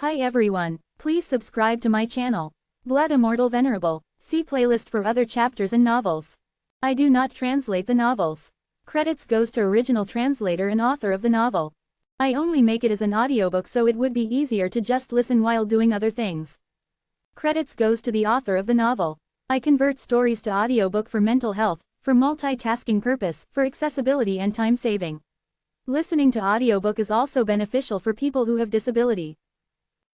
Hi everyone, please subscribe to my channel. Blood Immortal Venerable, see playlist for other chapters and novels. I do not translate the novels. Credits goes to original translator and author of the novel. I only make it as an audiobook so it would be easier to just listen while doing other things. Credits goes to the author of the novel. I convert stories to audiobook for mental health, for multitasking purpose, for accessibility and time saving. Listening to audiobook is also beneficial for people who have disability.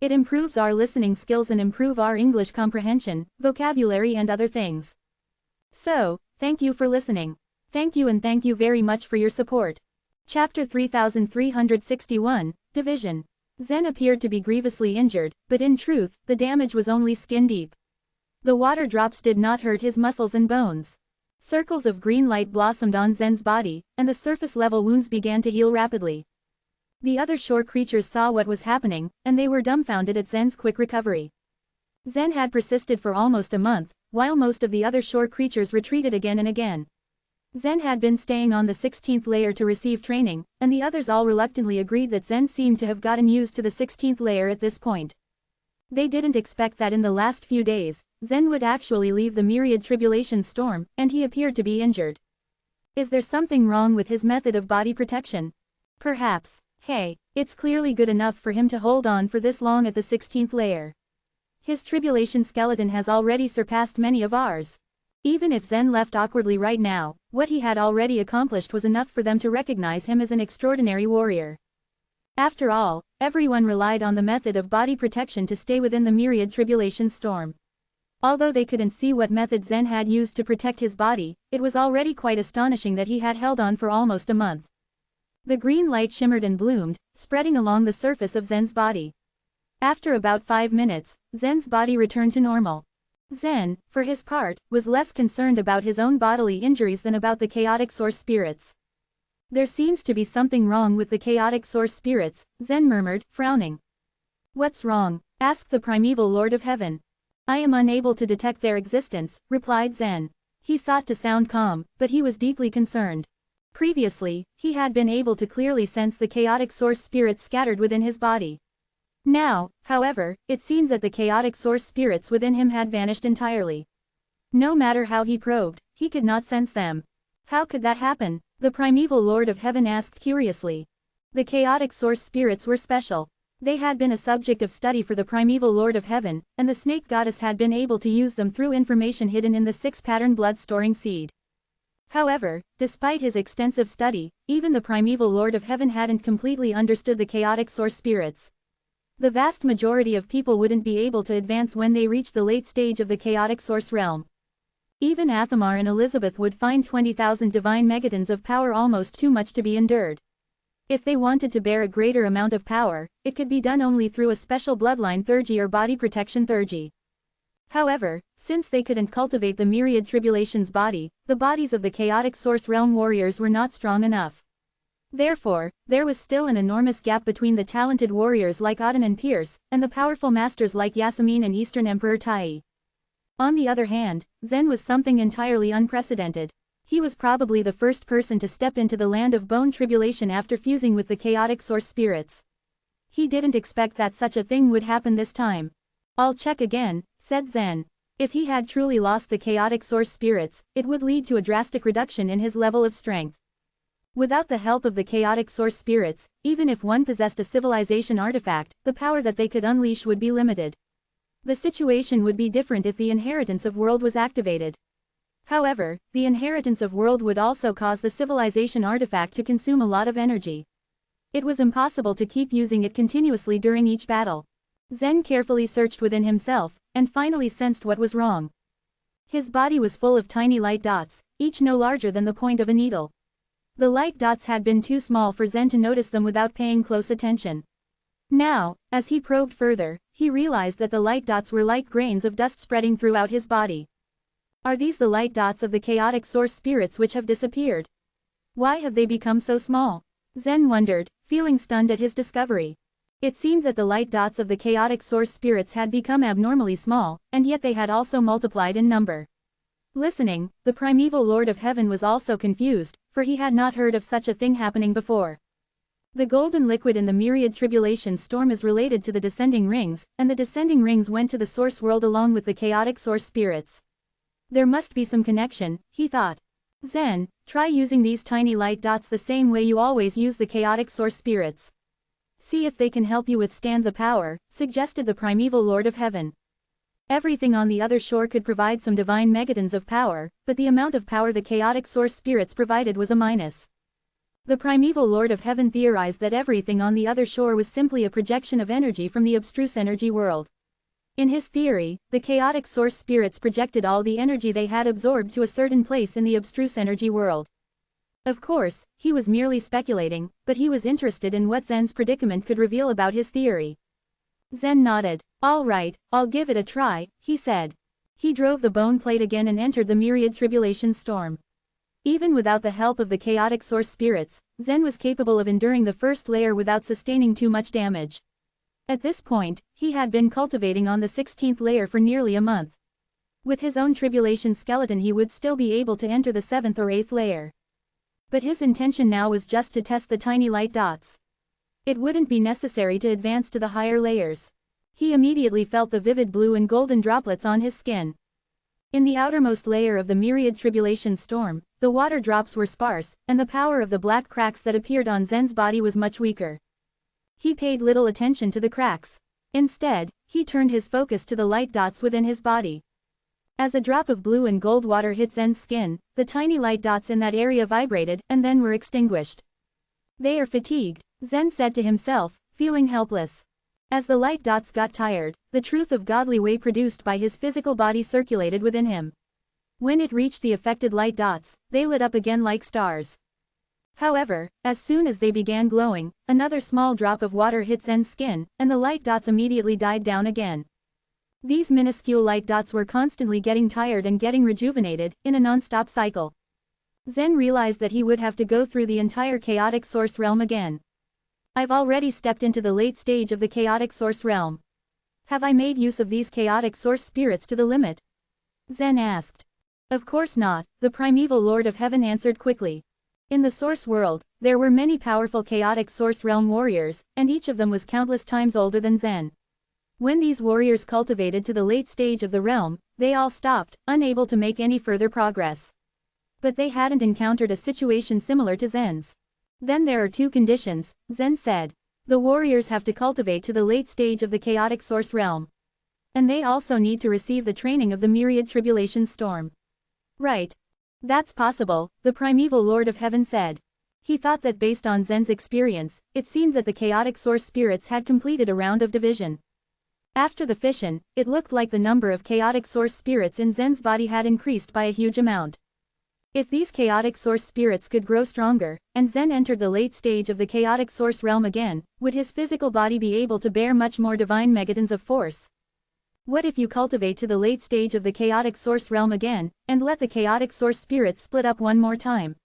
It improves our listening skills and improve our English comprehension, vocabulary and other things. So, thank you for listening. Thank you and thank you very much for your support. Chapter 3361, Division. Zen appeared to be grievously injured, but in truth, the damage was only skin deep. The water drops did not hurt his muscles and bones. Circles of green light blossomed on Zen's body, and the surface level wounds began to heal rapidly. The other shore creatures saw what was happening, and they were dumbfounded at Zen's quick recovery. Zen had persisted for almost a month, while most of the other shore creatures retreated again and again. Zen had been staying on the 16th layer to receive training, and the others all reluctantly agreed that Zen seemed to have gotten used to the 16th layer at this point. They didn't expect that in the last few days, Zen would actually leave the myriad tribulation storm, and he appeared to be injured. Is there something wrong with his method of body protection? Perhaps. Hey, it's clearly good enough for him to hold on for this long at the 16th layer. His tribulation skeleton has already surpassed many of ours. Even if Zen left awkwardly right now, what he had already accomplished was enough for them to recognize him as an extraordinary warrior. After all, everyone relied on the method of body protection to stay within the myriad tribulation storm. Although they couldn't see what method Zen had used to protect his body, it was already quite astonishing that he had held on for almost a month. The green light shimmered and bloomed, spreading along the surface of Zen's body. After about 5 minutes, Zen's body returned to normal. Zen, for his part, was less concerned about his own bodily injuries than about the chaotic source spirits. There seems to be something wrong with the chaotic source spirits, Zen murmured, frowning. What's wrong? Asked the primeval Lord of Heaven. I am unable to detect their existence, replied Zen. He sought to sound calm, but he was deeply concerned. Previously, he had been able to clearly sense the chaotic source spirits scattered within his body. Now, however, it seemed that the chaotic source spirits within him had vanished entirely. No matter how he probed, he could not sense them. How could that happen? The primeval Lord of Heaven asked curiously. The chaotic source spirits were special. They had been a subject of study for the primeval Lord of Heaven, and the snake goddess had been able to use them through information hidden in the 6-pattern blood-storing seed. However, despite his extensive study, even the primeval Lord of Heaven hadn't completely understood the chaotic source spirits. The vast majority of people wouldn't be able to advance when they reach the late stage of the chaotic source realm. Even Athamar and Elizabeth would find 20,000 divine megatons of power almost too much to be endured. If they wanted to bear a greater amount of power, it could be done only through a special bloodline theurgy or body protection theurgy. However, since they couldn't cultivate the myriad tribulation's body, the bodies of the chaotic source realm warriors were not strong enough. Therefore, there was still an enormous gap between the talented warriors like Auden and Pierce, and the powerful masters like Yasamine and Eastern Emperor Tai. On the other hand, Zen was something entirely unprecedented. He was probably the first person to step into the land of bone tribulation after fusing with the chaotic source spirits. He didn't expect that such a thing would happen this time. I'll check again, said Zen. If he had truly lost the chaotic source spirits, it would lead to a drastic reduction in his level of strength. Without the help of the chaotic source spirits, even if one possessed a civilization artifact, the power that they could unleash would be limited. The situation would be different if the inheritance of world was activated. However, the inheritance of world would also cause the civilization artifact to consume a lot of energy. It was impossible to keep using it continuously during each battle. Zen carefully searched within himself, and finally sensed what was wrong. His body was full of tiny light dots, each no larger than the point of a needle. The light dots had been too small for Zen to notice them without paying close attention. Now, as he probed further, he realized that the light dots were like grains of dust spreading throughout his body. Are these the light dots of the chaotic source spirits which have disappeared? Why have they become so small? Zen wondered, feeling stunned at his discovery. It seemed that the light dots of the chaotic source spirits had become abnormally small, and yet they had also multiplied in number. Listening, the primeval Lord of Heaven was also confused, for he had not heard of such a thing happening before. The golden liquid in the myriad tribulation storm is related to the descending rings, and the descending rings went to the source world along with the chaotic source spirits. There must be some connection, he thought. Zen, try using these tiny light dots the same way you always use the chaotic source spirits. See if they can help you withstand the power, suggested the primeval Lord of Heaven. Everything on the other shore could provide some divine megatons of power, but the amount of power the chaotic source spirits provided was a minus. The primeval Lord of Heaven theorized that everything on the other shore was simply a projection of energy from the abstruse energy world. In his theory, the chaotic source spirits projected all the energy they had absorbed to a certain place in the abstruse energy world. Of course, he was merely speculating, but he was interested in what Zen's predicament could reveal about his theory. Zen nodded. All right, I'll give it a try, he said. He drove the bone plate again and entered the myriad tribulation storm. Even without the help of the chaotic source spirits, Zen was capable of enduring the first layer without sustaining too much damage. At this point, he had been cultivating on the 16th layer for nearly a month. With his own tribulation skeleton he would still be able to enter the 7th or 8th layer. But his intention now was just to test the tiny light dots. It wouldn't be necessary to advance to the higher layers. He immediately felt the vivid blue and golden droplets on his skin. In the outermost layer of the myriad tribulation storm, the water drops were sparse, and the power of the black cracks that appeared on Zen's body was much weaker. He paid little attention to the cracks. Instead, he turned his focus to the light dots within his body. As a drop of blue and gold water hit Zen's skin, the tiny light dots in that area vibrated and then were extinguished. They are fatigued, Zen said to himself, feeling helpless. As the light dots got tired, the truth of godly way produced by his physical body circulated within him. When it reached the affected light dots, they lit up again like stars. However, as soon as they began glowing, another small drop of water hit Zen's skin, and the light dots immediately died down again. These minuscule light dots were constantly getting tired and getting rejuvenated, in a non-stop cycle. Zen realized that he would have to go through the entire chaotic source realm again. I've already stepped into the late stage of the chaotic source realm. Have I made use of these chaotic source spirits to the limit? Zen asked. Of course not, the primeval Lord of Heaven answered quickly. In the source world, there were many powerful chaotic source realm warriors, and each of them was countless times older than Zen. When these warriors cultivated to the late stage of the realm, they all stopped, unable to make any further progress. But they hadn't encountered a situation similar to Zen's. Then there are two conditions, Zen said. The warriors have to cultivate to the late stage of the chaotic source realm. And they also need to receive the training of the myriad tribulation storm. Right. That's possible, the primeval Lord of Heaven said. He thought that based on Zen's experience, it seemed that the chaotic source spirits had completed a round of division. After the fission, it looked like the number of chaotic source spirits in Zen's body had increased by a huge amount. If these chaotic source spirits could grow stronger, and Zen entered the late stage of the chaotic source realm again, would his physical body be able to bear much more divine megatons of force? What if you cultivate to the late stage of the chaotic source realm again, and let the chaotic source spirits split up one more time?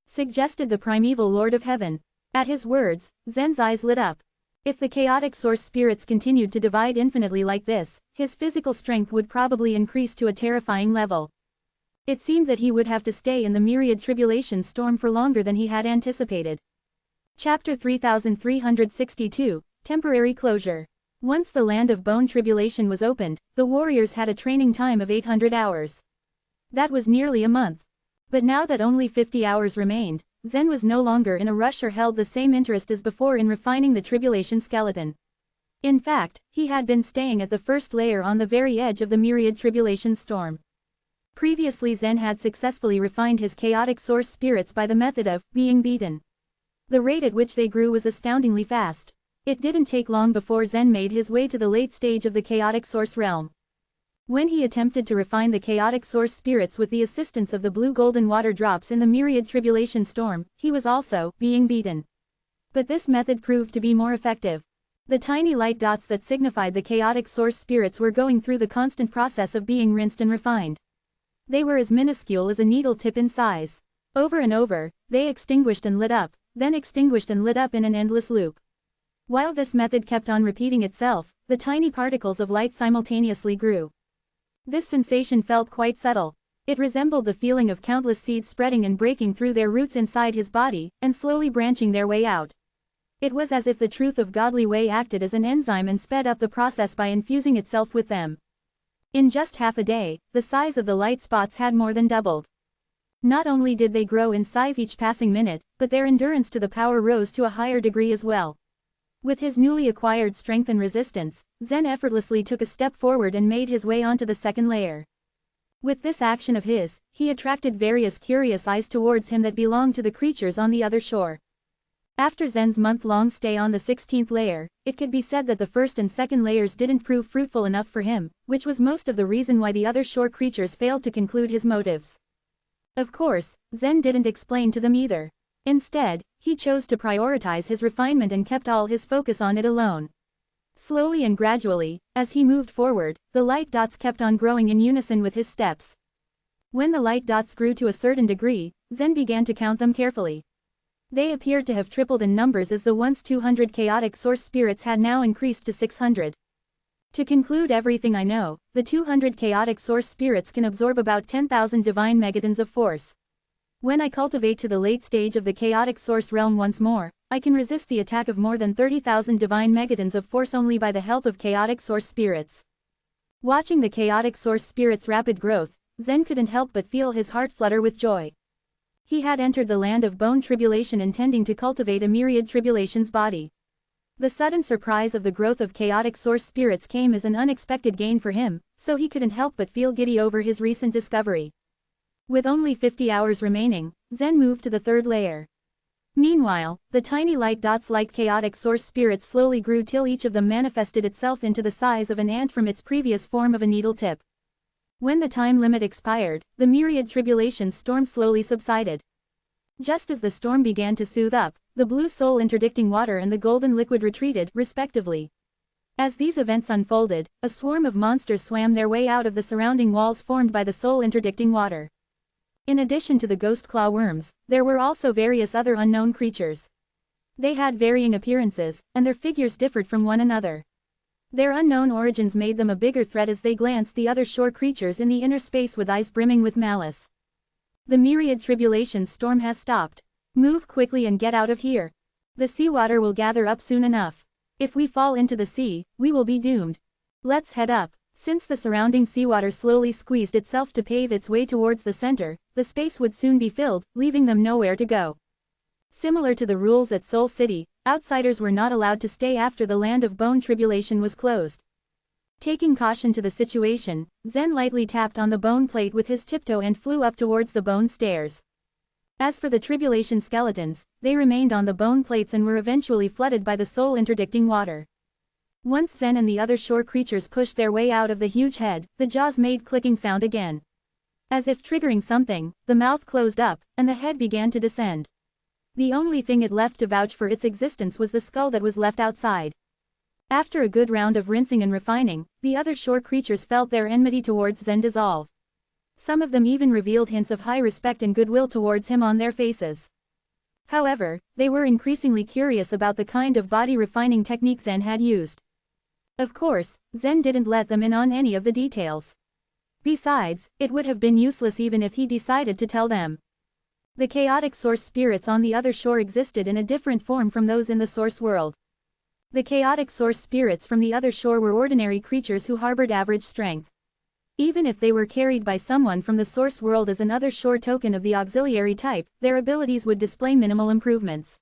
Suggested the primeval Lord of Heaven. At his words, Zen's eyes lit up. If the chaotic source spirits continued to divide infinitely like this, his physical strength would probably increase to a terrifying level. It seemed that he would have to stay in the myriad tribulation storm for longer than he had anticipated. Chapter 3362, Temporary Closure. Once the land of bone tribulation was opened, the warriors had a training time of 800 hours. That was nearly a month. But now that only 50 hours remained, Zen was no longer in a rush or held the same interest as before in refining the tribulation skeleton. In fact, he had been staying at the first layer on the very edge of the myriad tribulation storm. Previously Zen had successfully refined his chaotic source spirits by the method of being beaten. The rate at which they grew was astoundingly fast. It didn't take long before Zen made his way to the late stage of the chaotic source realm. When he attempted to refine the chaotic source spirits with the assistance of the blue-golden water drops in the myriad tribulation storm, he was also being beaten. But this method proved to be more effective. The tiny light dots that signified the chaotic source spirits were going through the constant process of being rinsed and refined. They were as minuscule as a needle tip in size. Over and over, they extinguished and lit up, then extinguished and lit up in an endless loop. While this method kept on repeating itself, the tiny particles of light simultaneously grew. This sensation felt quite subtle. It resembled the feeling of countless seeds spreading and breaking through their roots inside his body, and slowly branching their way out. It was as if the truth of godly way acted as an enzyme and sped up the process by infusing itself with them. In just half a day, the size of the light spots had more than doubled. Not only did they grow in size each passing minute, but their endurance to the power rose to a higher degree as well. With his newly acquired strength and resistance, Zen effortlessly took a step forward and made his way onto the second layer. With this action of his, he attracted various curious eyes towards him that belonged to the creatures on the other shore. After Zen's month-long stay on the 16th layer, it could be said that the first and second layers didn't prove fruitful enough for him, which was most of the reason why the other shore creatures failed to conclude his motives. Of course, Zen didn't explain to them either. Instead, he chose to prioritize his refinement and kept all his focus on it alone. Slowly and gradually, as he moved forward, the light dots kept on growing in unison with his steps. When the light dots grew to a certain degree, Zen began to count them carefully. They appeared to have tripled in numbers as the once 200 chaotic source spirits had now increased to 600. To conclude everything I know, the 200 chaotic source spirits can absorb about 10,000 divine megatons of force. When I cultivate to the late stage of the chaotic source realm once more, I can resist the attack of more than 30,000 divine megatons of force only by the help of chaotic source spirits. Watching the chaotic source spirits' rapid growth, Zen couldn't help but feel his heart flutter with joy. He had entered the land of bone tribulation intending to cultivate a myriad tribulation's body. The sudden surprise of the growth of chaotic source spirits came as an unexpected gain for him, so he couldn't help but feel giddy over his recent discovery. With only 50 hours remaining, Zen moved to the third layer. Meanwhile, the tiny light dots like chaotic source spirits slowly grew till each of them manifested itself into the size of an ant from its previous form of a needle tip. When the time limit expired, the myriad tribulations storm slowly subsided. Just as the storm began to soothe up, the blue soul interdicting water and the golden liquid retreated, respectively. As these events unfolded, a swarm of monsters swam their way out of the surrounding walls formed by the soul interdicting water. In addition to the ghost claw worms, there were also various other unknown creatures. They had varying appearances, and their figures differed from one another. Their unknown origins made them a bigger threat as they glanced the other shore creatures in the inner space with eyes brimming with malice. The myriad tribulations storm has stopped. Move quickly and get out of here. The seawater will gather up soon enough. If we fall into the sea, we will be doomed. Let's head up. Since the surrounding seawater slowly squeezed itself to pave its way towards the center, the space would soon be filled, leaving them nowhere to go. Similar to the rules at Soul City, outsiders were not allowed to stay after the land of bone tribulation was closed. Taking caution to the situation, Zen lightly tapped on the bone plate with his tiptoe and flew up towards the bone stairs. As for the tribulation skeletons, they remained on the bone plates and were eventually flooded by the soul interdicting water. Once Zen and the other shore creatures pushed their way out of the huge head, the jaws made clicking sound again. As if triggering something, the mouth closed up, and the head began to descend. The only thing it left to vouch for its existence was the skull that was left outside. After a good round of rinsing and refining, the other shore creatures felt their enmity towards Zen dissolve. Some of them even revealed hints of high respect and goodwill towards him on their faces. However, they were increasingly curious about the kind of body refining technique Zen had used. Of course, Zen didn't let them in on any of the details. Besides, it would have been useless even if he decided to tell them. The chaotic source spirits on the other shore existed in a different form from those in the source world. The chaotic source spirits from the other shore were ordinary creatures who harbored average strength. Even if they were carried by someone from the source world as an other shore token of the auxiliary type, their abilities would display minimal improvements.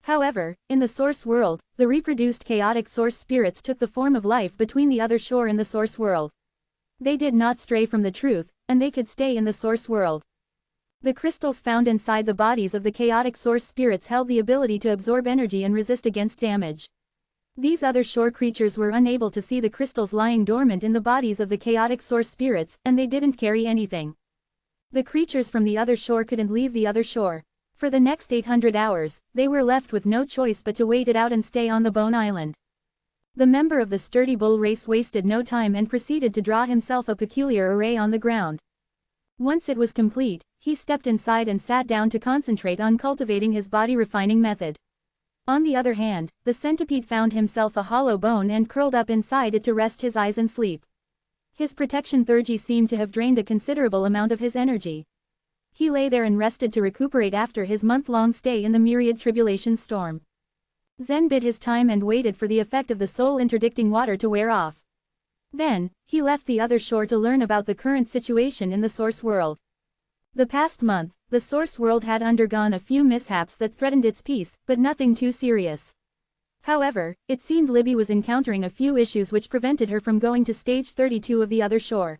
However, in the source world, the reproduced chaotic source spirits took the form of life between the other shore and the source world. They did not stray from the truth, and they could stay in the source world. The crystals found inside the bodies of the chaotic source spirits held the ability to absorb energy and resist against damage. These other shore creatures were unable to see the crystals lying dormant in the bodies of the chaotic source spirits, and they didn't carry anything. The creatures from the other shore couldn't leave the other shore. For the next 800 hours, they were left with no choice but to wait it out and stay on the Bone Island. The member of the sturdy bull race wasted no time and proceeded to draw himself a peculiar array on the ground. Once it was complete, he stepped inside and sat down to concentrate on cultivating his body refining method. On the other hand, the centipede found himself a hollow bone and curled up inside it to rest his eyes and sleep. His protection Thurgy seemed to have drained a considerable amount of his energy. He lay there and rested to recuperate after his month-long stay in the myriad tribulation storm. Zen bid his time and waited for the effect of the soul-interdicting water to wear off. Then, he left the other shore to learn about the current situation in the source world. The past month, the source world had undergone a few mishaps that threatened its peace, but nothing too serious. However, it seemed Libby was encountering a few issues which prevented her from going to stage 32 of the other shore.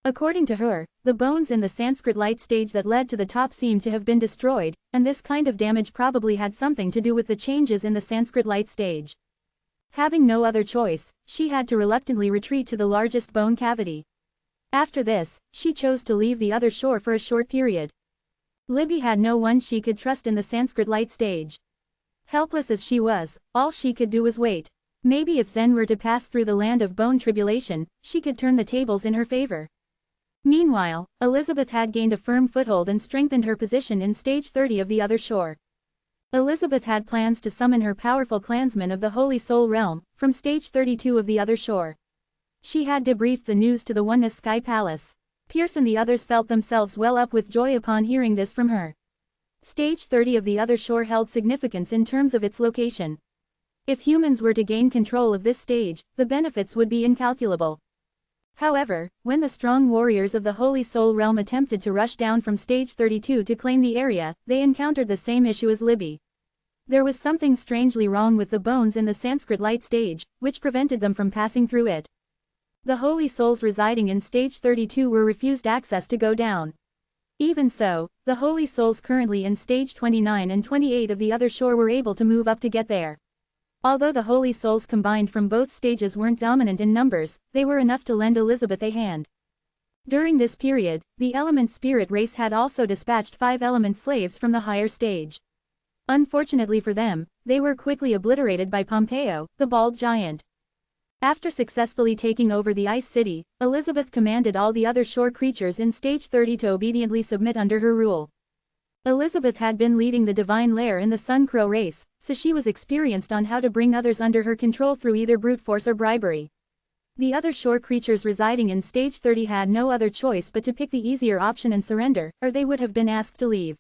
According to her, the bones in the Sanskrit light stage that led to the top seemed to have been destroyed, and this kind of damage probably had something to do with the changes in the Sanskrit light stage. Having no other choice, she had to reluctantly retreat to the largest bone cavity. After this, she chose to leave the other shore for a short period. Libby had no one she could trust in the Sanskrit light stage. Helpless as she was, all she could do was wait. Maybe if Zen were to pass through the land of bone tribulation, she could turn the tables in her favor. Meanwhile, Elizabeth had gained a firm foothold and strengthened her position in stage 30 of the other shore. Elizabeth had plans to summon her powerful clansmen of the Holy Soul Realm, from stage 32 of the other shore. She had debriefed the news to the Oneness Sky Palace. Pierce and the others felt themselves well up with joy upon hearing this from her. Stage 30 of the other shore held significance in terms of its location. If humans were to gain control of this stage, the benefits would be incalculable. However, when the strong warriors of the Holy Soul Realm attempted to rush down from stage 32 to claim the area, they encountered the same issue as Libby. There was something strangely wrong with the bones in the Sanskrit light stage, which prevented them from passing through it. The Holy Souls residing in stage 32 were refused access to go down. Even so, the Holy Souls currently in stage 29 and 28 of the other shore were able to move up to get there. Although the Holy Souls combined from both stages weren't dominant in numbers, they were enough to lend Elizabeth a hand. During this period, the Element Spirit race had also dispatched 5 Element slaves from the higher stage. Unfortunately for them, they were quickly obliterated by Pompeo, the bald giant. After successfully taking over the Ice City, Elizabeth commanded all the other shore creatures in stage 30 to obediently submit under her rule. Elizabeth had been leading the divine lair in the Sun Crow race, so she was experienced on how to bring others under her control through either brute force or bribery. The other shore creatures residing in stage 30 had no other choice but to pick the easier option and surrender, or they would have been asked to leave.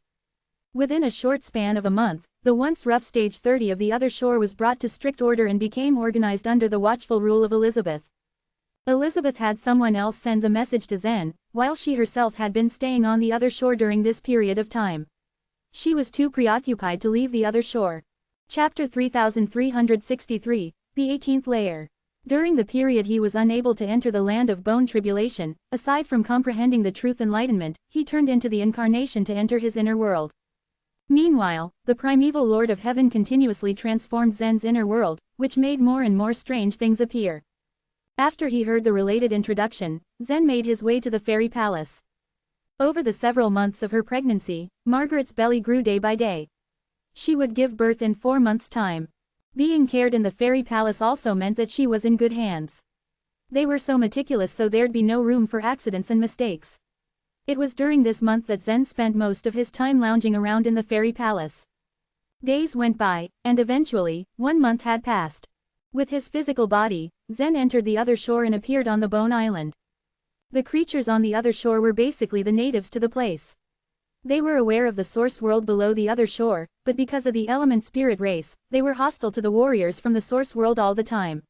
Within a short span of a month, the once rough stage 30 of the other shore was brought to strict order and became organized under the watchful rule of Elizabeth. Elizabeth had someone else send the message to Zen, while she herself had been staying on the other shore during this period of time. She was too preoccupied to leave the other shore. Chapter 3363, the 18th Layer. During the period he was unable to enter the land of bone tribulation, aside from comprehending the truth enlightenment, he turned into the incarnation to enter his inner world. Meanwhile, the primeval Lord of Heaven continuously transformed Zen's inner world, which made more and more strange things appear. After he heard the related introduction, Zen made his way to the fairy palace. Over the several months of her pregnancy, Margaret's belly grew day by day. She would give birth in 4 months' time. Being cared in the fairy palace also meant that she was in good hands. They were so meticulous so there'd be no room for accidents and mistakes. It was during this month that Zen spent most of his time lounging around in the fairy palace. Days went by, and eventually, 1 month had passed. With his physical body, Zen entered the other shore and appeared on the Bone Island. The creatures on the other shore were basically the natives to the place. They were aware of the source world below the other shore, but because of the element spirit race, they were hostile to the warriors from the source world all the time.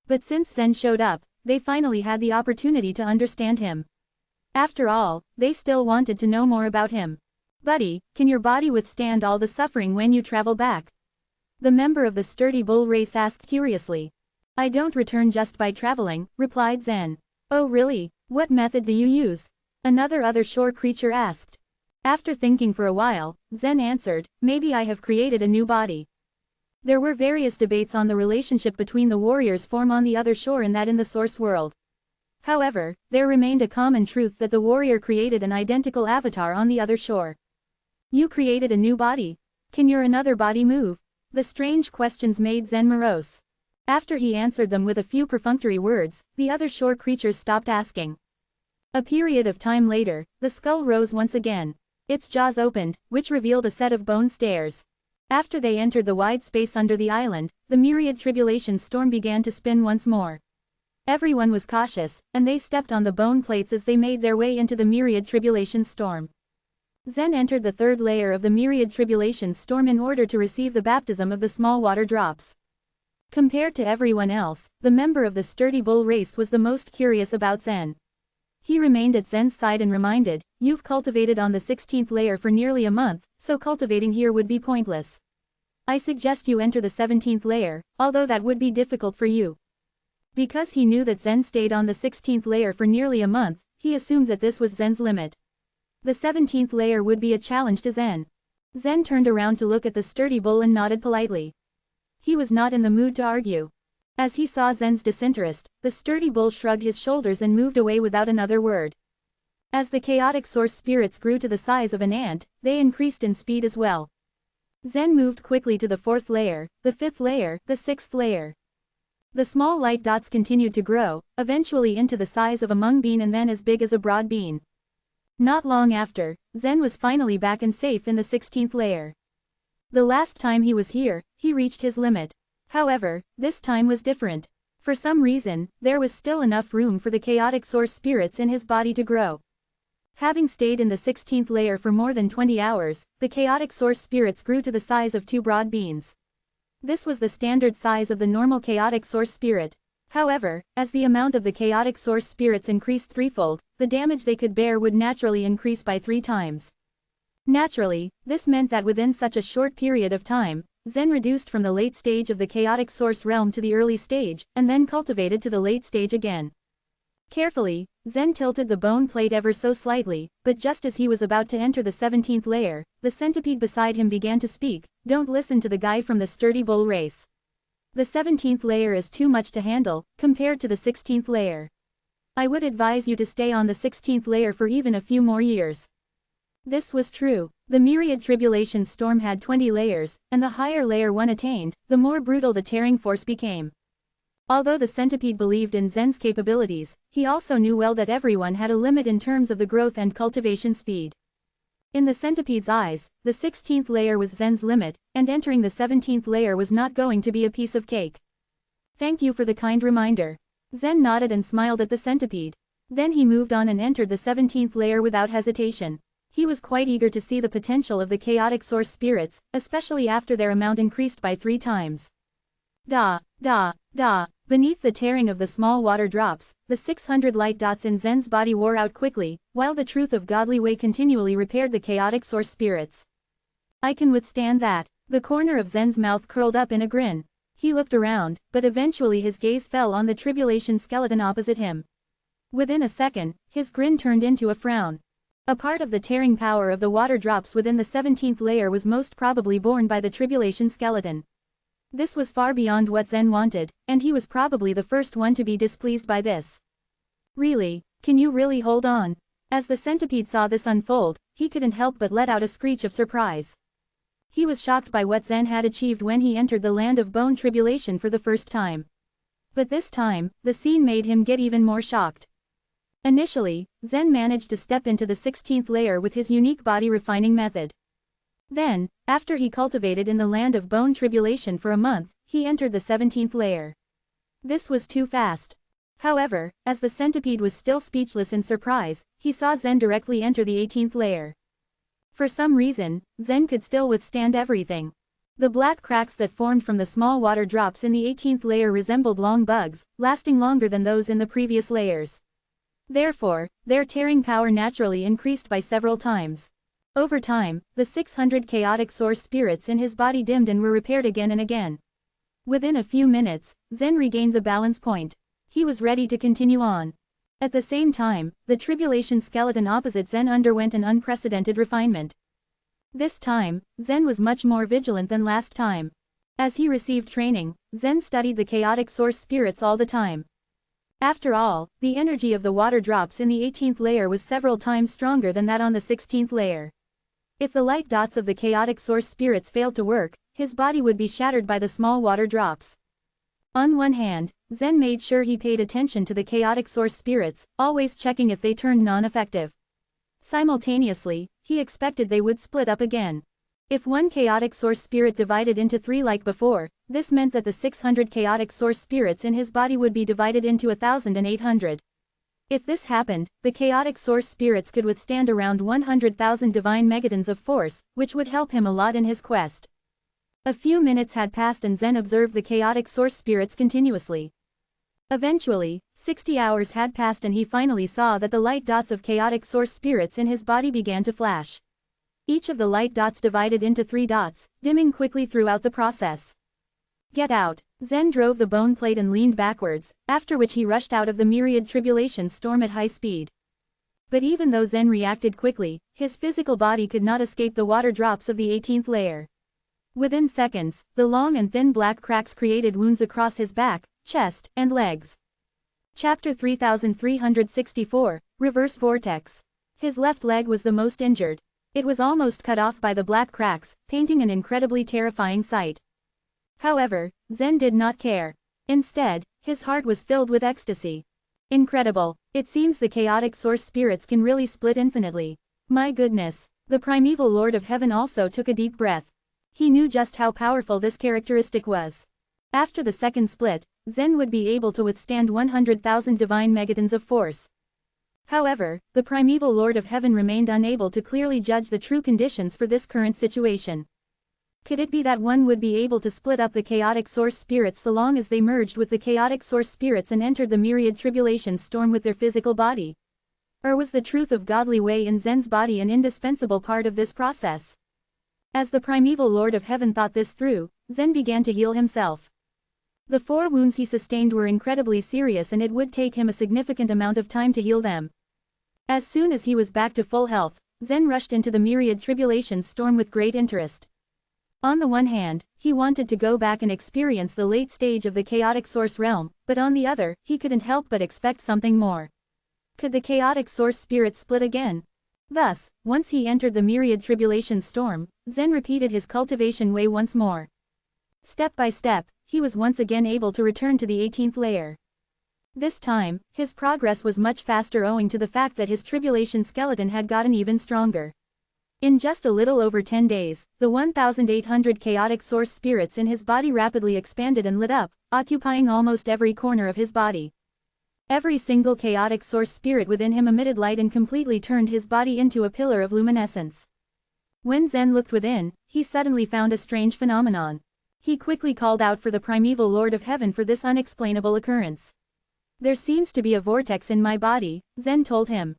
But since Zen showed up, they finally had the opportunity to understand him. After all, they still wanted to know more about him. "Buddy, can your body withstand all the suffering when you travel back?" the member of the sturdy bull race asked curiously. "I don't return just by traveling," replied Zen. "Oh really? What method do you use?" another other shore creature asked. After thinking for a while, Zen answered, "Maybe I have created a new body." There were various debates on the relationship between the warriors form on the other shore and that in the source world. However, there remained a common truth that the warrior created an identical avatar on the other shore. "You created a new body? Can your another body move?" The strange questions made Zen morose. After he answered them with a few perfunctory words, the other shore creatures stopped asking. A period of time later, the skull rose once again. Its jaws opened, which revealed a set of bone stairs. After they entered the wide space under the island, the myriad tribulation storm began to spin once more. Everyone was cautious, and they stepped on the bone plates as they made their way into the myriad tribulation storm. Zen entered the third layer of the myriad tribulations storm in order to receive the baptism of the small water drops. Compared to everyone else, the member of the sturdy bull race was the most curious about Zen. He remained at Zen's side and reminded, "You've cultivated on the 16th layer for nearly a month, so cultivating here would be pointless. I suggest you enter the 17th layer, although that would be difficult for you." Because he knew that Zen stayed on the 16th layer for nearly a month, he assumed that this was Zen's limit. The 17th layer would be a challenge to Zen. Zen turned around to look at the sturdy bull and nodded politely. He was not in the mood to argue. As he saw Zen's disinterest, the sturdy bull shrugged his shoulders and moved away without another word. As the chaotic source spirits grew to the size of an ant, they increased in speed as well. Zen moved quickly to the 4th layer, the 5th layer, the 6th layer. The small light dots continued to grow, eventually into the size of a mung bean and then as big as a broad bean. Not long after, Zen was finally back and safe in the 16th layer. The last time he was here, he reached his limit. However, this time was different. For some reason, there was still enough room for the chaotic source spirits in his body to grow. Having stayed in the 16th layer for more than 20 hours, the chaotic source spirits grew to the size of 2 broad beans. This was the standard size of the normal chaotic source spirit. However, as the amount of the chaotic source spirits increased threefold, the damage they could bear would naturally increase by 3 times. Naturally, this meant that within such a short period of time, Zen reduced from the late stage of the chaotic source realm to the early stage, and then cultivated to the late stage again. Carefully, Zen tilted the bone plate ever so slightly, but just as he was about to enter the 17th layer, the centipede beside him began to speak. "Don't listen to the guy from the sturdy bull race. The 17th layer is too much to handle, compared to the 16th layer. I would advise you to stay on the 16th layer for even a few more years." This was true. The myriad tribulation storm had 20 layers, and the higher layer one attained, the more brutal the tearing force became. Although the centipede believed in Zen's capabilities, he also knew well that everyone had a limit in terms of the growth and cultivation speed. In the centipede's eyes, the 16th layer was Zen's limit, and entering the 17th layer was not going to be a piece of cake. "Thank you for the kind reminder." Zen nodded and smiled at the centipede. Then he moved on and entered the 17th layer without hesitation. He was quite eager to see the potential of the chaotic source spirits, especially after their amount increased by 3 times. Da, da, da. Beneath the tearing of the small water drops, the 600 light dots in Zen's body wore out quickly, while the truth of godly way continually repaired the chaotic source spirits. "I can withstand that." The corner of Zen's mouth curled up in a grin. He looked around, but eventually his gaze fell on the tribulation skeleton opposite him. Within a second, his grin turned into a frown. A part of the tearing power of the water drops within the 17th layer was most probably borne by the tribulation skeleton. This was far beyond what Zen wanted, and he was probably the first one to be displeased by this. "Really? Can you really hold on?" As the centipede saw this unfold, he couldn't help but let out a screech of surprise. He was shocked by what Zen had achieved when he entered the land of bone tribulation for the first time. But this time, the scene made him get even more shocked. Initially, Zen managed to step into the 16th layer with his unique body refining method. Then, after he cultivated in the land of bone tribulation for a month, he entered the 17th layer. This was too fast. However, as the centipede was still speechless in surprise, he saw Zen directly enter the 18th layer. For some reason, Zen could still withstand everything. The black cracks that formed from the small water drops in the 18th layer resembled long bugs, lasting longer than those in the previous layers. Therefore, their tearing power naturally increased by several times. Over time, the 600 chaotic source spirits in his body dimmed and were repaired again and again. Within a few minutes, Zen regained the balance point. He was ready to continue on. At the same time, the tribulation skeleton opposite Zen underwent an unprecedented refinement. This time, Zen was much more vigilant than last time. As he received training, Zen studied the chaotic source spirits all the time. After all, the energy of the water drops in the 18th layer was several times stronger than that on the 16th layer. If the light dots of the chaotic source spirits failed to work, his body would be shattered by the small water drops. On one hand, Zen made sure he paid attention to the chaotic source spirits, always checking if they turned non-effective. Simultaneously, he expected they would split up again. If one chaotic source spirit divided into 3 like before, this meant that the 600 chaotic source spirits in his body would be divided into 1,800. If this happened, the chaotic source spirits could withstand around 100,000 divine megatons of force, which would help him a lot in his quest. A few minutes had passed and Zen observed the chaotic source spirits continuously. Eventually, 60 hours had passed and he finally saw that the light dots of chaotic source spirits in his body began to flash. Each of the light dots divided into 3 dots, dimming quickly throughout the process. Get out! Zen drove the bone plate and leaned backwards, after which he rushed out of the myriad tribulation storm at high speed. But even though Zen reacted quickly, his physical body could not escape the water drops of the 18th layer. Within seconds, the long and thin black cracks created wounds across his back, chest, and legs. Chapter 3364, Reverse Vortex. His left leg was the most injured. It was almost cut off by the black cracks, painting an incredibly terrifying sight. However, Zen did not care. Instead, his heart was filled with ecstasy. Incredible. It seems the chaotic source spirits can really split infinitely. My goodness. The primeval Lord of Heaven also took a deep breath. He knew just how powerful this characteristic was. After the second split, Zen would be able to withstand 100,000 divine megatons of force. However, the primeval Lord of Heaven remained unable to clearly judge the true conditions for this current situation. Could it be that one would be able to split up the chaotic source spirits so long as they merged with the chaotic source spirits and entered the myriad tribulation storm with their physical body? Or was the truth of godly way in Zen's body an indispensable part of this process? As the primeval Lord of Heaven thought this through, Zen began to heal himself. The 4 wounds he sustained were incredibly serious and it would take him a significant amount of time to heal them. As soon as he was back to full health, Zen rushed into the myriad tribulation storm with great interest. On the one hand, he wanted to go back and experience the late stage of the chaotic source realm, but on the other, he couldn't help but expect something more. Could the chaotic source spirit split again? Thus, once he entered the myriad tribulation storm, Zen repeated his cultivation way once more. Step by step, he was once again able to return to the 18th layer. This time, his progress was much faster owing to the fact that his tribulation skeleton had gotten even stronger. In just a little over 10 days, the 1,800 chaotic source spirits in his body rapidly expanded and lit up, occupying almost every corner of his body. Every single chaotic source spirit within him emitted light and completely turned his body into a pillar of luminescence. When Zen looked within, he suddenly found a strange phenomenon. He quickly called out for the primeval Lord of Heaven for this unexplainable occurrence. There seems to be a vortex in my body, Zen told him.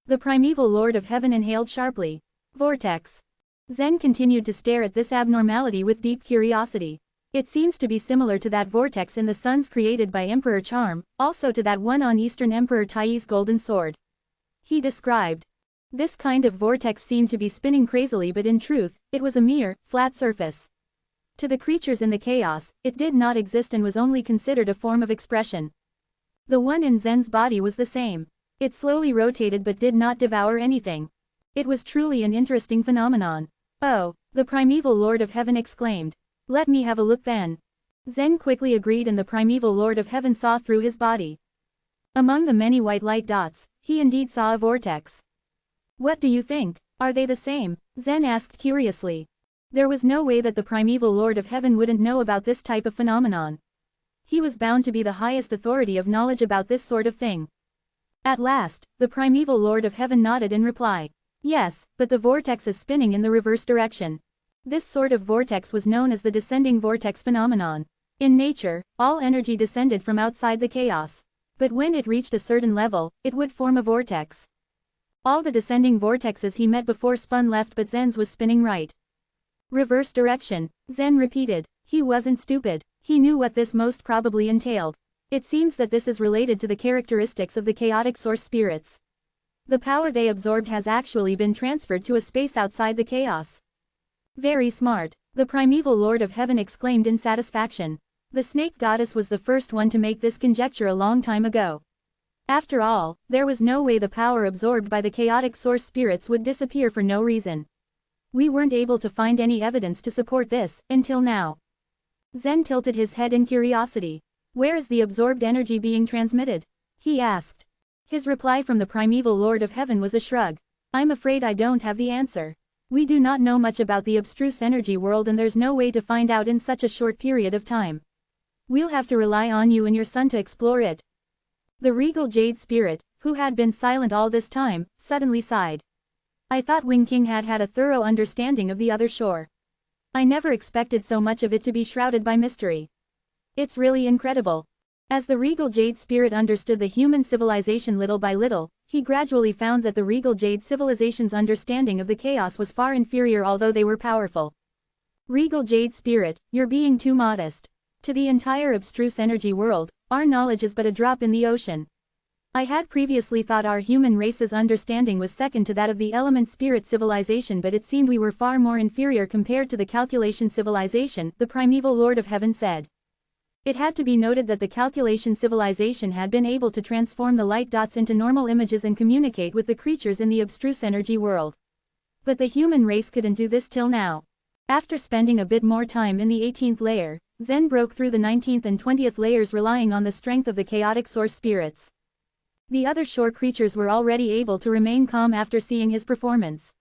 The primeval Lord of Heaven inhaled sharply. Vortex. Zen continued to stare at this abnormality with deep curiosity. It seems to be similar to that vortex in the suns created by Emperor Charm, also to that one on Eastern Emperor Tai's golden sword. He described. This kind of vortex seemed to be spinning crazily, but in truth, it was a mere, flat surface. To the creatures in the chaos, it did not exist and was only considered a form of expression. The one in Zen's body was the same. It slowly rotated but did not devour anything. It was truly an interesting phenomenon. Oh, the primeval Lord of Heaven exclaimed. Let me have a look then. Zen quickly agreed and the primeval Lord of Heaven saw through his body. Among the many white light dots, he indeed saw a vortex. What do you think? Are they the same? Zen asked curiously. There was no way that the primeval Lord of Heaven wouldn't know about this type of phenomenon. He was bound to be the highest authority of knowledge about this sort of thing. At last, the primeval Lord of Heaven nodded in reply. Yes, but the vortex is spinning in the reverse direction. This sort of vortex was known as the descending vortex phenomenon. In nature, all energy descended from outside the chaos. But when it reached a certain level, it would form a vortex. All the descending vortexes he met before spun left, but Zen's was spinning right. Reverse direction, Zen repeated. He wasn't stupid. He knew what this most probably entailed. It seems that this is related to the characteristics of the chaotic source spirits. The power they absorbed has actually been transferred to a space outside the chaos. Very smart, the primeval Lord of Heaven exclaimed in satisfaction. The snake goddess was the first one to make this conjecture a long time ago. After all, there was no way the power absorbed by the chaotic source spirits would disappear for no reason. We weren't able to find any evidence to support this, until now. Zen tilted his head in curiosity. Where is the absorbed energy being transmitted? He asked. His reply from the primeval Lord of Heaven was a shrug. I'm afraid I don't have the answer. We do not know much about the abstruse energy world and there's no way to find out in such a short period of time. We'll have to rely on you and your son to explore it. The regal jade spirit, who had been silent all this time, suddenly sighed. I thought Wing King had had a thorough understanding of the other shore. I never expected so much of it to be shrouded by mystery. It's really incredible. As the regal jade spirit understood the human civilization little by little, he gradually found that the regal jade civilization's understanding of the chaos was far inferior although they were powerful. Regal jade spirit, you're being too modest. To the entire abstruse energy world, our knowledge is but a drop in the ocean. I had previously thought our human race's understanding was second to that of the element spirit civilization, but it seemed we were far more inferior compared to the calculation civilization, the primeval Lord of Heaven said. It had to be noted that the calculation civilization had been able to transform the light dots into normal images and communicate with the creatures in the abstruse energy world. But the human race couldn't do this till now. After spending a bit more time in the 18th layer, Zen broke through the 19th and 20th layers relying on the strength of the chaotic source spirits. The other shore creatures were already able to remain calm after seeing his performance.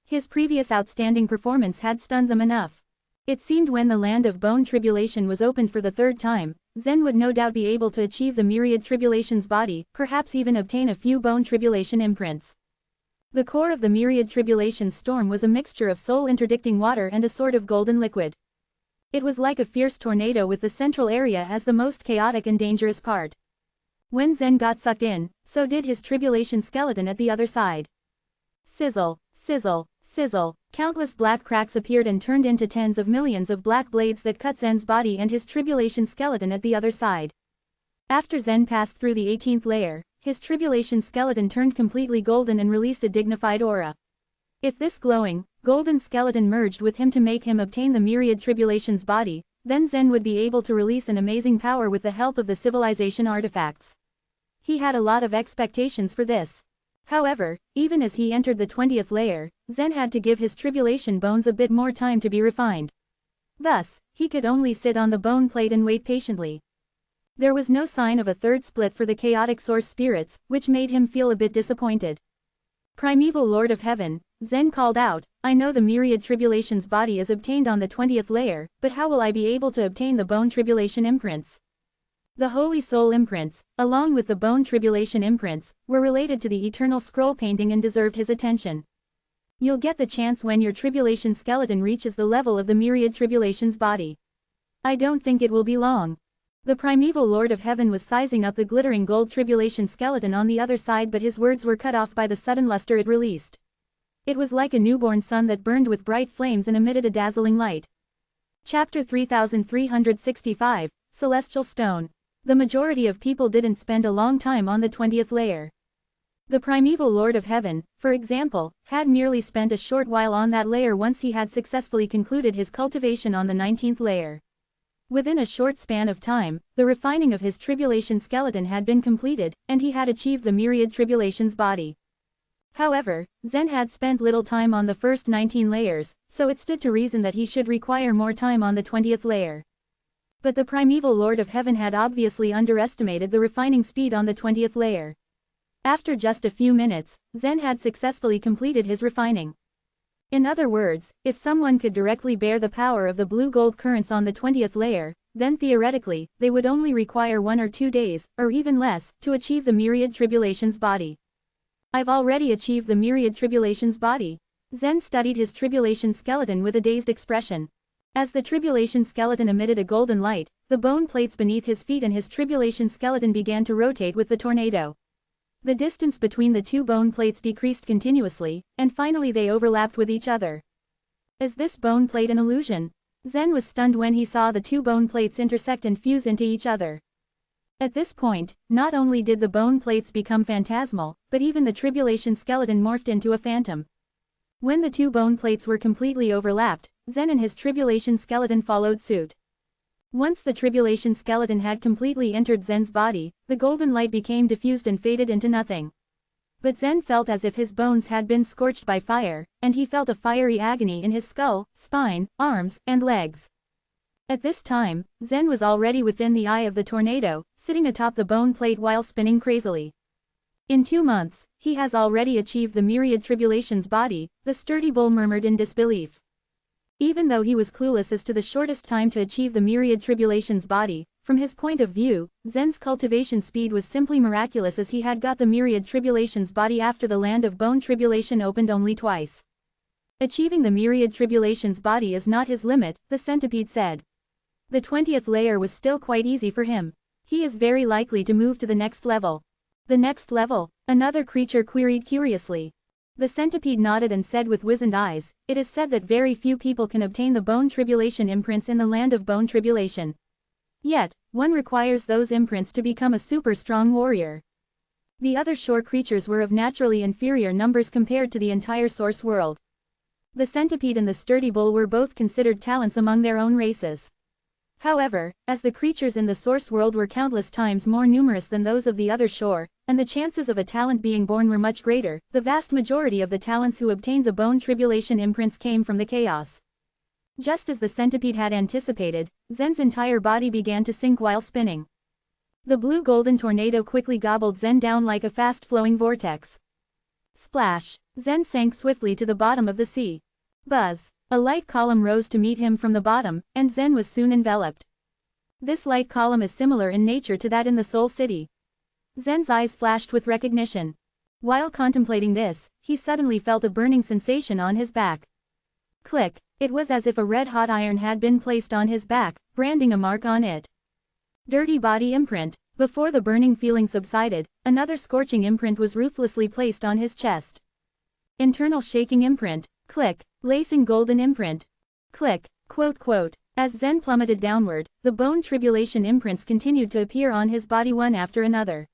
His previous outstanding performance had stunned them enough. It seemed when the land of bone tribulation was opened for the third time, Zen would no doubt be able to achieve the myriad tribulation's body, perhaps even obtain a few bone tribulation imprints. The core of the myriad tribulation's storm was a mixture of soul-interdicting water and a sort of golden liquid. It was like a fierce tornado with the central area as the most chaotic and dangerous part. When Zen got sucked in, so did his tribulation skeleton at the other side. Sizzle, sizzle, sizzle, countless black cracks appeared and turned into tens of millions of black blades that cut Zen's body and his tribulation skeleton at the other side. After Zen passed through the 18th layer, his tribulation skeleton turned completely golden and released a dignified aura. If this glowing, golden skeleton merged with him to make him obtain the myriad tribulation's body, then Zen would be able to release an amazing power with the help of the civilization artifacts. He had a lot of expectations for this. However, even as he entered the 20th layer, Zen had to give his tribulation bones a bit more time to be refined. Thus, he could only sit on the bone plate and wait patiently. There was no sign of a third split for the chaotic source spirits, which made him feel a bit disappointed. Primeval Lord of Heaven, Zen called out, I know the myriad tribulation's body is obtained on the 20th layer, but how will I be able to obtain the bone tribulation imprints? The Holy Soul imprints, along with the bone tribulation imprints, were related to the eternal scroll painting and deserved his attention. You'll get the chance when your tribulation skeleton reaches the level of the myriad tribulation's body. I don't think it will be long. The primeval Lord of Heaven was sizing up the glittering gold tribulation skeleton on the other side, but his words were cut off by the sudden luster it released. It was like a newborn sun that burned with bright flames and emitted a dazzling light. Chapter 3365, Celestial Stone. The majority of people didn't spend a long time on the 20th layer. The primeval Lord of Heaven, for example, had merely spent a short while on that layer once he had successfully concluded his cultivation on the 19th layer. Within a short span of time, the refining of his tribulation skeleton had been completed, and he had achieved the myriad tribulation's body. However, Zen had spent little time on the first 19 layers, so it stood to reason that he should require more time on the 20th layer. But the primeval Lord of Heaven had obviously underestimated the refining speed on the 20th layer. After just a few minutes, Zen had successfully completed his refining. In other words, if someone could directly bear the power of the blue-gold currents on the 20th layer, then theoretically, they would only require 1 or 2 days, or even less, to achieve the myriad tribulation's body. I've already achieved the myriad tribulation's body. Zen studied his tribulation skeleton with a dazed expression. As the tribulation skeleton emitted a golden light, the bone plates beneath his feet and his tribulation skeleton began to rotate with the tornado. The distance between the two bone plates decreased continuously, and finally they overlapped with each other. Is this bone plate an illusion? Zen was stunned when he saw the two bone plates intersect and fuse into each other. At this point, not only did the bone plates become phantasmal, but even the tribulation skeleton morphed into a phantom. When the two bone plates were completely overlapped, Zen and his tribulation skeleton followed suit. Once the tribulation skeleton had completely entered Zen's body, the golden light became diffused and faded into nothing. But Zen felt as if his bones had been scorched by fire, and he felt a fiery agony in his skull, spine, arms, and legs. At this time, Zen was already within the eye of the tornado, sitting atop the bone plate while spinning crazily. In 2 months, he has already achieved the myriad tribulation's body, the sturdy bull murmured in disbelief. Even though he was clueless as to the shortest time to achieve the myriad tribulation's body, From his point of view, Zen's cultivation speed was simply miraculous, as he had got the myriad tribulations body after the land of bone tribulation opened only twice. Achieving the myriad tribulations body is not his limit, the centipede said. The 20th layer was still quite easy for him. He is very likely to move to the next level. The next level? Another creature queried curiously. The centipede nodded and said with wizened eyes, it is said that very few people can obtain the bone tribulation imprints in the land of bone tribulation. Yet, one requires those imprints to become a super strong warrior. The other shore creatures were of naturally inferior numbers compared to the entire source world. The centipede and the sturdy bull were both considered talents among their own races. However, as the creatures in the source world were countless times more numerous than those of the other shore, and the chances of a talent being born were much greater, the vast majority of the talents who obtained the bone tribulation imprints came from the chaos. Just as the centipede had anticipated, Zen's entire body began to sink while spinning. The blue-golden tornado quickly gobbled Zen down like a fast-flowing vortex. Splash! Zen sank swiftly to the bottom of the sea. Buzz! A light column rose to meet him from the bottom, and Zen was soon enveloped. This light column is similar in nature to that in the Soul City. Zen's eyes flashed with recognition. While contemplating this, he suddenly felt a burning sensation on his back. Click! It was as if a red-hot iron had been placed on his back, branding a mark on it. Dirty body imprint. Before the burning feeling subsided, another scorching imprint was ruthlessly placed on his chest. Internal shaking imprint. Click. Lacing golden imprint. Click. Quote. As Zen plummeted downward, the bone tribulation imprints continued to appear on his body one after another.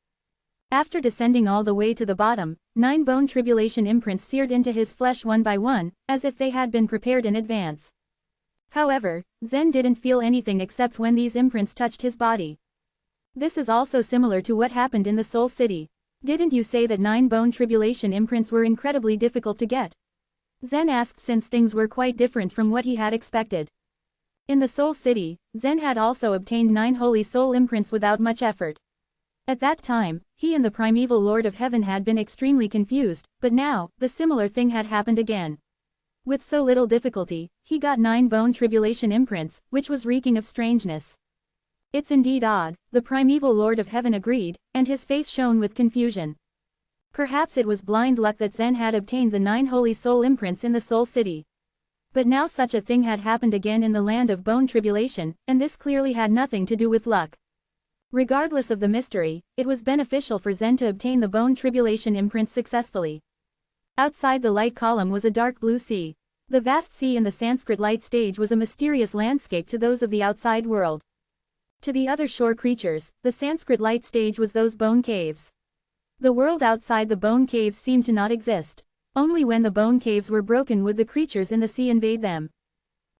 After descending all the way to the bottom, 9 bone tribulation imprints seared into his flesh one by one, as if they had been prepared in advance. However, Zen didn't feel anything except when these imprints touched his body. This is also similar to what happened in the Soul City. Didn't you say that 9 bone tribulation imprints were incredibly difficult to get? Zen asked, since things were quite different from what he had expected. In the Soul City, Zen had also obtained 9 holy soul imprints without much effort. At that time, he and the primeval Lord of Heaven had been extremely confused, but now, the similar thing had happened again. With so little difficulty, he got 9 bone tribulation imprints, which was reeking of strangeness. It's indeed odd, the primeval Lord of Heaven agreed, and his face shone with confusion. Perhaps it was blind luck that Zen had obtained the 9 holy soul imprints in the Soul City. But now such a thing had happened again in the land of bone tribulation, and this clearly had nothing to do with luck. Regardless of the mystery, it was beneficial for Zen to obtain the bone tribulation imprints successfully. Outside the light column was a dark blue sea. The vast sea in the Sanskrit light stage was a mysterious landscape to those of the outside world. To the other shore creatures, the Sanskrit light stage was those bone caves. The world outside the bone caves seemed to not exist. Only when the bone caves were broken would the creatures in the sea invade them.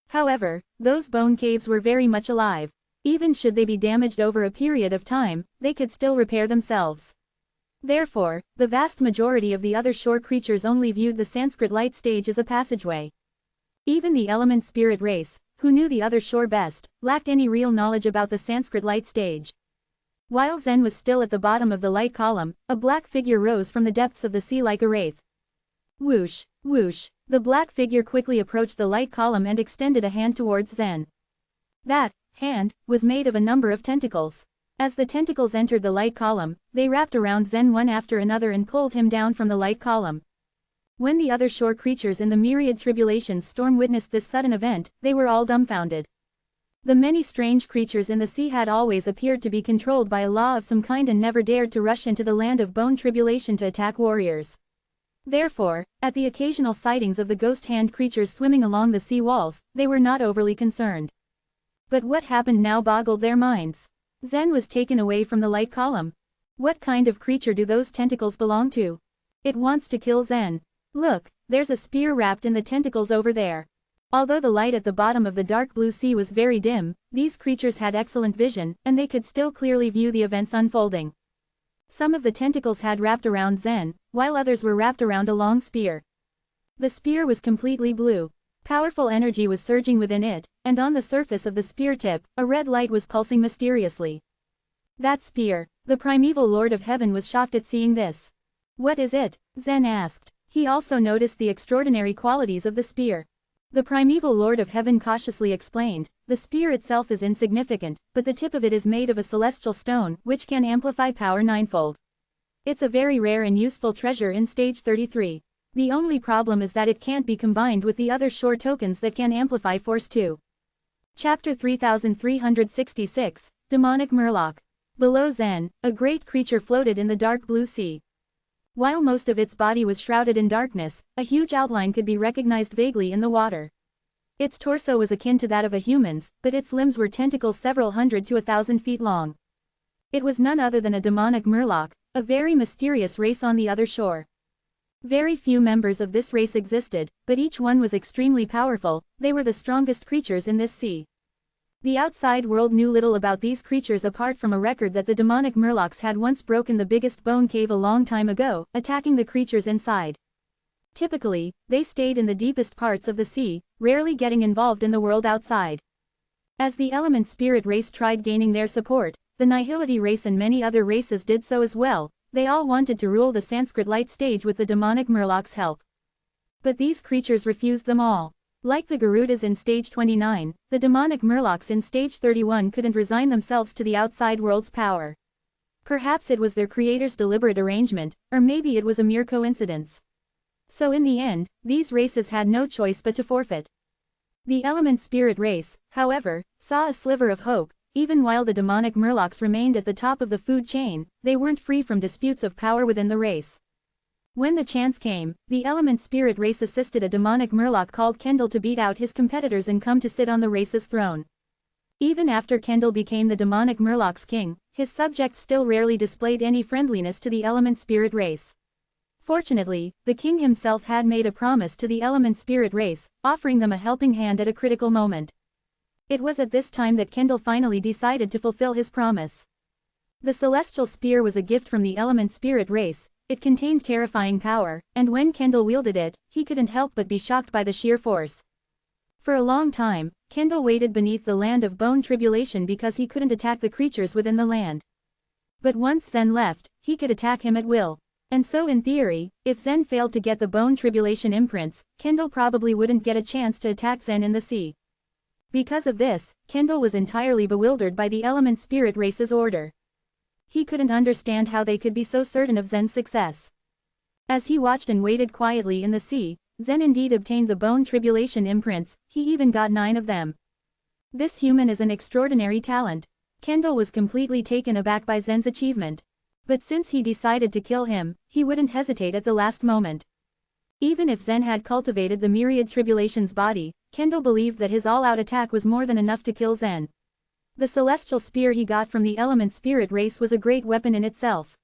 However, those bone caves were very much alive. Even should they be damaged over a period of time, they could still repair themselves. Therefore, the vast majority of the other shore creatures only viewed the Sanskrit light stage as a passageway. Even the element spirit race, who knew the other shore best, lacked any real knowledge about the Sanskrit light stage. While Zen was still at the bottom of the light column, a black figure rose from the depths of the sea like a wraith. Whoosh, whoosh, the black figure quickly approached the light column and extended a hand towards Zen. That hand was made of a number of tentacles. As the tentacles entered the light column, they wrapped around Zen one after another and pulled him down from the light column. When the other shore creatures in the myriad tribulations storm witnessed this sudden event, they were all dumbfounded. The many strange creatures in the sea had always appeared to be controlled by a law of some kind and never dared to rush into the land of bone tribulation to attack warriors. Therefore, at the occasional sightings of the ghost hand creatures swimming along the sea walls, they were not overly concerned. But what happened now boggled their minds. Zen was taken away from the light column. What kind of creature do those tentacles belong to? It wants to kill Zen. Look, there's a spear wrapped in the tentacles over there. Although the light at the bottom of the dark blue sea was very dim, these creatures had excellent vision, and they could still clearly view the events unfolding. Some of the tentacles had wrapped around Zen, while others were wrapped around a long spear. The spear was completely blue. Powerful energy was surging within it, and on the surface of the spear tip, a red light was pulsing mysteriously. That spear! The primeval Lord of Heaven was shocked at seeing this. What is it? Zen asked. He also noticed the extraordinary qualities of the spear. The primeval Lord of Heaven cautiously explained, the spear itself is insignificant, but the tip of it is made of a celestial stone, which can amplify power ninefold. It's a very rare and useful treasure in stage 33. The only problem is that it can't be combined with the other shore tokens that can amplify force too. Chapter 3366, Demonic Murloc. Below Zen, a great creature floated in the dark blue sea. While most of its body was shrouded in darkness, a huge outline could be recognized vaguely in the water. Its torso was akin to that of a human's, but its limbs were tentacles several hundred to 1,000 feet long. It was none other than a demonic murloc, a very mysterious race on the other shore. Very few members of this race existed, but each one was extremely powerful. They were the strongest creatures in this sea. The outside world knew little about these creatures apart from a record that the demonic murlocs had once broken the biggest bone cave a long time ago, attacking the creatures inside. Typically, they stayed in the deepest parts of the sea, rarely getting involved in the world outside. As the element spirit race tried gaining their support, the nihility race and many other races did so as well. They all wanted to rule the Sanskrit light stage with the demonic murloc's help. But these creatures refused them all. Like the Garudas in stage 29, the demonic murlocs in stage 31 couldn't resign themselves to the outside world's power. Perhaps it was their creator's deliberate arrangement, or maybe it was a mere coincidence. So in the end, these races had no choice but to forfeit. The element spirit race, however, saw a sliver of hope. Even while the demonic murlocs remained at the top of the food chain, they weren't free from disputes of power within the race. When the chance came, the element spirit race assisted a demonic murloc called Kendall to beat out his competitors and come to sit on the race's throne. Even after Kendall became the demonic murloc's king, his subjects still rarely displayed any friendliness to the element spirit race. Fortunately, the king himself had made a promise to the element spirit race, offering them a helping hand at a critical moment. It was at this time that Kendall finally decided to fulfill his promise. The celestial spear was a gift from the element spirit race. It contained terrifying power, and when Kendall wielded it, he couldn't help but be shocked by the sheer force. For a long time, Kendall waited beneath the land of bone tribulation because he couldn't attack the creatures within the land. But once Zen left, he could attack him at will. And so in theory, if Zen failed to get the bone tribulation imprints, Kendall probably wouldn't get a chance to attack Zen in the sea. Because of this, Kendall was entirely bewildered by the element spirit race's order. He couldn't understand how they could be so certain of Zen's success. As he watched and waited quietly in the sea, Zen indeed obtained the bone tribulation imprints. He even got 9 of them. This human is an extraordinary talent. Kendall was completely taken aback by Zen's achievement. But since he decided to kill him, he wouldn't hesitate at the last moment. Even if Zen had cultivated the myriad tribulation's body, Kendall believed that his all-out attack was more than enough to kill Zen. The celestial spear he got from the element spirit race was a great weapon in itself.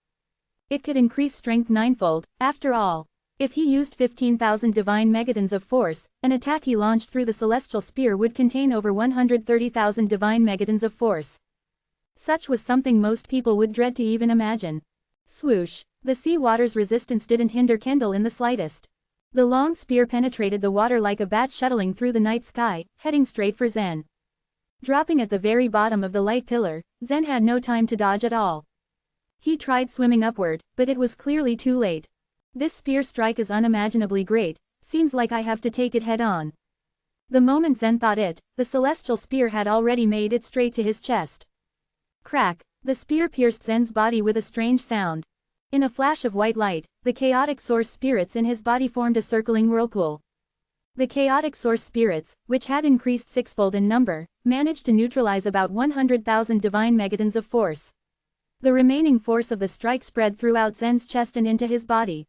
It could increase strength ninefold. After all, if he used 15,000 divine megatons of force, an attack he launched through the celestial spear would contain over 130,000 divine megatons of force. Such was something most people would dread to even imagine. Swoosh! The sea water's resistance didn't hinder Kendall in the slightest. The long spear penetrated the water like a bat shuttling through the night sky, heading straight for Zen. Dropping at the very bottom of the light pillar, Zen had no time to dodge at all. He tried swimming upward, but it was clearly too late. This spear strike is unimaginably great. Seems like I have to take it head on. The moment Zen thought it, the celestial spear had already made it straight to his chest. Crack! The spear pierced Zen's body with a strange sound. In a flash of white light, the chaotic source spirits in his body formed a circling whirlpool. The chaotic source spirits, which had increased sixfold in number, managed to neutralize about 100,000 divine megatons of force. The remaining force of the strike spread throughout Zen's chest and into his body.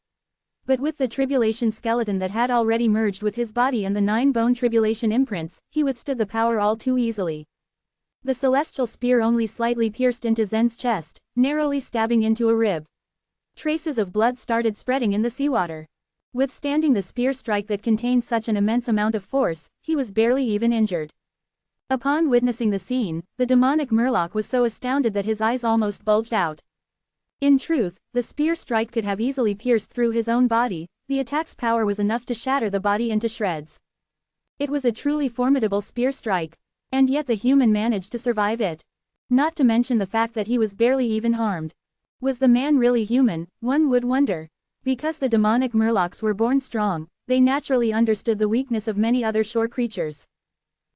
But with the tribulation skeleton that had already merged with his body and the 9 bone tribulation imprints, he withstood the power all too easily. The celestial spear only slightly pierced into Zen's chest, narrowly stabbing into a rib. Traces of blood started spreading in the seawater. Withstanding the spear strike that contained such an immense amount of force, he was barely even injured. Upon witnessing the scene, the demonic murloc was so astounded that his eyes almost bulged out. In truth, the spear strike could have easily pierced through his own body. The attack's power was enough to shatter the body into shreds. It was a truly formidable spear strike. And yet the human managed to survive it. Not to mention the fact that he was barely even harmed. Was the man really human, one would wonder. Because the demonic murlocs were born strong, they naturally understood the weakness of many other shore creatures.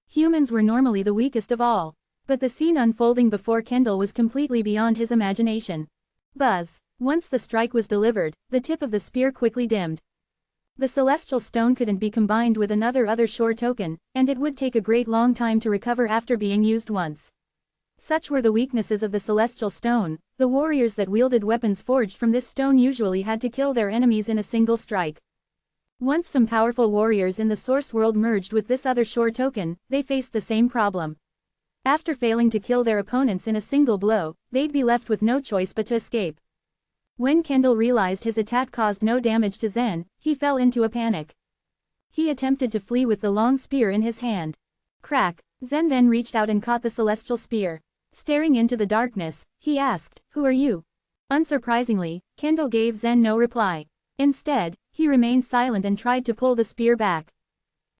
Humans were normally the weakest of all. But the scene unfolding before Kendall was completely beyond his imagination. Buzz. Once the strike was delivered, the tip of the spear quickly dimmed. The celestial stone couldn't be combined with other shore token, and it would take a great long time to recover after being used once. Such were the weaknesses of the celestial stone. The warriors that wielded weapons forged from this stone usually had to kill their enemies in a single strike. Once some powerful warriors in the source world merged with this other shore token, they faced the same problem. After failing to kill their opponents in a single blow, they'd be left with no choice but to escape. When Kendall realized his attack caused no damage to Zen, he fell into a panic. He attempted to flee with the long spear in his hand. Crack! Zen then reached out and caught the celestial spear. Staring into the darkness, he asked, "Who are you?" Unsurprisingly, Kendall gave Zen no reply. Instead, he remained silent and tried to pull the spear back.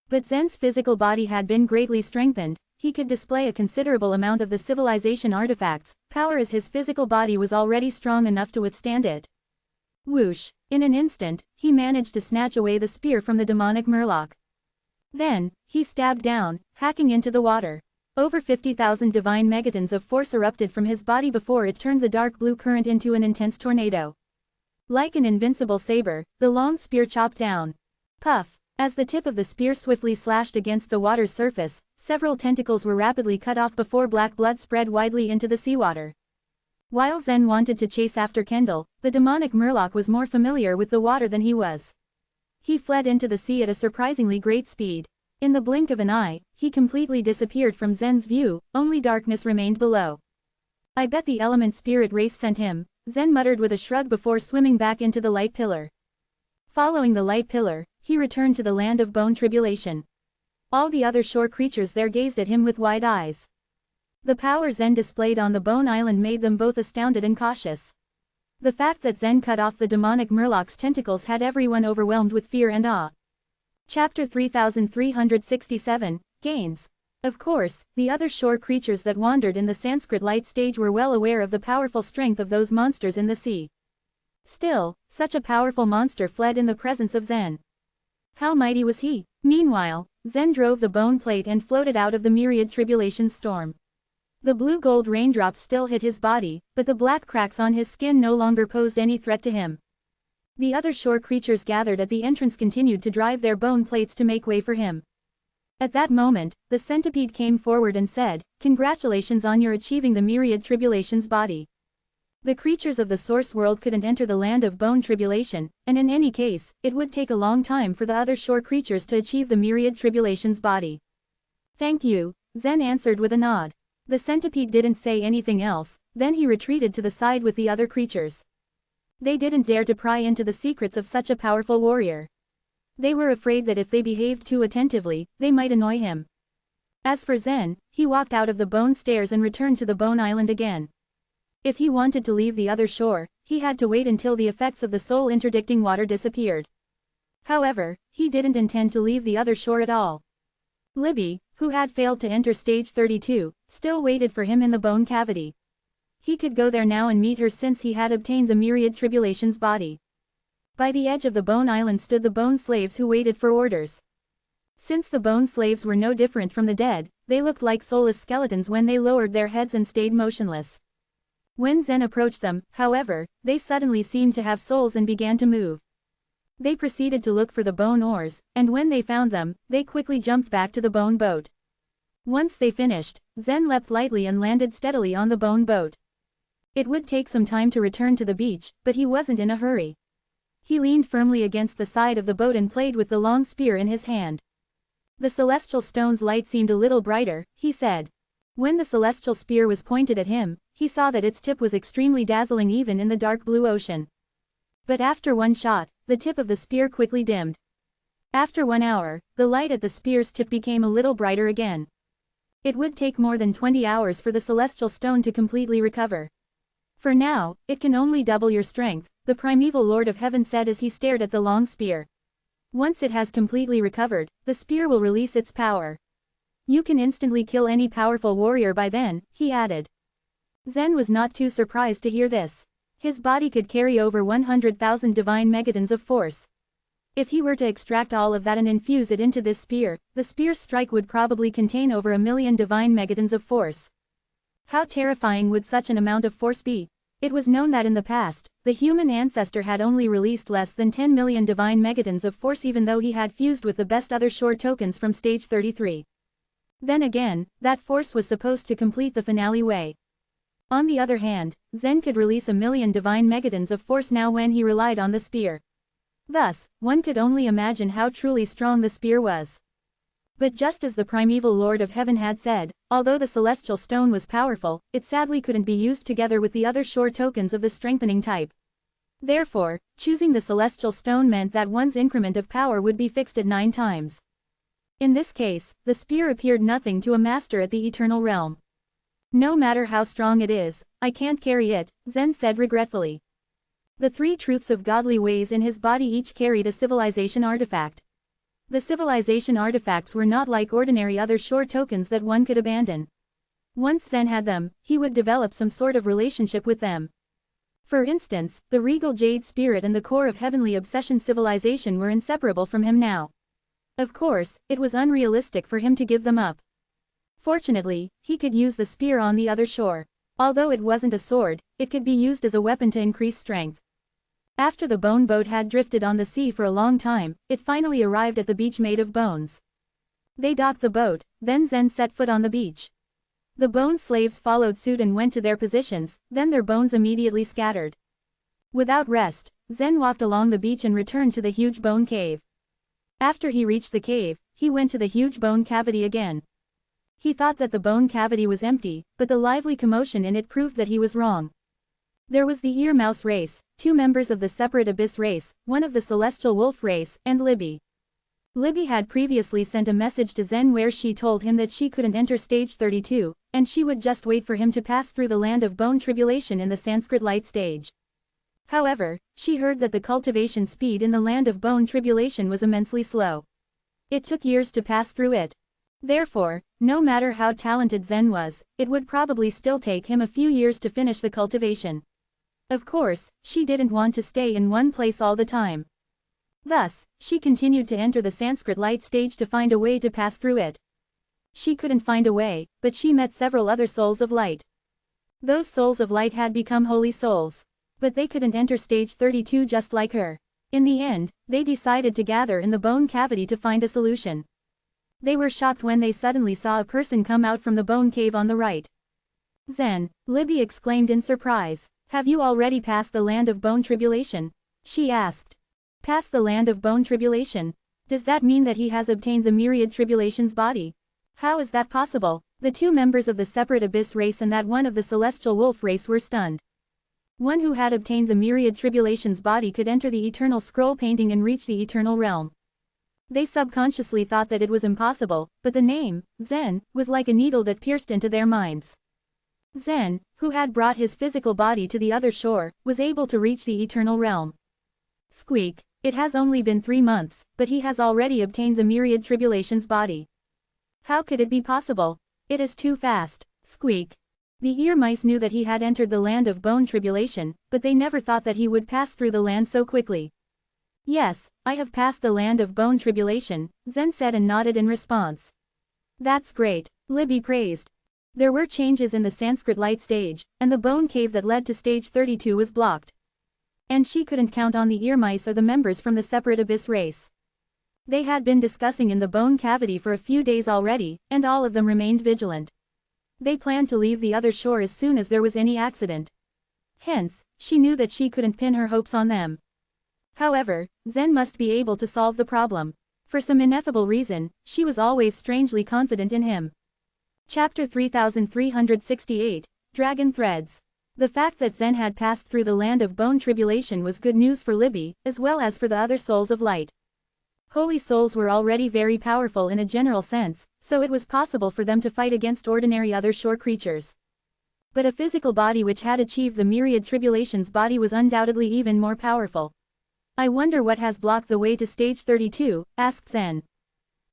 But Zen's physical body had been greatly strengthened. He could display a considerable amount of the civilization artifacts, power as his physical body was already strong enough to withstand it. Whoosh! In an instant, he managed to snatch away the spear from the demonic murloc. Then, he stabbed down, hacking into the water. Over 50,000 divine megatons of force erupted from his body before it turned the dark blue current into an intense tornado. Like an invincible saber, the long spear chopped down. Puff! As the tip of the spear swiftly slashed against the water's surface, several tentacles were rapidly cut off before black blood spread widely into the seawater. While Zen wanted to chase after Kendall, the demonic murloc was more familiar with the water than he was. He fled into the sea at a surprisingly great speed. In the blink of an eye, he completely disappeared from Zen's view, only darkness remained below. "I bet the element spirit race sent him," Zen muttered with a shrug before swimming back into the light pillar. Following the light pillar, he returned to the land of bone tribulation. All the other shore creatures there gazed at him with wide eyes. The power Zen displayed on the bone island made them both astounded and cautious. The fact that Zen cut off the demonic murloc's tentacles had everyone overwhelmed with fear and awe. Chapter 3367, Gains. Of course, the other shore creatures that wandered in the Sanskrit light stage were well aware of the powerful strength of those monsters in the sea. Still, such a powerful monster fled in the presence of Zen. How mighty was he? Meanwhile, Zen drove the bone plate and floated out of the myriad tribulations storm. The blue-gold raindrops still hit his body, but the black cracks on his skin no longer posed any threat to him. The other shore creatures gathered at the entrance continued to drive their bone plates to make way for him. At that moment, the centipede came forward and said, "Congratulations on your achieving the myriad tribulations body." The creatures of the source world couldn't enter the land of bone tribulation, and in any case, it would take a long time for the other shore creatures to achieve the myriad tribulations body. "Thank you," Zen answered with a nod. The centipede didn't say anything else, then he retreated to the side with the other creatures. They didn't dare to pry into the secrets of such a powerful warrior. They were afraid that if they behaved too attentively, they might annoy him. As for Zen, he walked out of the bone stairs and returned to the bone island again. If he wanted to leave the other shore, he had to wait until the effects of the soul interdicting water disappeared. However, he didn't intend to leave the other shore at all. Libby, who had failed to enter stage 32, still waited for him in the bone cavity. He could go there now and meet her since he had obtained the myriad tribulations body. By the edge of the bone island stood the bone slaves who waited for orders. Since the bone slaves were no different from the dead, they looked like soulless skeletons when they lowered their heads and stayed motionless. When Zen approached them, however, they suddenly seemed to have souls and began to move. They proceeded to look for the bone ores, and when they found them, they quickly jumped back to the bone boat. Once they finished, Zen leapt lightly and landed steadily on the bone boat. It would take some time to return to the beach, but he wasn't in a hurry. He leaned firmly against the side of the boat and played with the long spear in his hand. The celestial stone's light seemed a little brighter, he said. When the celestial spear was pointed at him, he saw that its tip was extremely dazzling even in the dark blue ocean. But after one shot, the tip of the spear quickly dimmed. After 1 hour, the light at the spear's tip became a little brighter again. It would take more than 20 hours for the celestial stone to completely recover. For now, it can only double your strength, the primeval Lord of Heaven said as he stared at the long spear. Once it has completely recovered, the spear will release its power. You can instantly kill any powerful warrior by then, he added. Zen was not too surprised to hear this. His body could carry over 100,000 divine megatons of force. If he were to extract all of that and infuse it into this spear, the spear's strike would probably contain over 1,000,000 divine megatons of force. How terrifying would such an amount of force be? It was known that in the past, the human ancestor had only released less than 10 million divine megatons of force even though he had fused with the best other shore tokens from stage 33. Then again, that force was supposed to complete the finale way. On the other hand, Zen could release 1,000,000 divine megatons of force now when he relied on the spear. Thus, one could only imagine how truly strong the spear was. But just as the primeval Lord of Heaven had said, although the celestial stone was powerful, it sadly couldn't be used together with the other shore tokens of the strengthening type. Therefore, choosing the celestial stone meant that one's increment of power would be fixed at 9 times. In this case, the spear appeared nothing to a master at the eternal realm. No matter how strong it is, I can't carry it, Zen said regretfully. The 3 truths of godly ways in his body each carried a civilization artifact. The civilization artifacts were not like ordinary other shore tokens that one could abandon. Once Zen had them, he would develop some sort of relationship with them. For instance, the regal jade spirit and the core of heavenly obsession civilization were inseparable from him now. Of course, it was unrealistic for him to give them up. Fortunately, he could use the spear on the other shore. Although it wasn't a sword, it could be used as a weapon to increase strength. After the bone boat had drifted on the sea for a long time, it finally arrived at the beach made of bones. They docked the boat, then Zen set foot on the beach. The bone slaves followed suit and went to their positions, then their bones immediately scattered. Without rest, Zen walked along the beach and returned to the huge bone cave. After he reached the cave, he went to the huge bone cavity again. He thought that the bone cavity was empty, but the lively commotion in it proved that he was wrong. There was the ear mouse race, 2 members of the separate abyss race, one of the celestial wolf race, and Libby. Libby had previously sent a message to Zen where she told him that she couldn't enter stage 32, and she would just wait for him to pass through the land of bone tribulation in the Sanskrit light stage. However, she heard that the cultivation speed in the land of bone tribulation was immensely slow. It took years to pass through it. Therefore, no matter how talented Zen was, it would probably still take him a few years to finish the cultivation. Of course, she didn't want to stay in one place all the time. Thus, she continued to enter the Sanskrit light stage to find a way to pass through it. She couldn't find a way, but she met several other souls of light. Those souls of light had become holy souls. But they couldn't enter stage 32 just like her. In the end, they decided to gather in the bone cavity to find a solution. They were shocked when they suddenly saw a person come out from the bone cave on the right. Zen, Libby exclaimed in surprise. Have you already passed the land of bone tribulation? She asked. Past the land of bone tribulation? Does that mean that he has obtained the myriad tribulations body? How is that possible? The 2 members of the separate abyss race and that one of the celestial wolf race were stunned. One who had obtained the myriad tribulations body could enter the eternal scroll painting and reach the eternal realm. They subconsciously thought that it was impossible, but the name, Zen, was like a needle that pierced into their minds. Zen, who had brought his physical body to the other shore, was able to reach the eternal realm. Squeak, it has only been 3 months, but he has already obtained the myriad tribulations body. How could it be possible? It is too fast. Squeak. The ear mice knew that he had entered the land of bone tribulation, but they never thought that he would pass through the land so quickly. Yes, I have passed the land of bone tribulation, Zen said and nodded in response. That's great, Libby praised. There were changes in the Sanskrit light stage, and the bone cave that led to stage 32 was blocked. And she couldn't count on the ear mice or the members from the separate abyss race. They had been discussing in the bone cavity for a few days already, and all of them remained vigilant. They planned to leave the other shore as soon as there was any accident. Hence, she knew that she couldn't pin her hopes on them. However, Zen must be able to solve the problem. For some ineffable reason, she was always strangely confident in him. Chapter 3368, Dragon Threads. The fact that Zen had passed through the land of bone tribulation was good news for Libby, as well as for the other souls of light. Holy souls were already very powerful in a general sense, so it was possible for them to fight against ordinary other shore creatures. But a physical body which had achieved the myriad tribulations body was undoubtedly even more powerful. I wonder what has blocked the way to stage 32, asked Zen.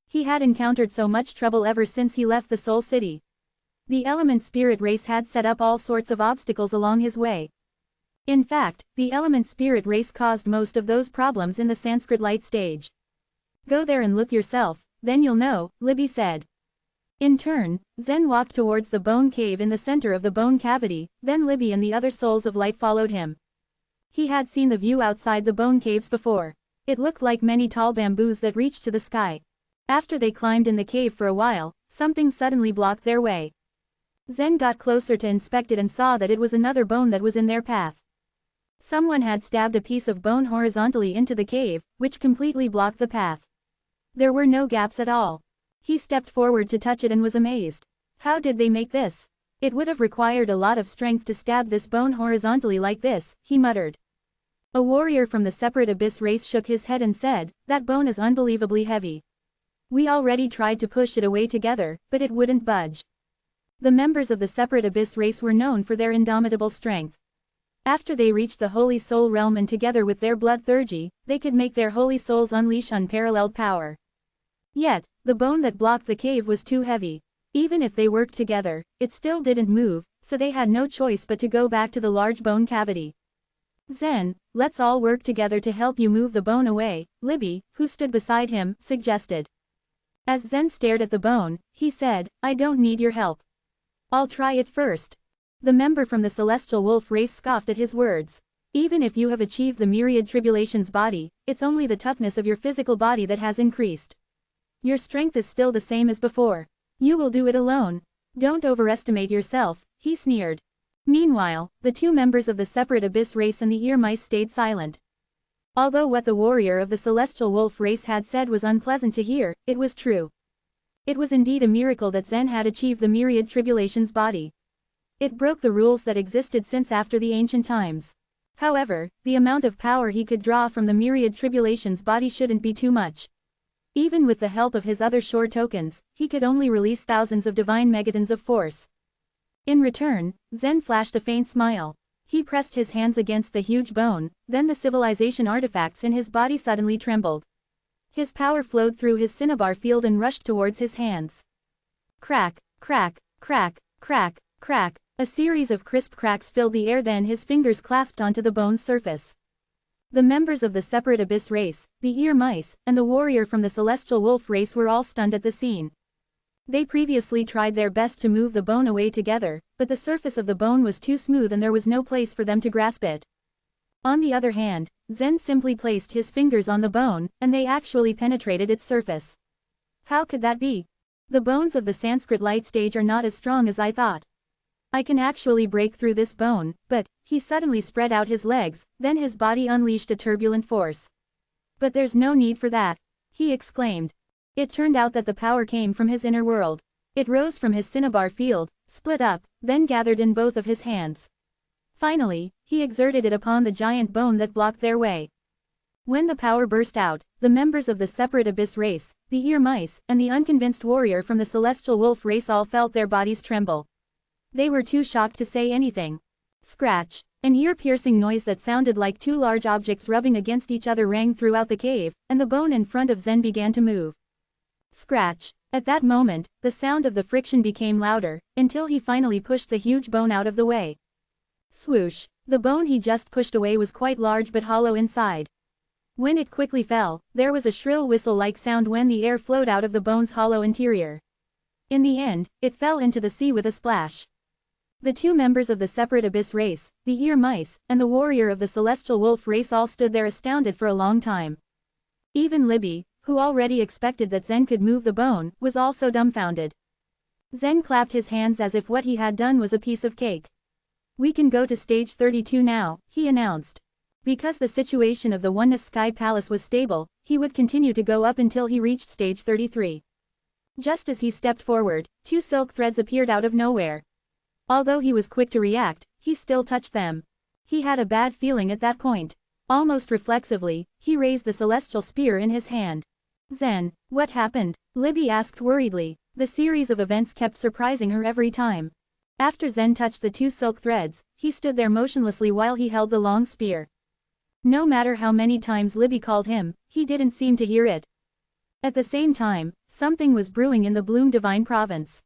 He had encountered so much trouble ever since he left the Soul City. The element spirit race had set up all sorts of obstacles along his way. In fact, the element spirit race caused most of those problems in the Sanskrit light stage. Go there and look yourself, then you'll know, Libby said. In turn, Zen walked towards the bone cave in the center of the bone cavity, then Libby and the other souls of light followed him. He had seen the view outside the bone caves before. It looked like many tall bamboos that reached to the sky. After they climbed in the cave for a while, something suddenly blocked their way. Zen got closer to inspect it and saw that it was another bone that was in their path. Someone had stabbed a piece of bone horizontally into the cave, which completely blocked the path. There were no gaps at all. He stepped forward to touch it and was amazed. How did they make this? It would have required a lot of strength to stab this bone horizontally like this, he muttered. A warrior from the separate abyss race shook his head and said, that bone is unbelievably heavy. We already tried to push it away together, but it wouldn't budge. The members of the separate abyss race were known for their indomitable strength. After they reached the holy soul realm and together with their blood theurgy, they could make their holy souls unleash unparalleled power. Yet, the bone that blocked the cave was too heavy. Even if they worked together, it still didn't move, so they had no choice but to go back to the large bone cavity. Zen, let's all work together to help you move the bone away, Libby, who stood beside him, suggested. As Zen stared at the bone, he said, I don't need your help. I'll try it first. The member from the celestial wolf race scoffed at his words. Even if you have achieved the myriad tribulations body, it's only the toughness of your physical body that has increased. Your strength is still the same as before. You will do it alone. Don't overestimate yourself, he sneered. Meanwhile, the two members of the separate abyss race and the ear mice stayed silent. Although what the warrior of the celestial wolf race had said was unpleasant to hear, it was true. It was indeed a miracle that Zen had achieved the myriad tribulations body. It broke the rules that existed since after the ancient times. However, the amount of power he could draw from the myriad tribulations body shouldn't be too much. Even with the help of his other shore tokens, he could only release thousands of divine megatons of force. In return, Zen flashed a faint smile. He pressed his hands against the huge bone, then the civilization artifacts in his body suddenly trembled. His power flowed through his cinnabar field and rushed towards his hands. Crack, crack, crack, crack, crack, a series of crisp cracks filled the air, then his fingers clasped onto the bone's surface. The members of the separate abyss race, the ear mice, and the warrior from the celestial wolf race were all stunned at the scene. They previously tried their best to move the bone away together, but the surface of the bone was too smooth and there was no place for them to grasp it. On the other hand, Zen simply placed his fingers on the bone, and they actually penetrated its surface. How could that be? The bones of the Sanskrit light stage are not as strong as I thought. I can actually break through this bone, but, he suddenly spread out his legs, then his body unleashed a turbulent force. But there's no need for that, he exclaimed. It turned out that the power came from his inner world. It rose from his cinnabar field, split up, then gathered in both of his hands. Finally, he exerted it upon the giant bone that blocked their way. When the power burst out, the members of the separate abyss race, the ear mice, and the unconvinced warrior from the celestial wolf race all felt their bodies tremble. They were too shocked to say anything. Scratch. An ear-piercing noise that sounded like two large objects rubbing against each other rang throughout the cave, and the bone in front of Zen began to move. Scratch. At that moment, the sound of the friction became louder, until he finally pushed the huge bone out of the way. Swoosh. The bone he just pushed away was quite large but hollow inside. When it quickly fell, there was a shrill whistle-like sound when the air flowed out of the bone's hollow interior. In the end, it fell into the sea with a splash. The two members of the separate abyss race, the ear mice, and the warrior of the celestial wolf race all stood there astounded for a long time. Even Libby, who already expected that Zen could move the bone, was also dumbfounded. Zen clapped his hands as if what he had done was a piece of cake. We can go to stage 32 now, he announced. Because the situation of the Oneness Sky Palace was stable, he would continue to go up until he reached stage 33. Just as he stepped forward, two silk threads appeared out of nowhere. Although he was quick to react, he still touched them. He had a bad feeling at that point. Almost reflexively, he raised the celestial spear in his hand. Zen, what happened? Libby asked worriedly. The series of events kept surprising her every time. After Zen touched the two silk threads, he stood there motionlessly while he held the long spear. No matter how many times Libby called him, he didn't seem to hear it. At the same time, something was brewing in the Bloom Divine Province.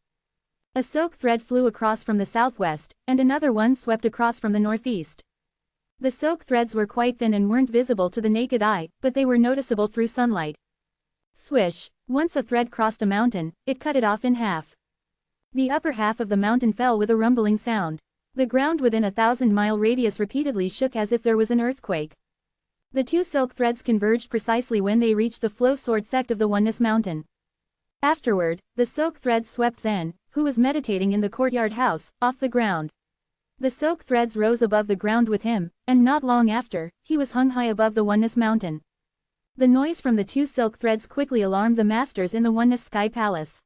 A silk thread flew across from the southwest, and another one swept across from the northeast. The silk threads were quite thin and weren't visible to the naked eye, but they were noticeable through sunlight. Swish! Once a thread crossed a mountain, it cut it off in half. The upper half of the mountain fell with a rumbling sound. The ground within a 1,000-mile radius repeatedly shook as if there was an earthquake. The two silk threads converged precisely when they reached the flow sword sect of the Oneness Mountain. Afterward, the silk threads swept Zen, who was meditating in the courtyard house, off the ground. The silk threads rose above the ground with him, and not long after, he was hung high above the Oneness Mountain. The noise from the two silk threads quickly alarmed the masters in the Oneness Sky Palace.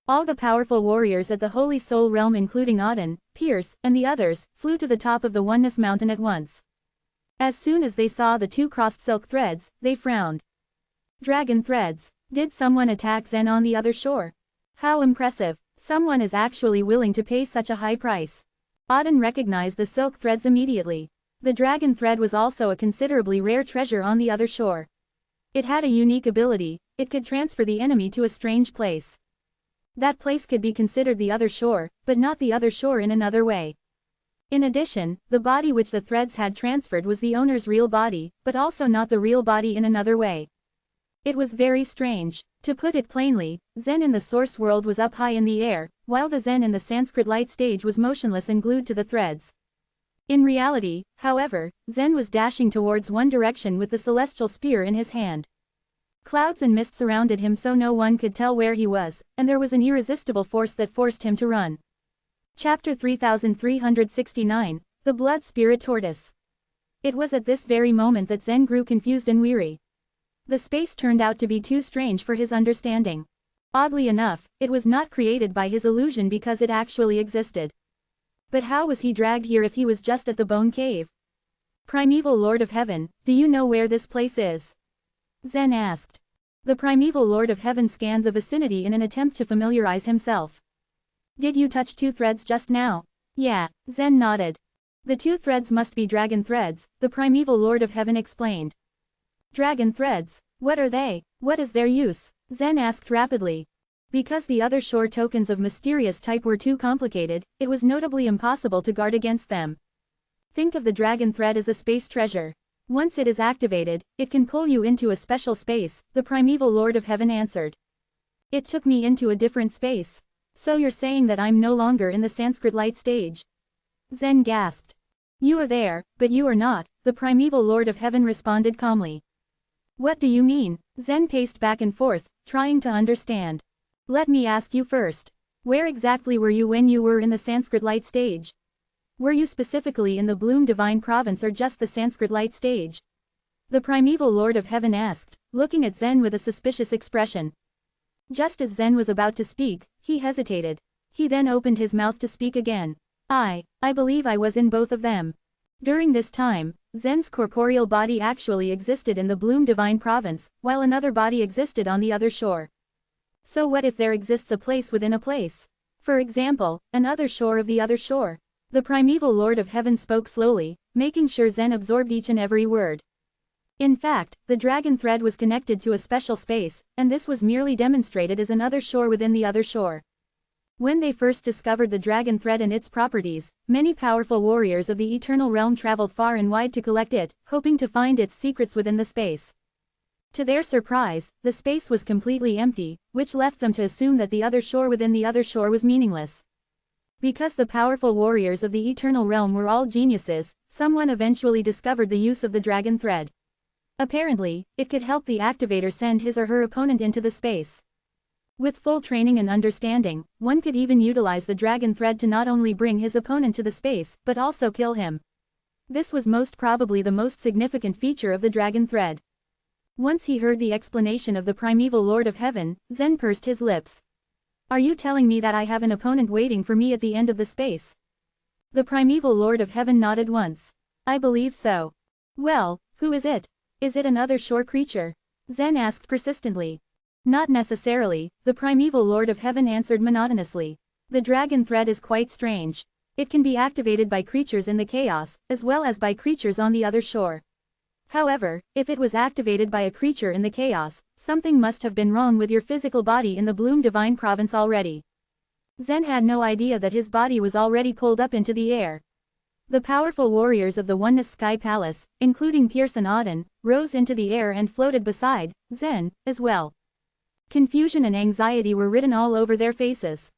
All the powerful warriors at the Holy Soul Realm, including Auden, Pierce, and the others, flew to the top of the Oneness Mountain at once. As soon as they saw the two crossed silk threads, they frowned. Dragon threads. Did someone attack Zen on the other shore? How impressive. Someone is actually willing to pay such a high price. Auden recognized the silk threads immediately. The dragon thread was also a considerably rare treasure on the other shore. It had a unique ability. It could transfer the enemy to a strange place. That place could be considered the other shore, but not the other shore in another way. In addition, the body which the threads had transferred was the owner's real body, but also not the real body in another way. It was very strange. To put it plainly, Zen in the source world was up high in the air, while the Zen in the Sanskrit light stage was motionless and glued to the threads. In reality, however, Zen was dashing towards one direction with the celestial spear in his hand. Clouds and mist surrounded him so no one could tell where he was, and there was an irresistible force that forced him to run. Chapter 3369, The Blood Spirit Tortoise. It was at this very moment that Zen grew confused and weary. The space turned out to be too strange for his understanding. Oddly enough, it was not created by his illusion because it actually existed. But how was he dragged here if he was just at the Bone Cave? Primeval Lord of Heaven, do you know where this place is? Zen asked. The Primeval Lord of Heaven scanned the vicinity in an attempt to familiarize himself. Did you touch two threads just now? Yeah, Zen nodded. The two threads must be dragon threads, the Primeval Lord of Heaven explained. Dragon threads? What are they? What is their use? Zen asked rapidly. Because the other shore tokens of mysterious type were too complicated, it was notably impossible to guard against them. Think of the dragon thread as a space treasure. Once it is activated, it can pull you into a special space, the Primeval Lord of Heaven answered. It took me into a different space. So you're saying that I'm no longer in the Sanskrit light stage? Zen gasped. You are there, but you are not, the Primeval Lord of Heaven responded calmly. What do you mean? Zen paced back and forth, trying to understand. Let me ask you first. Where exactly were you when you were in the Sanskrit light stage? Were you specifically in the Bloom Divine Province or just the Sanskrit light stage? The Primeval Lord of Heaven asked, looking at Zen with a suspicious expression. Just as Zen was about to speak, he hesitated. He then opened his mouth to speak again. I believe I was in both of them. During this time, Zen's corporeal body actually existed in the Bloom Divine Province, while another body existed on the other shore. So what if there exists a place within a place? For example, an other shore of the other shore. The Primeval Lord of Heaven spoke slowly, making sure Zen absorbed each and every word. In fact, the dragon thread was connected to a special space, and this was merely demonstrated as another shore within the other shore. When they first discovered the dragon thread and its properties, many powerful warriors of the Eternal Realm traveled far and wide to collect it, hoping to find its secrets within the space. To their surprise, the space was completely empty, which left them to assume that the other shore within the other shore was meaningless. Because the powerful warriors of the Eternal Realm were all geniuses, someone eventually discovered the use of the dragon thread. Apparently, it could help the activator send his or her opponent into the space. With full training and understanding, one could even utilize the dragon thread to not only bring his opponent to the space, but also kill him. This was most probably the most significant feature of the dragon thread. Once he heard the explanation of the Primeval Lord of Heaven, Zen pursed his lips. Are you telling me that I have an opponent waiting for me at the end of the space? The Primeval Lord of Heaven nodded once. I believe so. Well, who is it? Is it another shore creature? Zen asked persistently. Not necessarily, the Primeval Lord of Heaven answered monotonously. The dragon thread is quite strange. It can be activated by creatures in the chaos, as well as by creatures on the other shore. However, if it was activated by a creature in the chaos, something must have been wrong with your physical body in the Bloom Divine Province already. Zen had no idea that his body was already pulled up into the air. The powerful warriors of the Oneness Sky Palace, including Pierce and Auden, rose into the air and floated beside Zen as well. Confusion and anxiety were written all over their faces.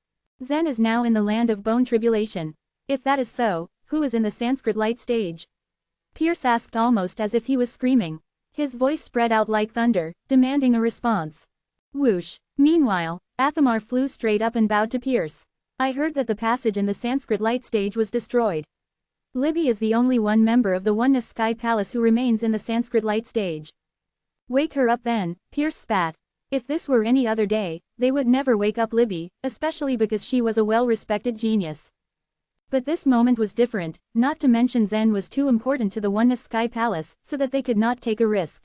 Zen is now in the land of bone tribulation. If that is so, who is in the Sanskrit light stage? Pierce asked almost as if he was screaming. His voice spread out like thunder, demanding a response. Whoosh. Meanwhile, Athamar flew straight up and bowed to Pierce. I heard that the passage in the Sanskrit light stage was destroyed. Libby is the only one member of the Oneness Sky Palace who remains in the Sanskrit light stage. Wake her up then, Pierce spat. If this were any other day, they would never wake up Libby, especially because she was a well-respected genius. But this moment was different, not to mention Zen was too important to the Oneness Sky Palace, so that they could not take a risk.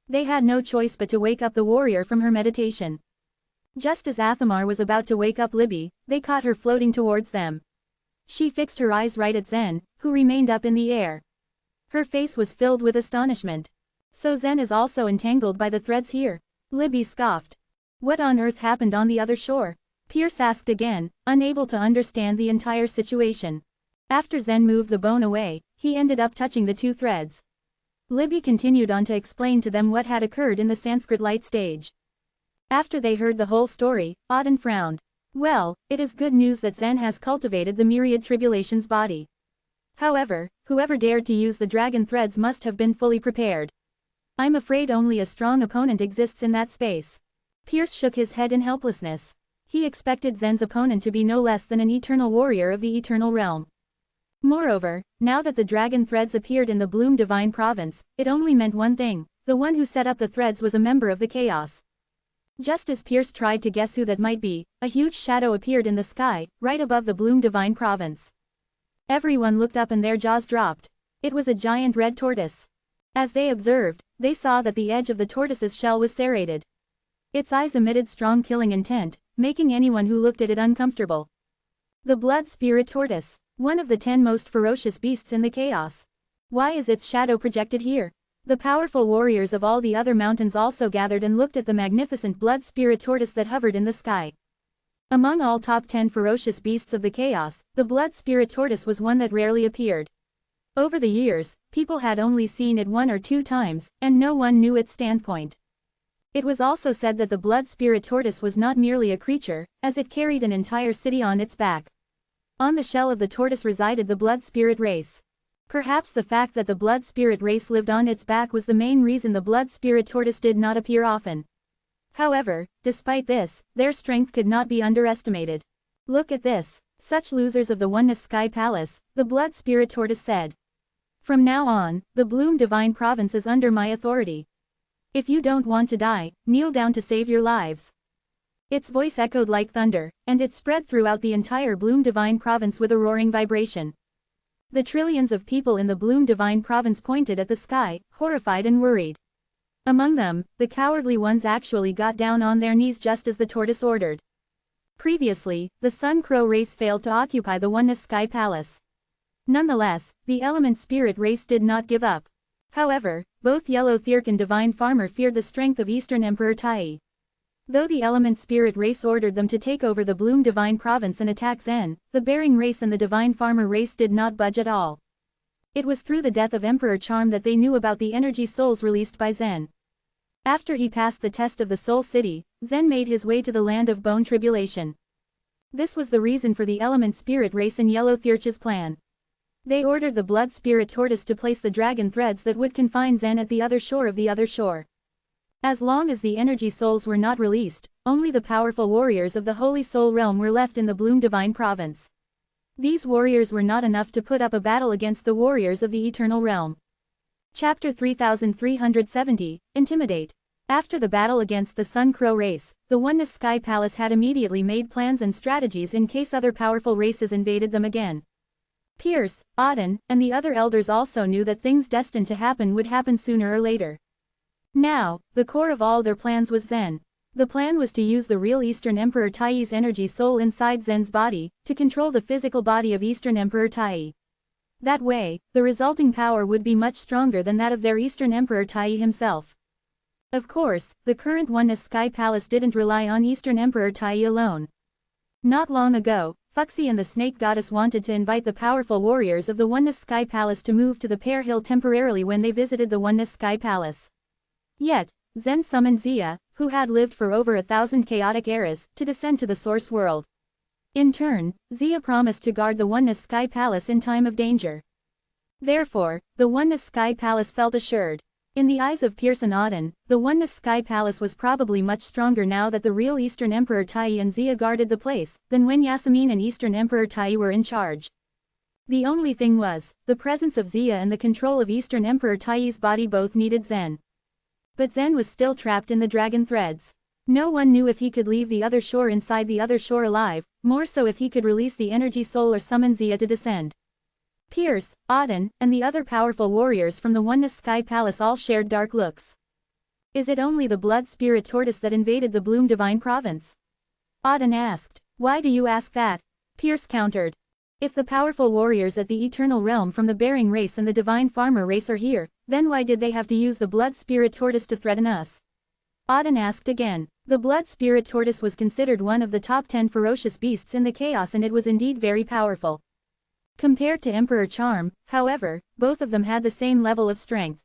They had no choice but to wake up the warrior from her meditation. Just as Athamar was about to wake up Libby, they caught her floating towards them. She fixed her eyes right at Zen, who remained up in the air. Her face was filled with astonishment. So Zen is also entangled by the threads here? Libby scoffed. What on earth happened on the other shore? Pierce asked again, unable to understand the entire situation. After Zen moved the bone away, he ended up touching the two threads. Libby continued on to explain to them what had occurred in the Sanskrit light stage. After they heard the whole story, Auden frowned. Well, it is good news that Zen has cultivated the myriad tribulations body. However, whoever dared to use the dragon threads must have been fully prepared. I'm afraid only a strong opponent exists in that space. Pierce shook his head in helplessness. He expected Zen's opponent to be no less than an eternal warrior of the eternal realm. Moreover, now that the dragon threads appeared in the Bloom Divine Province, it only meant one thing: the one who set up the threads was a member of the chaos. Just as Pierce tried to guess who that might be, a huge shadow appeared in the sky, right above the Bloom Divine Province. Everyone looked up and their jaws dropped. It was a giant red tortoise. As they observed, they saw that the edge of the tortoise's shell was serrated. Its eyes emitted strong killing intent, making anyone who looked at it uncomfortable. The blood spirit tortoise, one of the 10 most ferocious beasts in the chaos. Why is its shadow projected here? The powerful warriors of all the other mountains also gathered and looked at the magnificent blood spirit tortoise that hovered in the sky. Among all top 10 ferocious beasts of the chaos, the blood spirit tortoise was one that rarely appeared. Over the years, people had only seen it 1 or 2 times, and no one knew its standpoint. It was also said that the blood spirit tortoise was not merely a creature, as it carried an entire city on its back. On the shell of the tortoise resided the blood spirit race. Perhaps the fact that the blood spirit race lived on its back was the main reason the blood spirit tortoise did not appear often. However, despite this, their strength could not be underestimated. Look at this, such losers of the Oneness Sky Palace, the blood spirit tortoise said. From now on, the Bloom Divine Province is under my authority. If you don't want to die, kneel down to save your lives. Its voice echoed like thunder, and it spread throughout the entire Bloom Divine Province with a roaring vibration. The trillions of people in the Bloom Divine Province pointed at the sky, horrified and worried. Among them, the cowardly ones actually got down on their knees just as the tortoise ordered. Previously, the Sun Crow race failed to occupy the Oneness Sky Palace. Nonetheless, the Element Spirit race did not give up. However, both Yellow Thirk and Divine Farmer feared the strength of Eastern Emperor Tai. Though the Element Spirit race ordered them to take over the Bloom Divine Province and attack Zen, the Bearing race and the Divine Farmer race did not budge at all. It was through the death of Emperor Charm that they knew about the energy souls released by Zen. After he passed the test of the Soul City, Zen made his way to the land of bone tribulation. This was the reason for the Element Spirit race and Yellow Thirch's plan. They ordered the Blood Spirit Tortoise to place the dragon threads that would confine Zen at the other shore of the other shore. As long as the energy souls were not released, only the powerful warriors of the Holy Soul Realm were left in the Bloom Divine Province. These warriors were not enough to put up a battle against the warriors of the Eternal Realm. Chapter 3370, Intimidate. After the battle against the Sun Crow race, the Oneness Sky Palace had immediately made plans and strategies in case other powerful races invaded them again. Pierce, Auden, and the other elders also knew that things destined to happen would happen sooner or later. Now, the core of all their plans was Zen. The plan was to use the real Eastern Emperor Tai's energy soul inside Zen's body, to control the physical body of Eastern Emperor Tai. That way, the resulting power would be much stronger than that of their Eastern Emperor Tai himself. Of course, the current Oneness Sky Palace didn't rely on Eastern Emperor Tai alone. Not long ago, Fuxi and the Snake Goddess wanted to invite the powerful warriors of the Oneness Sky Palace to move to the Pear Hill temporarily when they visited the Oneness Sky Palace. Yet, Zen summoned Zia, who had lived for over 1,000 chaotic eras, to descend to the Source World. In turn, Zia promised to guard the Oneness Sky Palace in time of danger. Therefore, the Oneness Sky Palace felt assured. In the eyes of Pierce and Auden, the Oneness Sky Palace was probably much stronger now that the real Eastern Emperor Tai and Zia guarded the place, than when Yasmin and Eastern Emperor Tai were in charge. The only thing was, the presence of Zia and the control of Eastern Emperor Tai's body both needed Zen. But Zen was still trapped in the dragon threads. No one knew if he could leave the other shore inside the other shore alive, more so if he could release the energy soul or summon Zia to descend. Pierce, Auden, and the other powerful warriors from the Oneness Sky Palace all shared dark looks. Is it only the blood spirit tortoise that invaded the Bloom Divine Province? Auden asked. Why do you ask that? Pierce countered. If the powerful warriors at the Eternal Realm from the Bearing race and the Divine Farmer race are here, then why did they have to use the blood spirit tortoise to threaten us? Auden asked again. The blood spirit tortoise was considered one of the top 10 ferocious beasts in the chaos, and it was indeed very powerful. Compared to Emperor Charm, however, both of them had the same level of strength.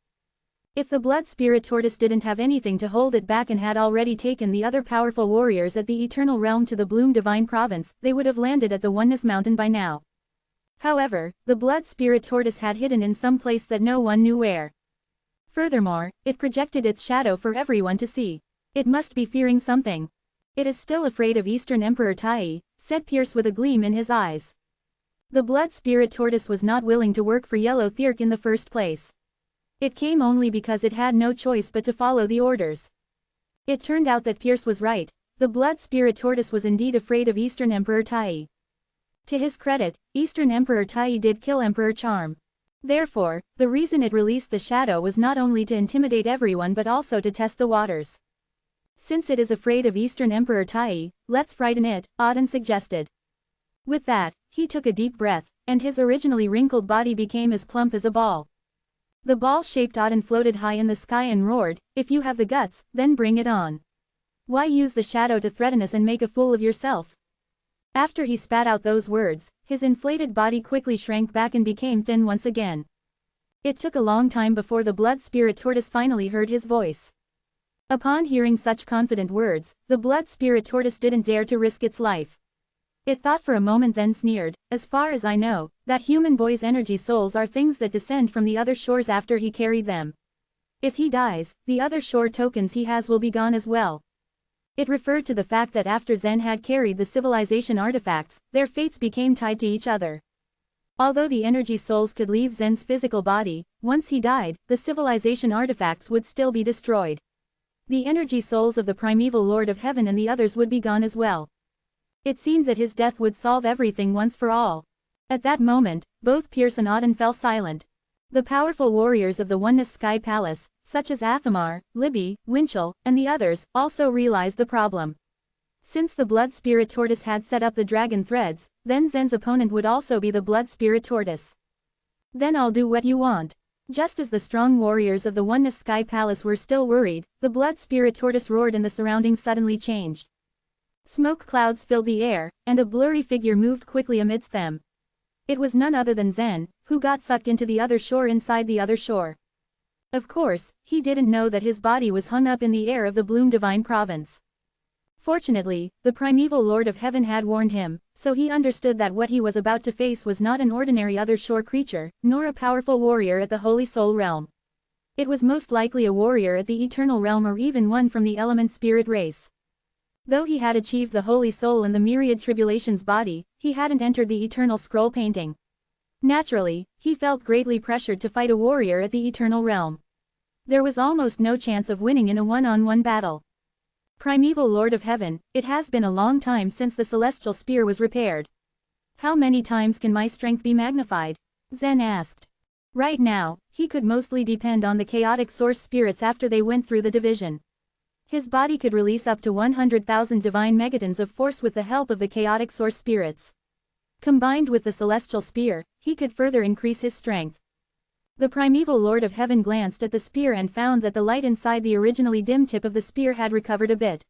If the blood spirit tortoise didn't have anything to hold it back and had already taken the other powerful warriors at the Eternal Realm to the Bloom Divine Province, they would have landed at the Oneness Mountain by now. However, the blood spirit tortoise had hidden in some place that no one knew where. Furthermore, it projected its shadow for everyone to see. It must be fearing something. It is still afraid of Eastern Emperor Tai, said Pierce with a gleam in his eyes. The blood spirit tortoise was not willing to work for Yellow Thirk in the first place. It came only because it had no choice but to follow the orders. It turned out that Pierce was right. The blood spirit tortoise was indeed afraid of Eastern Emperor Tai. To his credit, Eastern Emperor Tai did kill Emperor Charm. Therefore, the reason it released the shadow was not only to intimidate everyone but also to test the waters. Since it is afraid of Eastern Emperor Tai, let's frighten it, Auden suggested. With that, he took a deep breath, and his originally wrinkled body became as plump as a ball. The ball-shaped Auden floated high in the sky and roared, "If you have the guts, then bring it on. Why use the shadow to threaten us and make a fool of yourself?" After he spat out those words, his inflated body quickly shrank back and became thin once again. It took a long time before the blood spirit tortoise finally heard his voice. Upon hearing such confident words, the blood spirit tortoise didn't dare to risk its life. It thought for a moment, then sneered, "As far as I know, that human boy's energy souls are things that descend from the other shores after he carried them. If he dies, the other shore tokens he has will be gone as well." It referred to the fact that after Zen had carried the civilization artifacts, their fates became tied to each other. Although the energy souls could leave Zen's physical body, once he died, the civilization artifacts would still be destroyed. The energy souls of the primeval Lord of Heaven and the others would be gone as well. It seemed that his death would solve everything once for all. At that moment, both Pierce and Auden fell silent. The powerful warriors of the Oneness Sky Palace, such as Athamar, Libby, Winchell, and the others, also realized the problem. Since the blood spirit tortoise had set up the dragon threads, then Zen's opponent would also be the blood spirit tortoise. "Then I'll do what you want." Just as the strong warriors of the Oneness Sky Palace were still worried, the blood spirit tortoise roared and the surroundings suddenly changed. Smoke clouds filled the air, and a blurry figure moved quickly amidst them. It was none other than Zen, who got sucked into the other shore inside the other shore. Of course, he didn't know that his body was hung up in the air of the Bloom Divine Province. Fortunately, the primeval Lord of Heaven had warned him, so he understood that what he was about to face was not an ordinary other shore creature, nor a powerful warrior at the Holy Soul Realm. It was most likely a warrior at the Eternal Realm or even one from the Element Spirit race. Though he had achieved the Holy Soul in the Myriad Tribulations body, he hadn't entered the Eternal Scroll painting. Naturally, he felt greatly pressured to fight a warrior at the Eternal Realm. There was almost no chance of winning in a one-on-one battle. Primeval Lord of Heaven, it has been a long time since the Celestial Spear was repaired. How many times can my strength be magnified? Zen asked. Right now, he could mostly depend on the chaotic source spirits after they went through the division. His body could release up to 100,000 divine megatons of force with the help of the chaotic source spirits. Combined with the Celestial Spear, he could further increase his strength. The primeval Lord of Heaven glanced at the spear and found that the light inside the originally dim tip of the spear had recovered a bit.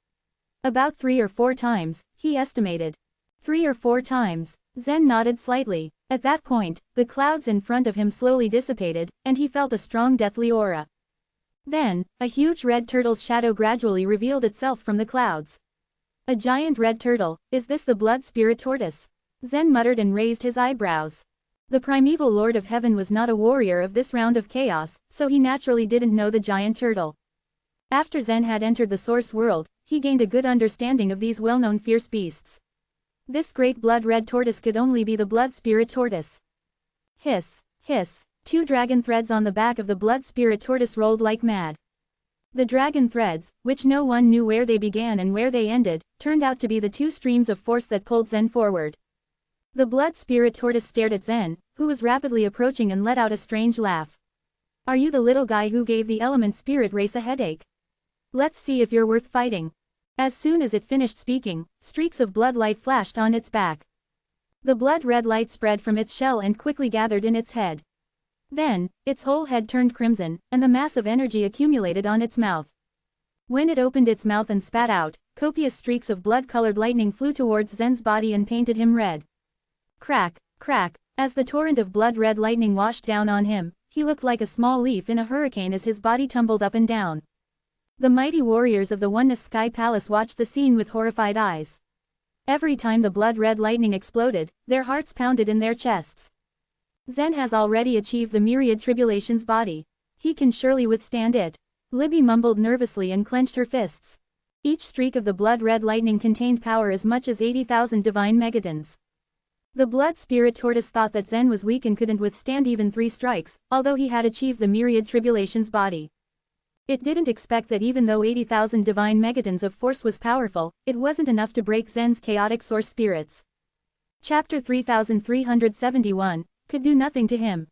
About 3 or 4 times, he estimated. 3 or 4 times. Zen nodded slightly. At that point, the clouds in front of him slowly dissipated, and he felt a strong deathly aura. Then, a huge red turtle's shadow gradually revealed itself from the clouds. A giant red turtle, is this the blood spirit tortoise? Zen muttered and raised his eyebrows. The primeval Lord of Heaven was not a warrior of this round of chaos, so he naturally didn't know the giant turtle. After Zen had entered the source world, he gained a good understanding of these well-known fierce beasts. This great blood-red tortoise could only be the blood spirit tortoise. Hiss, hiss, 2 dragon threads on the back of the blood spirit tortoise rolled like mad. The dragon threads, which no one knew where they began and where they ended, turned out to be the 2 streams of force that pulled Zen forward. The blood spirit tortoise stared at Zen, who was rapidly approaching, and let out a strange laugh. Are you the little guy who gave the element spirit race a headache? Let's see if you're worth fighting. As soon as it finished speaking, streaks of blood light flashed on its back. The blood-red light spread from its shell and quickly gathered in its head. Then, its whole head turned crimson, and the mass of energy accumulated on its mouth. When it opened its mouth and spat out, copious streaks of blood-colored lightning flew towards Zen's body and painted him red. Crack, crack, as the torrent of blood-red lightning washed down on him, he looked like a small leaf in a hurricane as his body tumbled up and down. The mighty warriors of the Oneness Sky Palace watched the scene with horrified eyes. Every time the blood-red lightning exploded, their hearts pounded in their chests. Zen has already achieved the myriad tribulations body. He can surely withstand it. Libby mumbled nervously and clenched her fists. Each streak of the blood-red lightning contained power as much as 80,000 divine megatons. The blood spirit tortoise thought that Zen was weak and couldn't withstand even 3 strikes, although he had achieved the myriad tribulations body. It didn't expect that even though 80,000 divine megatons of force was powerful, it wasn't enough to break Zen's chaotic source spirits. Chapter 3371, could do nothing to him.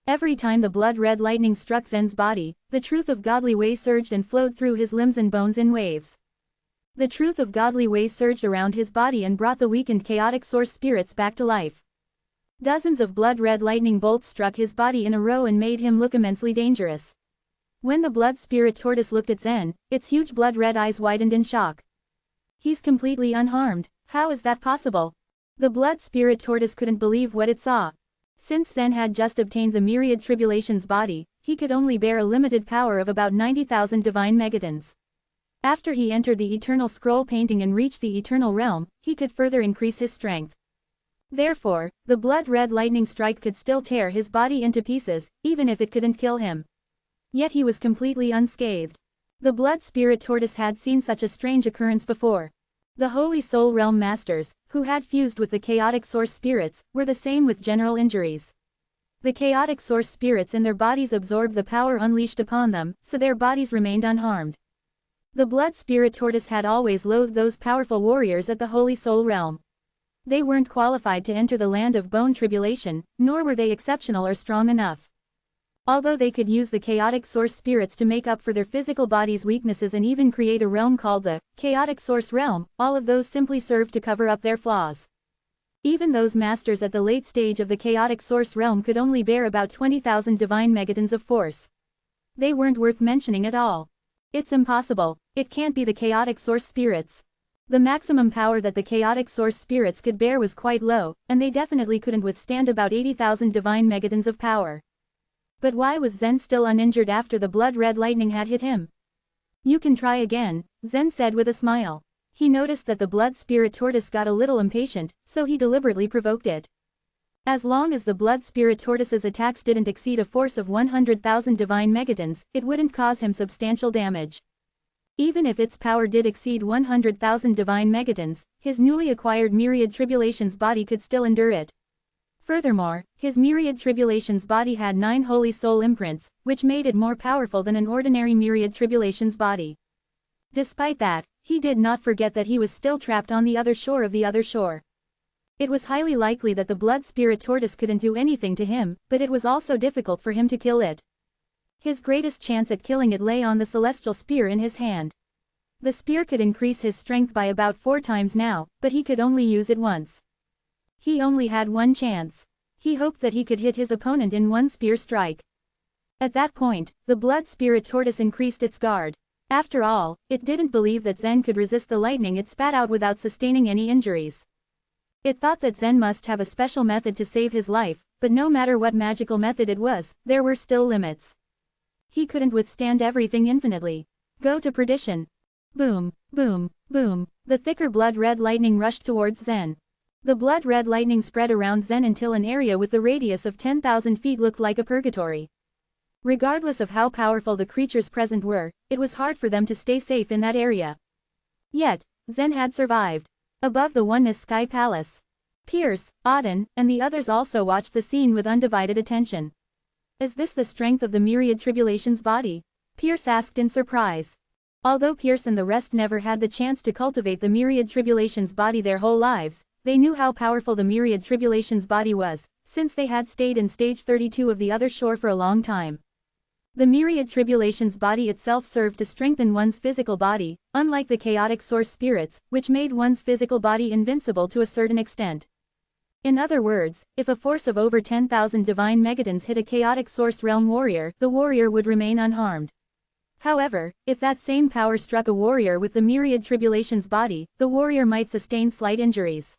Every time the blood-red lightning struck Zen's body, the truth of godly way surged and flowed through his limbs and bones in waves. The truth of godly way surged around his body and brought the weakened chaotic source spirits back to life. Dozens of blood-red lightning bolts struck his body in a row and made him look immensely dangerous. When the blood spirit tortoise looked at Zen, its huge blood-red eyes widened in shock. He's completely unharmed. How is that possible? The blood spirit tortoise couldn't believe what it saw. Since Zen had just obtained the myriad tribulations body, he could only bear a limited power of about 90,000 divine megatons. After he entered the eternal scroll painting and reached the eternal realm, he could further increase his strength. Therefore, the blood-red lightning strike could still tear his body into pieces, even if it couldn't kill him. Yet he was completely unscathed. The blood spirit tortoise had seen such a strange occurrence before. The Holy Soul Realm Masters, who had fused with the chaotic source spirits, were the same with general injuries. The chaotic source spirits in their bodies absorbed the power unleashed upon them, so their bodies remained unharmed. The blood spirit tortoise had always loathed those powerful warriors at the Holy Soul Realm. They weren't qualified to enter the land of bone tribulation, nor were they exceptional or strong enough. Although they could use the chaotic source spirits to make up for their physical body's weaknesses and even create a realm called the chaotic source realm, all of those simply served to cover up their flaws. Even those masters at the late stage of the chaotic source realm could only bear about 20,000 divine megatons of force. They weren't worth mentioning at all. It's impossible. It can't be the chaotic source spirits. The maximum power that the chaotic source spirits could bear was quite low, and they definitely couldn't withstand about 80,000 divine megatons of power. But why was Zen still uninjured after the blood-red lightning had hit him? You can try again, Zen said with a smile. He noticed that the blood spirit tortoise got a little impatient, so he deliberately provoked it. As long as the blood spirit tortoise's attacks didn't exceed a force of 100,000 divine megatons, it wouldn't cause him substantial damage. Even if its power did exceed 100,000 divine megatons, his newly acquired myriad tribulations body could still endure it. Furthermore, his myriad tribulations body had 9 holy soul imprints, which made it more powerful than an ordinary myriad tribulations body. Despite that, he did not forget that he was still trapped on the other shore of the other shore. It was highly likely that the blood spirit tortoise couldn't do anything to him, but it was also difficult for him to kill it. His greatest chance at killing it lay on the celestial spear in his hand. The spear could increase his strength by about 4 times now, but he could only use it once. He only had one chance. He hoped that he could hit his opponent in one spear strike. At that point, the blood spirit tortoise increased its guard. After all, it didn't believe that Zen could resist the lightning it spat out without sustaining any injuries. It thought that Zen must have a special method to save his life, but no matter what magical method it was, there were still limits. He couldn't withstand everything infinitely. Go to perdition. Boom, boom, boom. The thicker blood-red lightning rushed towards Zen. The blood-red lightning spread around Zen until an area with the radius of 10,000 feet looked like a purgatory. Regardless of how powerful the creatures present were, it was hard for them to stay safe in that area. Yet, Zen had survived. Above the Oneness Sky Palace, Pierce, Auden, and the others also watched the scene with undivided attention. Is this the strength of the Myriad Tribulations body? Pierce asked in surprise. Although Pierce and the rest never had the chance to cultivate the Myriad Tribulations body their whole lives, they knew how powerful the Myriad Tribulations body was, since they had stayed in stage 32 of the other shore for a long time. The Myriad Tribulations body itself served to strengthen one's physical body, unlike the chaotic source spirits, which made one's physical body invincible to a certain extent. In other words, if a force of over 10,000 divine megatons hit a chaotic source realm warrior, the warrior would remain unharmed. However, if that same power struck a warrior with the Myriad Tribulations body, the warrior might sustain slight injuries.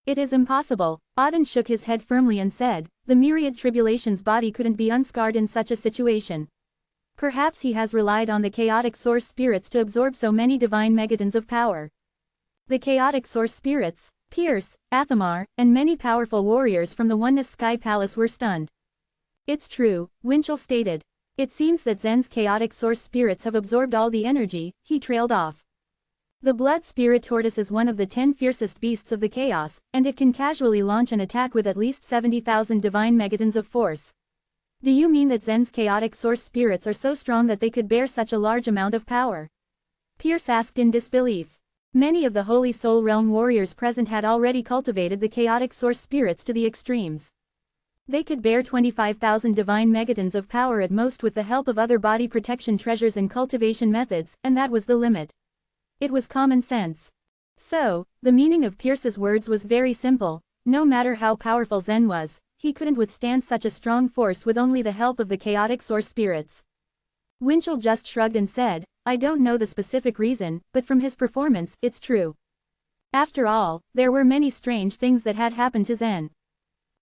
It is impossible. Auden shook his head firmly and said, the Myriad Tribulations body couldn't be unscarred in such a situation. Perhaps he has relied on the chaotic source spirits to absorb so many divine megatons of power. The chaotic source spirits, Pierce, Athamar, and many powerful warriors from the Oneness Sky Palace were stunned. It's true, Winchell stated. It seems that Zen's chaotic source spirits have absorbed all the energy. He trailed off. The blood spirit tortoise is one of the 10 fiercest beasts of the chaos, and it can casually launch an attack with at least 70,000 divine megatons of force. Do you mean that Zen's chaotic source spirits are so strong that they could bear such a large amount of power? Pierce asked in disbelief. Many of the Holy Soul Realm warriors present had already cultivated the chaotic source spirits to the extremes. They could bear 25,000 divine megatons of power at most with the help of other body protection treasures and cultivation methods, and that was the limit. It was common sense. So, the meaning of Pierce's words was very simple. No matter how powerful Zen was, he couldn't withstand such a strong force with only the help of the chaotic source spirits. Winchell just shrugged and said, I don't know the specific reason, but from his performance, it's true. After all, there were many strange things that had happened to Zen.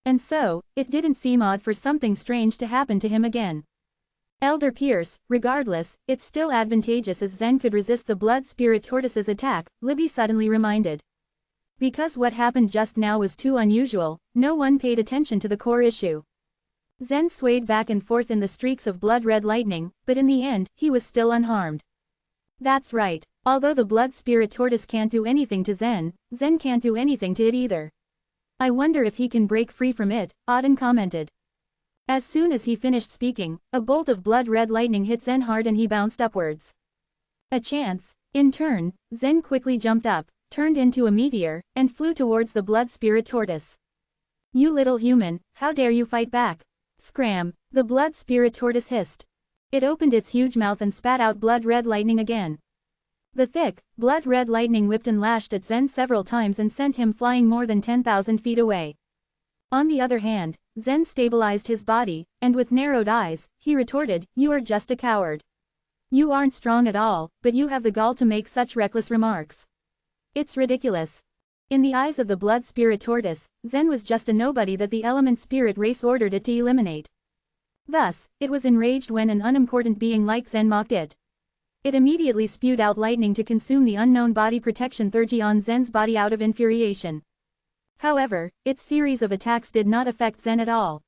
And so, it didn't seem odd for something strange to happen to him again. Elder Pierce, regardless, it's still advantageous as Zen could resist the blood spirit tortoise's attack, Libby suddenly reminded. Because what happened just now was too unusual, no one paid attention to the core issue. Zen swayed back and forth in the streaks of blood-red lightning, but in the end, he was still unharmed. That's right. Although the blood spirit tortoise can't do anything to Zen, Zen can't do anything to it either. I wonder if he can break free from it, Auden commented. As soon as he finished speaking, a bolt of blood-red lightning hit Zen hard and he bounced upwards. A chance. In turn, Zen quickly jumped up, turned into a meteor, and flew towards the blood spirit tortoise. You little human, how dare you fight back? Scram, the blood spirit tortoise hissed. It opened its huge mouth and spat out blood-red lightning again. The thick, blood-red lightning whipped and lashed at Zen several times and sent him flying more than 10,000 feet away. On the other hand, Zen stabilized his body, and with narrowed eyes, he retorted, you are just a coward. You aren't strong at all, but you have the gall to make such reckless remarks. It's ridiculous. In the eyes of the blood spirit tortoise, Zen was just a nobody that the element spirit race ordered it to eliminate. Thus, it was enraged when an unimportant being like Zen mocked it. It immediately spewed out lightning to consume the unknown body protection Thurgy on Zen's body out of infuriation. However, its series of attacks did not affect Zen at all.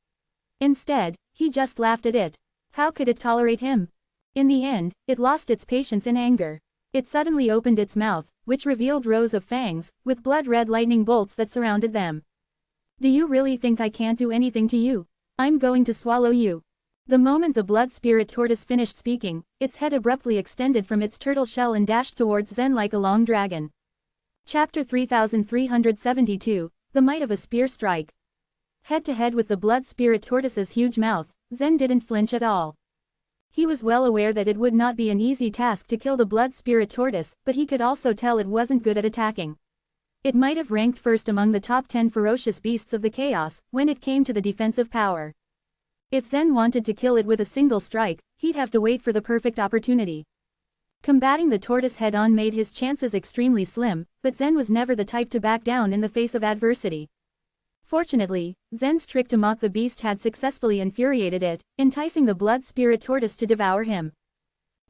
Instead, he just laughed at it. How could it tolerate him? In the end, it lost its patience in anger. It suddenly opened its mouth, which revealed rows of fangs, with blood-red lightning bolts that surrounded them. Do you really think I can't do anything to you? I'm going to swallow you. The moment the blood spirit tortoise finished speaking, its head abruptly extended from its turtle shell and dashed towards Zen like a long dragon. Chapter 3372, The Might of a Spear Strike. Head-to-head with the blood spirit tortoise's huge mouth, Zen didn't flinch at all. He was well aware that it would not be an easy task to kill the blood spirit tortoise, but he could also tell it wasn't good at attacking. It might have ranked first among the top 10 ferocious beasts of the chaos, when it came to the defensive power. If Zen wanted to kill it with a single strike, he'd have to wait for the perfect opportunity. Combating the tortoise head-on made his chances extremely slim, but Zen was never the type to back down in the face of adversity. Fortunately, Zen's trick to mock the beast had successfully infuriated it, enticing the blood spirit tortoise to devour him.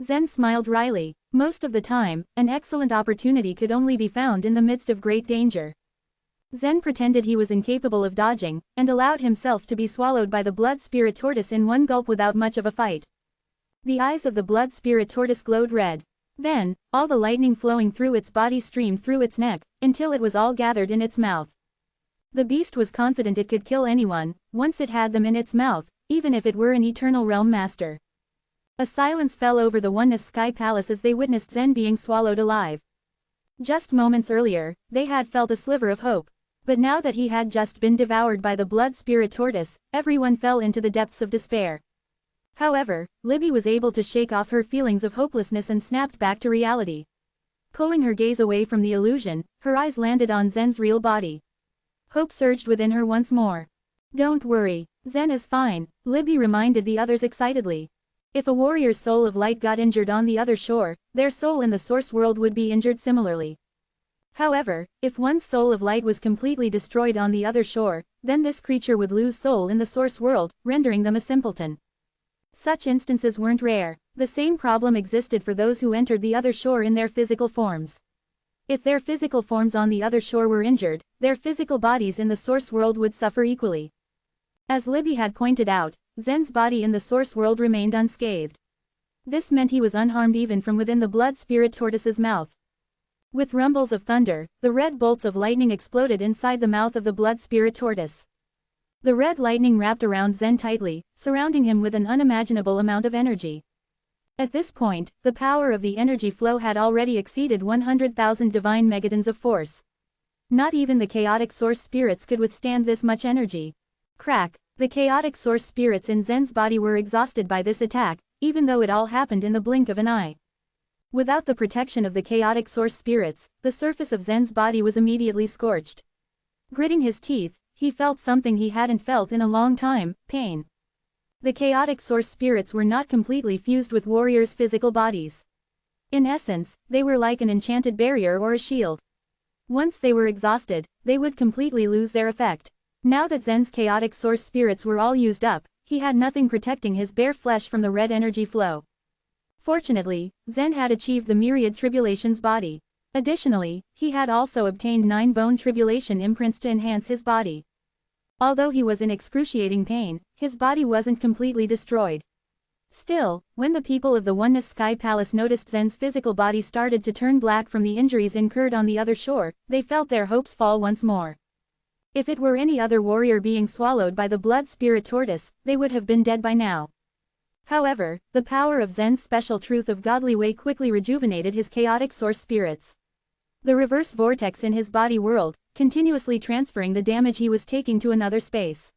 Zen smiled wryly. Most of the time, an excellent opportunity could only be found in the midst of great danger. Zen pretended he was incapable of dodging, and allowed himself to be swallowed by the blood spirit tortoise in one gulp without much of a fight. The eyes of the blood spirit tortoise glowed red. Then, all the lightning flowing through its body streamed through its neck, until it was all gathered in its mouth. The beast was confident it could kill anyone, once it had them in its mouth, even if it were an eternal realm master. A silence fell over the Oneness Sky Palace as they witnessed Zen being swallowed alive. Just moments earlier, they had felt a sliver of hope. But now that he had just been devoured by the blood spirit tortoise, everyone fell into the depths of despair. However, Libby was able to shake off her feelings of hopelessness and snapped back to reality. Pulling her gaze away from the illusion, her eyes landed on Zen's real body. Hope surged within her once more. "Don't worry, Zen is fine," Libby reminded the others excitedly. If a warrior's soul of light got injured on the other shore, their soul in the source world would be injured similarly. However, if one's soul of light was completely destroyed on the other shore, then this creature would lose soul in the source world, rendering them a simpleton. Such instances weren't rare. The same problem existed for those who entered the other shore in their physical forms. If their physical forms on the other shore were injured, their physical bodies in the source world would suffer equally. As Libby had pointed out, Zen's body in the source world remained unscathed. This meant he was unharmed even from within the blood spirit tortoise's mouth. With rumbles of thunder, the red bolts of lightning exploded inside the mouth of the blood spirit tortoise. The red lightning wrapped around Zen tightly, surrounding him with an unimaginable amount of energy. At this point, the power of the energy flow had already exceeded 100,000 divine megatons of force. Not even the chaotic source spirits could withstand this much energy. Crack! The chaotic source spirits in Zen's body were exhausted by this attack, even though it all happened in the blink of an eye. Without the protection of the chaotic source spirits, the surface of Zen's body was immediately scorched. Gritting his teeth, he felt something he hadn't felt in a long time: pain. The chaotic source spirits were not completely fused with warriors' physical bodies. In essence, they were like an enchanted barrier or a shield. Once they were exhausted, they would completely lose their effect. Now that Zen's chaotic source spirits were all used up, he had nothing protecting his bare flesh from the red energy flow. Fortunately, Zen had achieved the myriad tribulations body. Additionally, he had also obtained 9 bone tribulation imprints to enhance his body. Although he was in excruciating pain, his body wasn't completely destroyed. Still, when the people of the Oneness Sky Palace noticed Zen's physical body started to turn black from the injuries incurred on the other shore, they felt their hopes fall once more. If it were any other warrior being swallowed by the blood spirit tortoise, they would have been dead by now. However, the power of Zen's special truth of godly way quickly rejuvenated his chaotic source spirits. The reverse vortex in his body whirled, continuously transferring the damage he was taking to another space.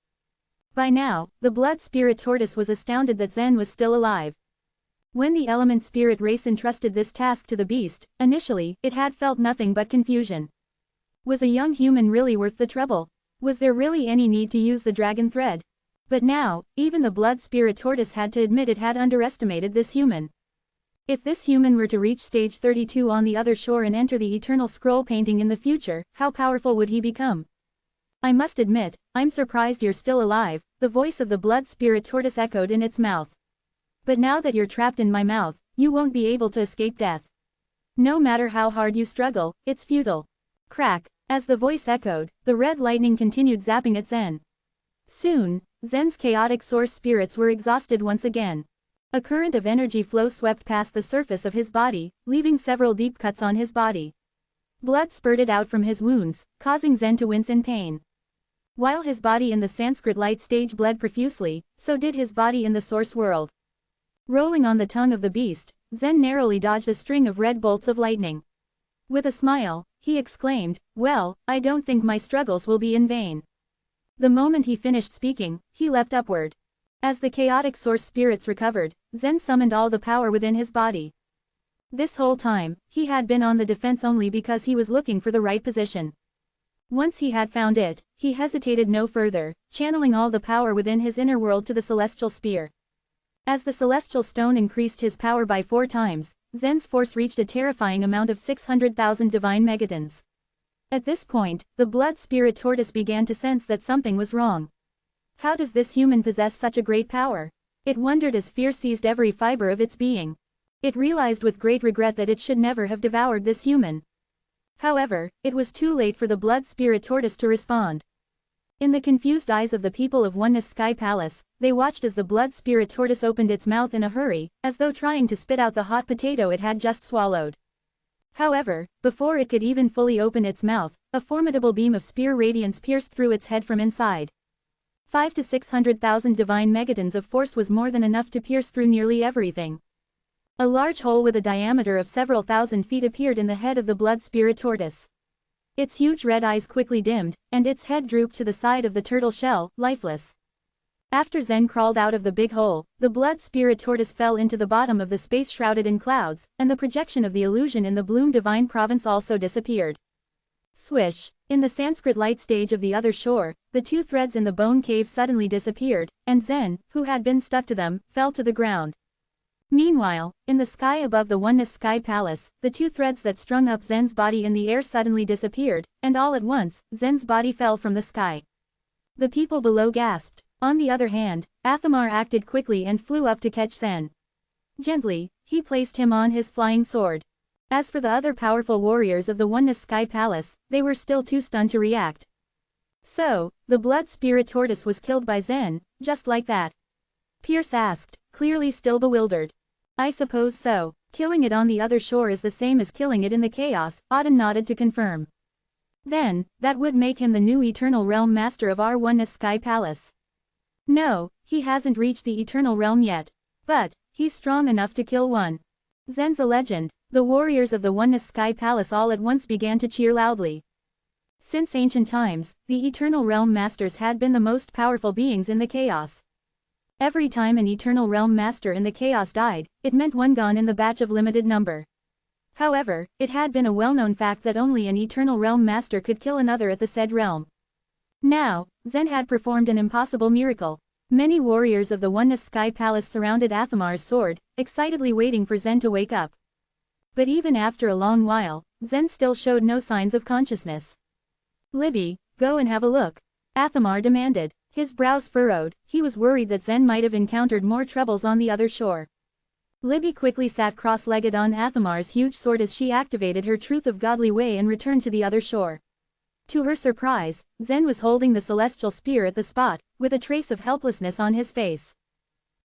By now, the blood spirit tortoise was astounded that Zen was still alive. When the element spirit race entrusted this task to the beast, initially, it had felt nothing but confusion. Was a young human really worth the trouble? Was there really any need to use the dragon thread? But now, even the blood spirit tortoise had to admit it had underestimated this human. If this human were to reach stage 32 on the other shore and enter the eternal scroll painting in the future, how powerful would he become? "I must admit, I'm surprised you're still alive," the voice of the blood spirit tortoise echoed in its mouth. "But now that you're trapped in my mouth, you won't be able to escape death. No matter how hard you struggle, it's futile." Crack! As the voice echoed, the red lightning continued zapping at Zen. Soon, Zen's chaotic source spirits were exhausted once again. A current of energy flow swept past the surface of his body, leaving several deep cuts on his body. Blood spurted out from his wounds, causing Zen to wince in pain. While his body in the Sanskrit light stage bled profusely, so did his body in the source world. Rolling on the tongue of the beast, Zen narrowly dodged a string of red bolts of lightning. With a smile, he exclaimed, "Well, I don't think my struggles will be in vain." The moment he finished speaking, he leapt upward. As the chaotic source spirits recovered, Zen summoned all the power within his body. This whole time, he had been on the defense only because he was looking for the right position. Once he had found it, he hesitated no further, channeling all the power within his inner world to the celestial spear. As the celestial stone increased his power by 4 times, Zen's force reached a terrifying amount of 600,000 divine megatons. At this point, the blood spirit tortoise began to sense that something was wrong. How does this human possess such a great power? It wondered as fear seized every fiber of its being. It realized with great regret that it should never have devoured this human. However, it was too late for the blood spirit tortoise to respond. In the confused eyes of the people of Oneness Sky Palace, they watched as the blood spirit tortoise opened its mouth in a hurry, as though trying to spit out the hot potato it had just swallowed. However, before it could even fully open its mouth, a formidable beam of spear radiance pierced through its head from inside. 5 to 600,000 divine megatons of force was more than enough to pierce through nearly everything. A large hole with a diameter of several thousand feet appeared in the head of the blood spirit tortoise. Its huge red eyes quickly dimmed, and its head drooped to the side of the turtle shell, lifeless. After Zen crawled out of the big hole, the blood spirit tortoise fell into the bottom of the space shrouded in clouds, and the projection of the illusion in the Bloom Divine Province also disappeared. Swish! In the Sanskrit light stage of the other shore, the two threads in the bone cave suddenly disappeared, and Zen, who had been stuck to them, fell to the ground. Meanwhile, in the sky above the Oneness Sky Palace, the two threads that strung up Zen's body in the air suddenly disappeared, and all at once, Zen's body fell from the sky. The people below gasped. On the other hand, Athamar acted quickly and flew up to catch Zen. Gently, he placed him on his flying sword. As for the other powerful warriors of the Oneness Sky Palace, they were still too stunned to react. So, the blood spirit tortoise was killed by Zen, just like that? Pierce asked, clearly still bewildered. I suppose so. Killing it on the other shore is the same as killing it in the chaos, Auden nodded to confirm. Then, that would make him the new Eternal Realm Master of our Oneness Sky Palace. No, he hasn't reached the Eternal Realm yet. But, he's strong enough to kill one. Zen's a legend. The warriors of the Oneness Sky Palace all at once began to cheer loudly. Since ancient times, the Eternal Realm Masters had been the most powerful beings in the chaos. Every time an Eternal Realm Master in the chaos died, it meant one gone in the batch of limited number. However, it had been a well-known fact that only an Eternal Realm Master could kill another at the said realm. Now, Zen had performed an impossible miracle. Many warriors of the Oneness Sky Palace surrounded Athamar's sword, excitedly waiting for Zen to wake up. But even after a long while, Zen still showed no signs of consciousness. Libby, go and have a look. Athamar demanded. His brows furrowed, he was worried that Zen might have encountered more troubles on the other shore. Libby quickly sat cross-legged on Athamar's huge sword as she activated her Truth of Godly Way and returned to the other shore. To her surprise, Zen was holding the celestial spear at the spot, with a trace of helplessness on his face.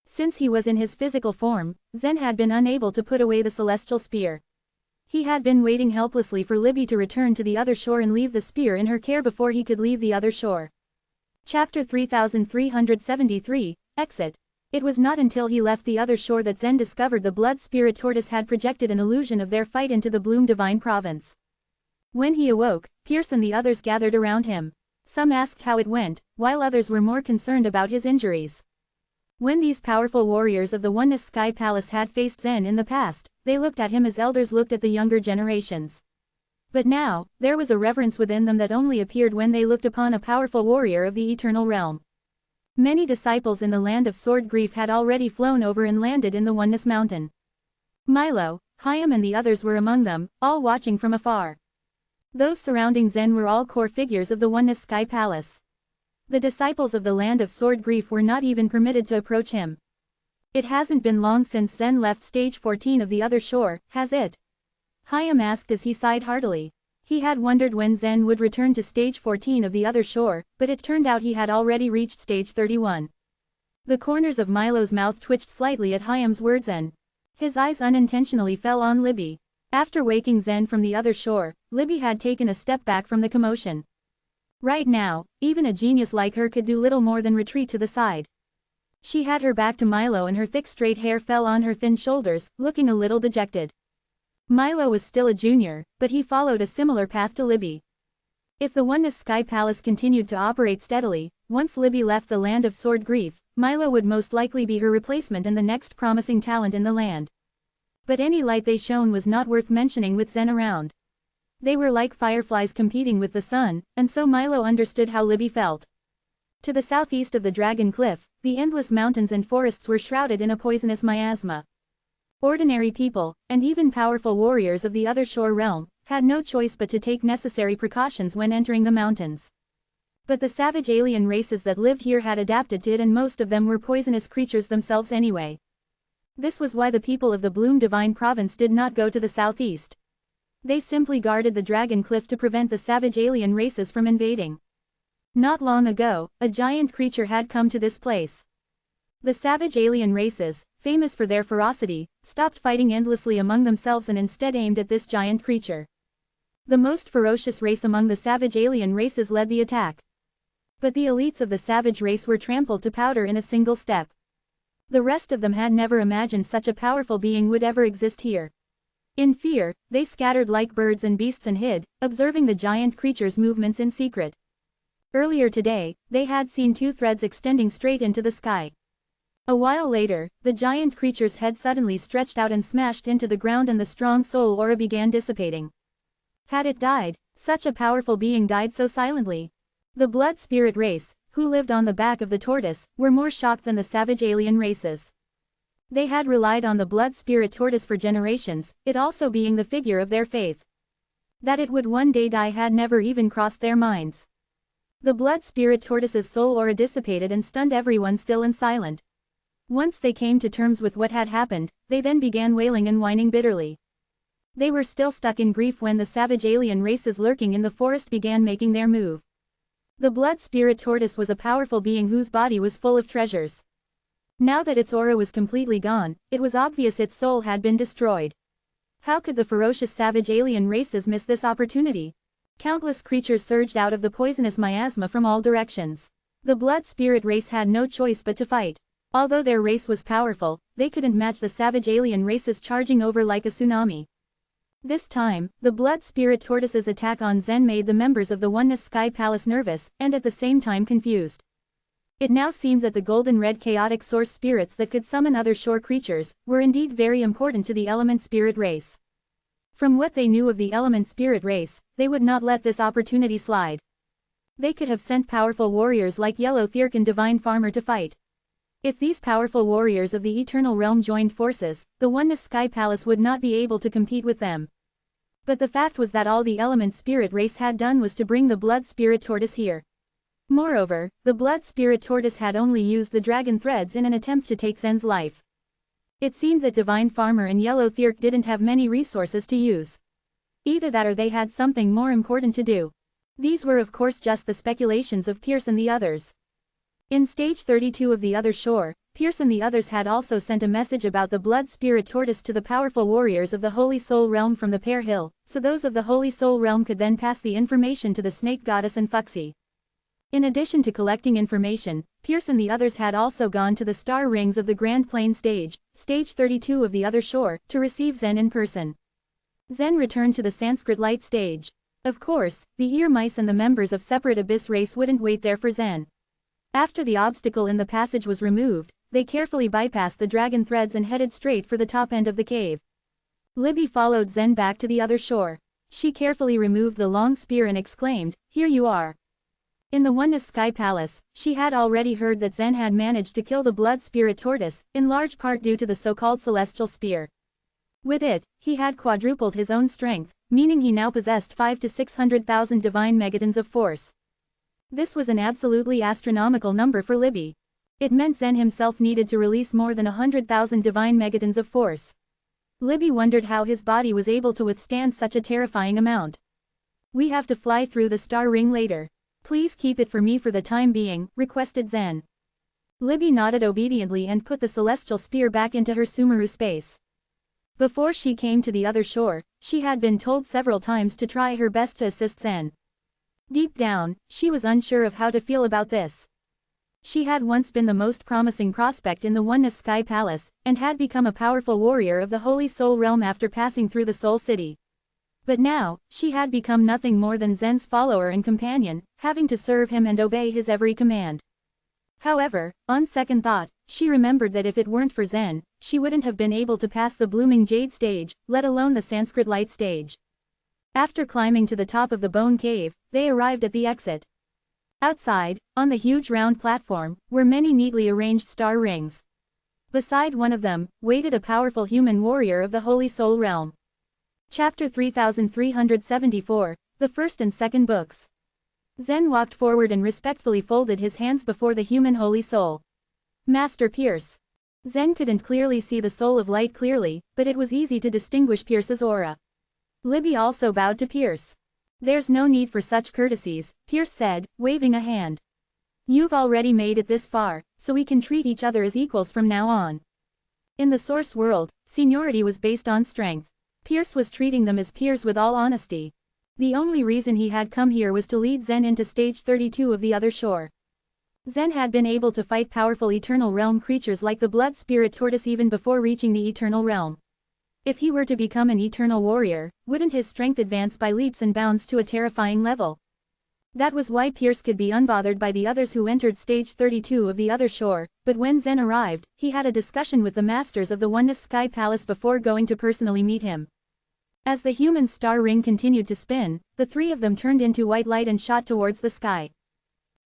Since he was in his physical form, Zen had been unable to put away the celestial spear. He had been waiting helplessly for Libby to return to the other shore and leave the spear in her care before he could leave the other shore. Chapter 3373, Exit. It was not until he left the other shore that Zen discovered the blood spirit tortoise had projected an illusion of their fight into the Bloom Divine Province. When he awoke, Pierce and the others gathered around him. Some asked how it went, while others were more concerned about his injuries. When these powerful warriors of the Oneness Sky Palace had faced Zen in the past, they looked at him as elders looked at the younger generations. But now, there was a reverence within them that only appeared when they looked upon a powerful warrior of the Eternal Realm. Many disciples in the land of Sword Grief had already flown over and landed in the Oneness Mountain. Milo, Hyam and the others were among them, all watching from afar. Those surrounding Zen were all core figures of the Oneness Sky Palace. The disciples of the land of Sword Grief were not even permitted to approach him. It hasn't been long since Zen left stage 14 of the other shore, has it? Hyam asked as he sighed heartily. He had wondered when Zen would return to stage 14 of the other shore, but it turned out he had already reached stage 31. The corners of Milo's mouth twitched slightly at Hyam's words and his eyes unintentionally fell on Libby. After waking Zen from the other shore, Libby had taken a step back from the commotion. Right now, even a genius like her could do little more than retreat to the side. She had her back to Milo and her thick straight hair fell on her thin shoulders, looking a little dejected. Milo was still a junior, but he followed a similar path to Libby. If the Oneness Sky Palace continued to operate steadily, once Libby left the land of Sword Grief, Milo would most likely be her replacement and the next promising talent in the land. But any light they shone was not worth mentioning with Zen around. They were like fireflies competing with the sun, and so Milo understood how Libby felt. To the southeast of the Dragon Cliff, the endless mountains and forests were shrouded in a poisonous miasma. Ordinary people, and even powerful warriors of the other shore realm, had no choice but to take necessary precautions when entering the mountains. But the savage alien races that lived here had adapted to it, and most of them were poisonous creatures themselves anyway. This was why the people of the Bloom Divine Province did not go to the southeast. They simply guarded the Dragon Cliff to prevent the savage alien races from invading. Not long ago, a giant creature had come to this place. The savage alien races, famous for their ferocity, stopped fighting endlessly among themselves and instead aimed at this giant creature. The most ferocious race among the savage alien races led the attack. But the elites of the savage race were trampled to powder in a single step. The rest of them had never imagined such a powerful being would ever exist here. In fear, they scattered like birds and beasts and hid, observing the giant creature's movements in secret. Earlier today, they had seen two threads extending straight into the sky. A while later, the giant creature's head suddenly stretched out and smashed into the ground, and the strong soul aura began dissipating. Had it died? Such a powerful being died so silently. The blood spirit race, who lived on the back of the tortoise, were more shocked than the savage alien races. They had relied on the blood spirit tortoise for generations, it also being the figure of their faith. That it would one day die had never even crossed their minds. The blood spirit tortoise's soul aura dissipated and stunned everyone still and silent. Once they came to terms with what had happened, they then began wailing and whining bitterly. They were still stuck in grief when the savage alien races lurking in the forest began making their move. The blood spirit tortoise was a powerful being whose body was full of treasures. Now that its aura was completely gone, it was obvious its soul had been destroyed. How could the ferocious savage alien races miss this opportunity? Countless creatures surged out of the poisonous miasma from all directions. The blood spirit race had no choice but to fight. Although their race was powerful, they couldn't match the savage alien races charging over like a tsunami. This time, the blood spirit tortoise's attack on Zen made the members of the Oneness Sky Palace nervous, and at the same time confused. It now seemed that the golden red chaotic source spirits that could summon other shore creatures, were indeed very important to the element spirit race. From what they knew of the element spirit race, they would not let this opportunity slide. They could have sent powerful warriors like Yellow Thirk and Divine Farmer to fight. If these powerful warriors of the Eternal Realm joined forces, the Oneness Sky Palace would not be able to compete with them. But the fact was that all the element spirit race had done was to bring the blood spirit tortoise here. Moreover, the blood spirit tortoise had only used the dragon threads in an attempt to take Zen's life. It seemed that Divine Farmer and Yellow Thirk didn't have many resources to use. Either that or they had something more important to do. These were of course just the speculations of Pierce and the others. In stage 32 of the other shore, Pierce and the others had also sent a message about the blood spirit tortoise to the powerful warriors of the Holy Soul Realm from the Pear Hill, so those of the Holy Soul Realm could then pass the information to the Snake Goddess and Fuxi. In addition to collecting information, Pierce and the others had also gone to the Star Rings of the Grand Plain stage, stage 32 of the other shore, to receive Zen in person. Zen returned to the Sanskrit Light stage. Of course, the ear mice and the members of Separate Abyss race wouldn't wait there for Zen. After the obstacle in the passage was removed, they carefully bypassed the dragon threads and headed straight for the top end of the cave. Libby followed Zen back to the other shore. She carefully removed the long spear and exclaimed, "Here you are." In the Oneness Sky Palace, she had already heard that Zen had managed to kill the blood spirit tortoise, in large part due to the so-called celestial spear. With it, he had quadrupled his own strength, meaning he now possessed 5 to 600,000 divine megatons of force. This was an absolutely astronomical number for Libby. It meant Zen himself needed to release more than 100,000 divine megatons of force. Libby wondered how his body was able to withstand such a terrifying amount. "We have to fly through the star ring later. Please keep it for me for the time being," requested Zen. Libby nodded obediently and put the celestial spear back into her Sumeru space. Before she came to the other shore, she had been told several times to try her best to assist Zen. Deep down, she was unsure of how to feel about this. She had once been the most promising prospect in the Oneness Sky Palace, and had become a powerful warrior of the Holy Soul Realm after passing through the Soul City. But now, she had become nothing more than Zen's follower and companion, having to serve him and obey his every command. However, on second thought, she remembered that if it weren't for Zen, she wouldn't have been able to pass the Blooming Jade stage, let alone the Sanskrit Light stage. After climbing to the top of the bone cave, they arrived at the exit. Outside, on the huge round platform, were many neatly arranged star rings. Beside one of them, waited a powerful human warrior of the Holy Soul Realm. Chapter 3374, the First and Second Books. Zen walked forward and respectfully folded his hands before the human Holy Soul. Master Pierce. Zen couldn't clearly see the Soul of Light clearly, but it was easy to distinguish Pierce's aura. Libby also bowed to Pierce. There's no need for such courtesies, Pierce said, waving a hand. You've already made it this far, so we can treat each other as equals from now on. In the Source world, seniority was based on strength. Pierce was treating them as peers with all honesty. The only reason he had come here was to lead Zen into stage 32 of the other shore. Zen had been able to fight powerful Eternal Realm creatures like the Blood Spirit Tortoise even before reaching the Eternal Realm. If he were to become an Eternal Warrior, wouldn't his strength advance by leaps and bounds to a terrifying level? That was why Pierce could be unbothered by the others who entered stage 32 of the other shore, but when Zen arrived, he had a discussion with the masters of the Oneness Sky Palace before going to personally meet him. As the human star ring continued to spin, the three of them turned into white light and shot towards the sky.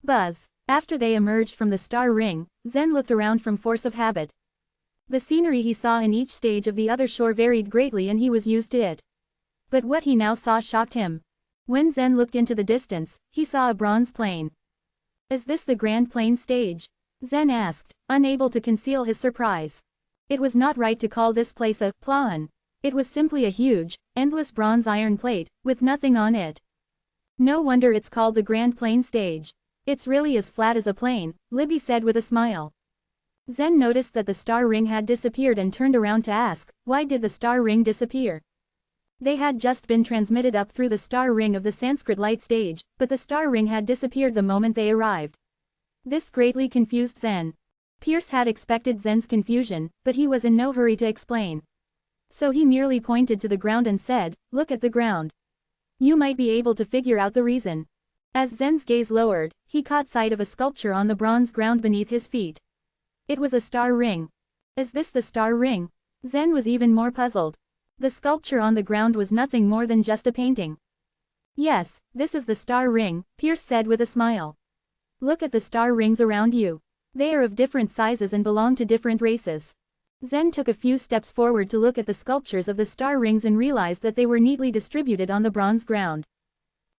Buzz. After they emerged from the star ring, Zen looked around from force of habit. The scenery he saw in each stage of the other shore varied greatly and he was used to it. But what he now saw shocked him. When Zen looked into the distance, he saw a bronze plane. Is this the Grand Plane stage? Zen asked, unable to conceal his surprise. It was not right to call this place a plain. It was simply a huge, endless bronze iron plate, with nothing on it. No wonder it's called the Grand Plane stage. It's really as flat as a plane, Libby said with a smile. Zen noticed that the star ring had disappeared and turned around to ask, why did the star ring disappear? They had just been transmitted up through the star ring of the Sanskrit light stage, but the star ring had disappeared the moment they arrived. This greatly confused Zen. Pierce had expected Zen's confusion, but he was in no hurry to explain. So he merely pointed to the ground and said, look at the ground. You might be able to figure out the reason. As Zen's gaze lowered, he caught sight of a sculpture on the bronze ground beneath his feet. It was a star ring. Is this the star ring? Zen was even more puzzled. The sculpture on the ground was nothing more than just a painting. Yes, this is the star ring, Pierce said with a smile. Look at the star rings around you. They are of different sizes and belong to different races. Zen took a few steps forward to look at the sculptures of the star rings and realized that they were neatly distributed on the bronze ground.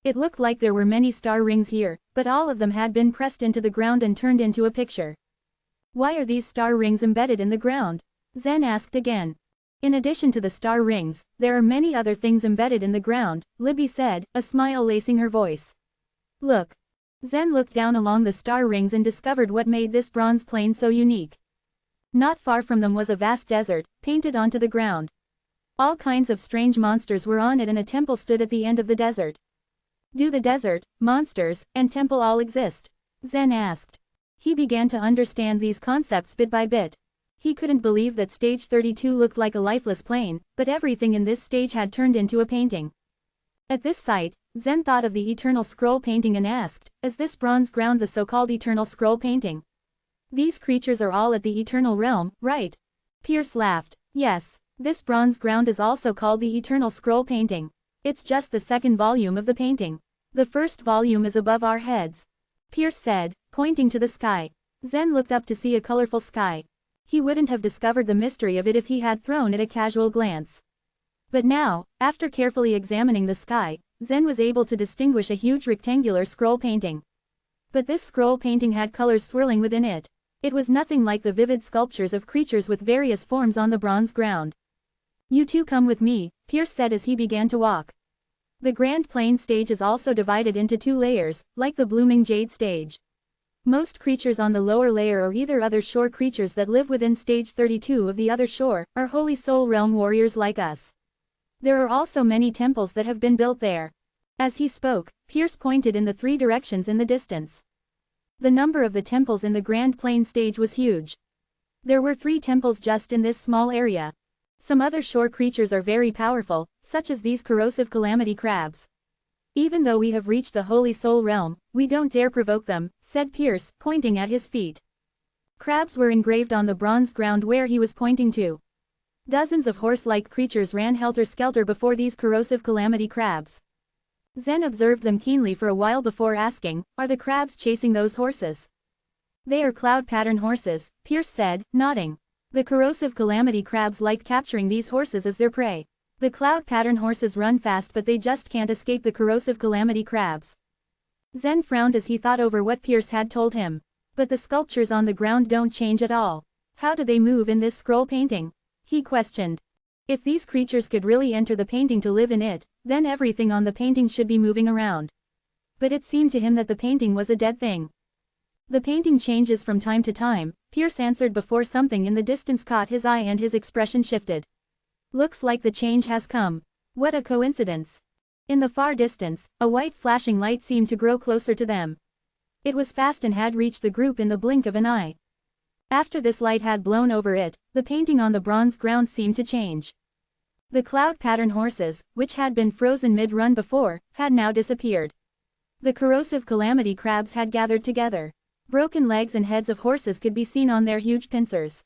It looked like there were many star rings here, but all of them had been pressed into the ground and turned into a picture. Why are these star rings embedded in the ground? Zen asked again. In addition to the star rings, there are many other things embedded in the ground, Libby said, a smile lacing her voice. Look. Zen looked down along the star rings and discovered what made this bronze plane so unique. Not far from them was a vast desert, painted onto the ground. All kinds of strange monsters were on it and a temple stood at the end of the desert. Do the desert, monsters, and temple all exist? Zen asked. He began to understand these concepts bit by bit. He couldn't believe that stage 32 looked like a lifeless plane, but everything in this stage had turned into a painting. At this sight, Zen thought of the Eternal Scroll painting and asked, is this bronze ground the so-called Eternal Scroll painting? These creatures are all at the Eternal Realm, right? Pierce laughed. Yes, this bronze ground is also called the Eternal Scroll painting. It's just the second volume of the painting. The first volume is above our heads. Pierce said, pointing to the sky. Zen looked up to see a colorful sky. He wouldn't have discovered the mystery of it if he had thrown it a casual glance. But now, after carefully examining the sky, Zen was able to distinguish a huge rectangular scroll painting. But this scroll painting had colors swirling within it. It was nothing like the vivid sculptures of creatures with various forms on the bronze ground. You two come with me, Pierce said as he began to walk. The Grand Plane stage is also divided into two layers, like the Blooming Jade stage. Most creatures on the lower layer are either other shore creatures that live within stage 32 of the other shore, or Holy Soul Realm warriors like us. There are also many temples that have been built there. As he spoke, Pierce pointed in the three directions in the distance. The number of the temples in the Grand Plane stage was huge. There were 3 temples just in this small area. Some other shore creatures are very powerful, such as these corrosive calamity crabs. Even though we have reached the Holy Soul Realm, we don't dare provoke them, said Pierce, pointing at his feet. Crabs were engraved on the bronze ground where he was pointing to. Dozens of horse-like creatures ran helter-skelter before these corrosive calamity crabs. Zen observed them keenly for a while before asking, are the crabs chasing those horses? They are cloud pattern horses, Pierce said, nodding. The corrosive calamity crabs like capturing these horses as their prey. The cloud pattern horses run fast, but they just can't escape the corrosive calamity crabs. Zen frowned as he thought over what Pierce had told him. But the sculptures on the ground don't change at all. How do they move in this scroll painting? He questioned. If these creatures could really enter the painting to live in it, then everything on the painting should be moving around. But it seemed to him that the painting was a dead thing. The painting changes from time to time, Pierce answered before something in the distance caught his eye and his expression shifted. Looks like the change has come. What a coincidence. In the far distance, a white flashing light seemed to grow closer to them. It was fast and had reached the group in the blink of an eye. After this light had blown over it, the painting on the bronze ground seemed to change. The cloud pattern horses, which had been frozen mid-run before, had now disappeared. The corrosive calamity crabs had gathered together. Broken legs and heads of horses could be seen on their huge pincers.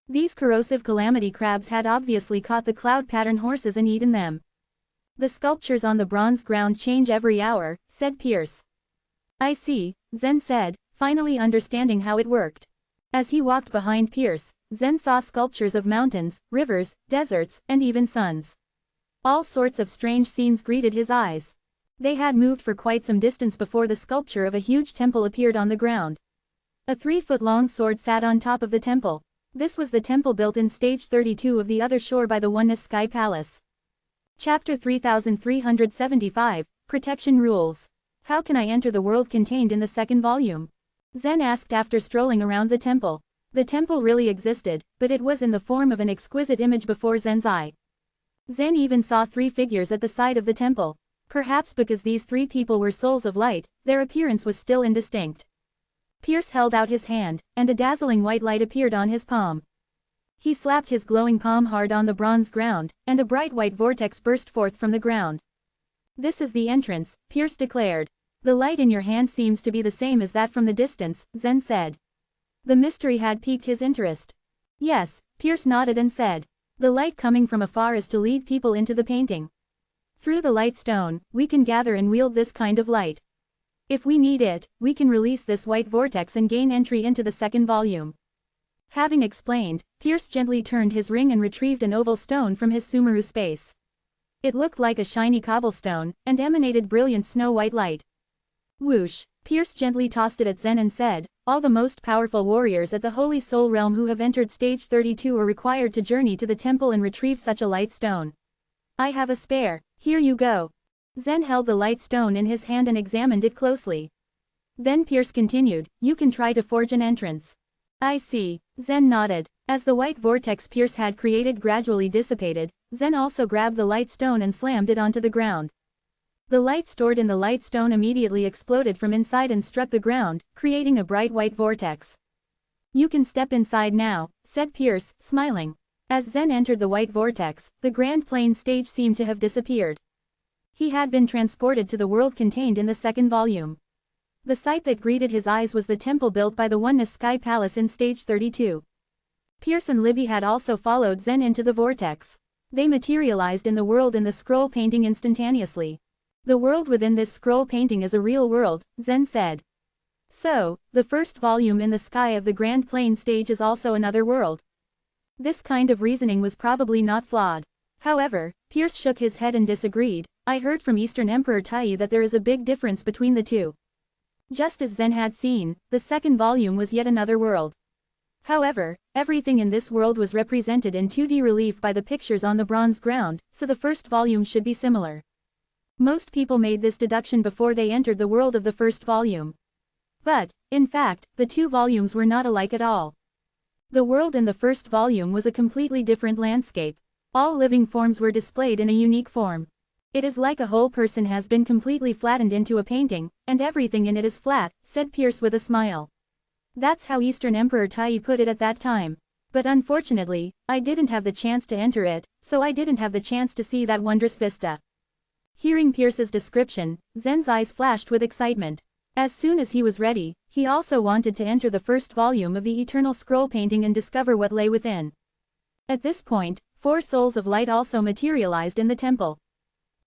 These corrosive calamity crabs had obviously caught the cloud pattern horses and eaten them. The sculptures on the bronze ground change every hour, said Pierce. I see, Zen said, finally understanding how it worked. As he walked behind Pierce, Zen saw sculptures of mountains, rivers, deserts, and even suns. All sorts of strange scenes greeted his eyes. They had moved for quite some distance before the sculpture of a huge temple appeared on the ground. A 3-foot-long sword sat on top of the temple. This was the temple built in stage 32 of the other shore by the Oneness Sky Palace. Chapter 3375, Protection Rules. How can I enter the world contained in the second volume? Zen asked after strolling around the temple. The temple really existed, but it was in the form of an exquisite image before Zen's eye. Zen even saw 3 figures at the side of the temple. Perhaps because these 3 people were souls of light, their appearance was still indistinct. Pierce held out his hand, and a dazzling white light appeared on his palm. He slapped his glowing palm hard on the bronze ground, and a bright white vortex burst forth from the ground. This is the entrance, Pierce declared. The light in your hand seems to be the same as that from the distance, Zen said. The mystery had piqued his interest. Yes, Pierce nodded and said. The light coming from afar is to lead people into the painting. Through the light stone, we can gather and wield this kind of light. If we need it, we can release this white vortex and gain entry into the second volume. Having explained, Pierce gently turned his ring and retrieved an oval stone from his Sumeru space. It looked like a shiny cobblestone, and emanated brilliant snow-white light. Whoosh, Pierce gently tossed it at Zen and said, all the most powerful warriors at the Holy Soul Realm who have entered stage 32 are required to journey to the temple and retrieve such a light stone. I have a spare, here you go. Zen held the light stone in his hand and examined it closely. Then Pierce continued, you can try to forge an entrance. I see, Zen nodded. As the white vortex Pierce had created gradually dissipated, Zen also grabbed the light stone and slammed it onto the ground. The light stored in the light stone immediately exploded from inside and struck the ground, creating a bright white vortex. You can step inside now, said Pierce, smiling. As Zen entered the white vortex, the Grand Plain stage seemed to have disappeared. He had been transported to the world contained in the second volume. The sight that greeted his eyes was the temple built by the Oneness Sky Palace in stage 32. Pierce and Libby had also followed Zen into the vortex. They materialized in the world in the scroll painting instantaneously. The world within this scroll painting is a real world, Zen said. So, the first volume in the sky of the Grand Plain stage is also another world. This kind of reasoning was probably not flawed. However, Pierce shook his head and disagreed. I heard from Eastern Emperor Tai that there is a big difference between the two. Just as Zen had seen, the second volume was yet another world. However, everything in this world was represented in 2D relief by the pictures on the bronze ground, so the first volume should be similar. Most people made this deduction before they entered the world of the first volume. But, in fact, the 2 volumes were not alike at all. The world in the first volume was a completely different landscape. All living forms were displayed in a unique form. It is like a whole person has been completely flattened into a painting, and everything in it is flat, said Pierce with a smile. That's how Eastern Emperor Tai put it at that time. But unfortunately, I didn't have the chance to enter it, so I didn't have the chance to see that wondrous vista. Hearing Pierce's description, Zen's eyes flashed with excitement. As soon as he was ready, he also wanted to enter the first volume of the Eternal Scroll painting and discover what lay within. At this point, 4 souls of light also materialized in the temple.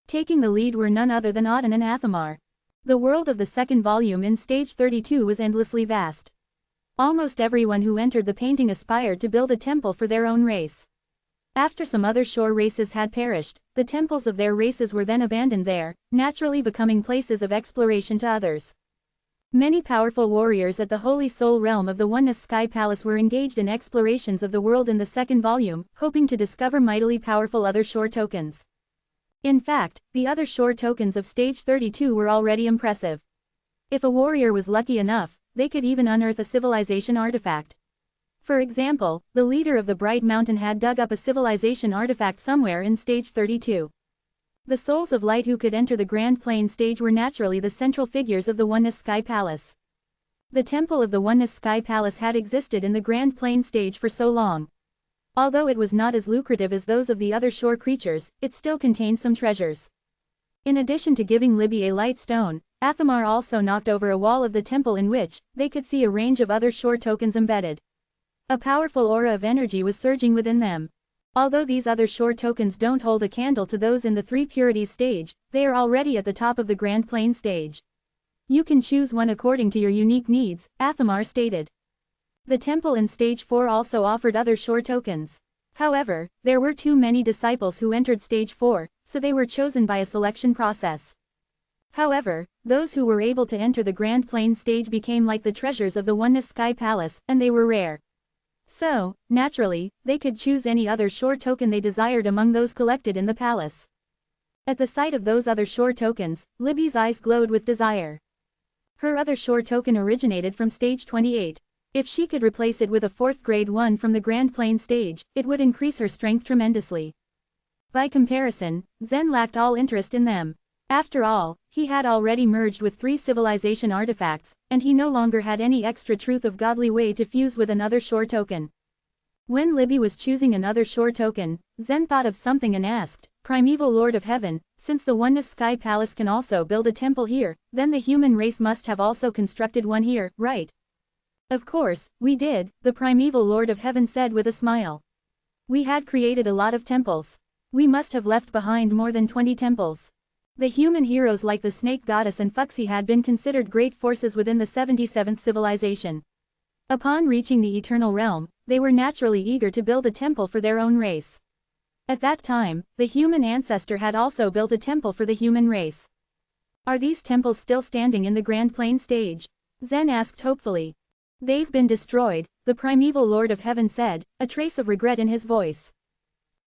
Taking the lead were none other than Auden and Athamar. The world of the second volume in stage 32 was endlessly vast. Almost everyone who entered the painting aspired to build a temple for their own race. After some other shore races had perished, the temples of their races were then abandoned there, naturally becoming places of exploration to others. Many powerful warriors at the Holy Soul realm of the Oneness Sky Palace were engaged in explorations of the world in the second volume, hoping to discover mightily powerful other shore tokens. In fact, the other shore tokens of stage 32 were already impressive. If a warrior was lucky enough, they could even unearth a civilization artifact. For example, the leader of the Bright Mountain had dug up a civilization artifact somewhere in stage 32. The souls of light who could enter the Grand Plane stage were naturally the central figures of the Oneness Sky Palace. The temple of the Oneness Sky Palace had existed in the Grand Plane stage for so long. Although it was not as lucrative as those of the other shore creatures, it still contained some treasures. In addition to giving Libby a light stone, Athamar also knocked over a wall of the temple in which they could see a range of other shore tokens embedded. A powerful aura of energy was surging within them. Although these other shore tokens don't hold a candle to those in the Three Purities stage, they are already at the top of the Grand Plane stage. You can choose one according to your unique needs, Athamar stated. The temple in stage 4 also offered other shore tokens. However, there were too many disciples who entered stage 4, so they were chosen by a selection process. However, those who were able to enter the Grand Plane stage became like the treasures of the Oneness Sky Palace, and they were rare. So, naturally, they could choose any other shore token they desired among those collected in the palace. At the sight of those other shore tokens, Libby's eyes glowed with desire. Her other shore token originated from stage 28. If she could replace it with a 4th grade one from the Grand Plane stage, it would increase her strength tremendously. By comparison, Zen lacked all interest in them. After all, he had already merged with 3 civilization artifacts, and he no longer had any extra truth of godly way to fuse with another shore token. When Libby was choosing another shore token, Zen thought of something and asked, "Primeval Lord of Heaven, since the Oneness Sky Palace can also build a temple here, then the human race must have also constructed one here, right?" "Of course, we did," the Primeval Lord of Heaven said with a smile. "We had created a lot of temples. We must have left behind more than 20 temples. The human heroes like the Snake Goddess and Fuxi had been considered great forces within the 77th civilization. Upon reaching the Eternal Realm, they were naturally eager to build a temple for their own race. At that time, the human ancestor had also built a temple for the human race. Are these temples still standing in the Grand Plane stage?" Zen asked hopefully. "They've been destroyed," the Primeval Lord of Heaven said, a trace of regret in his voice.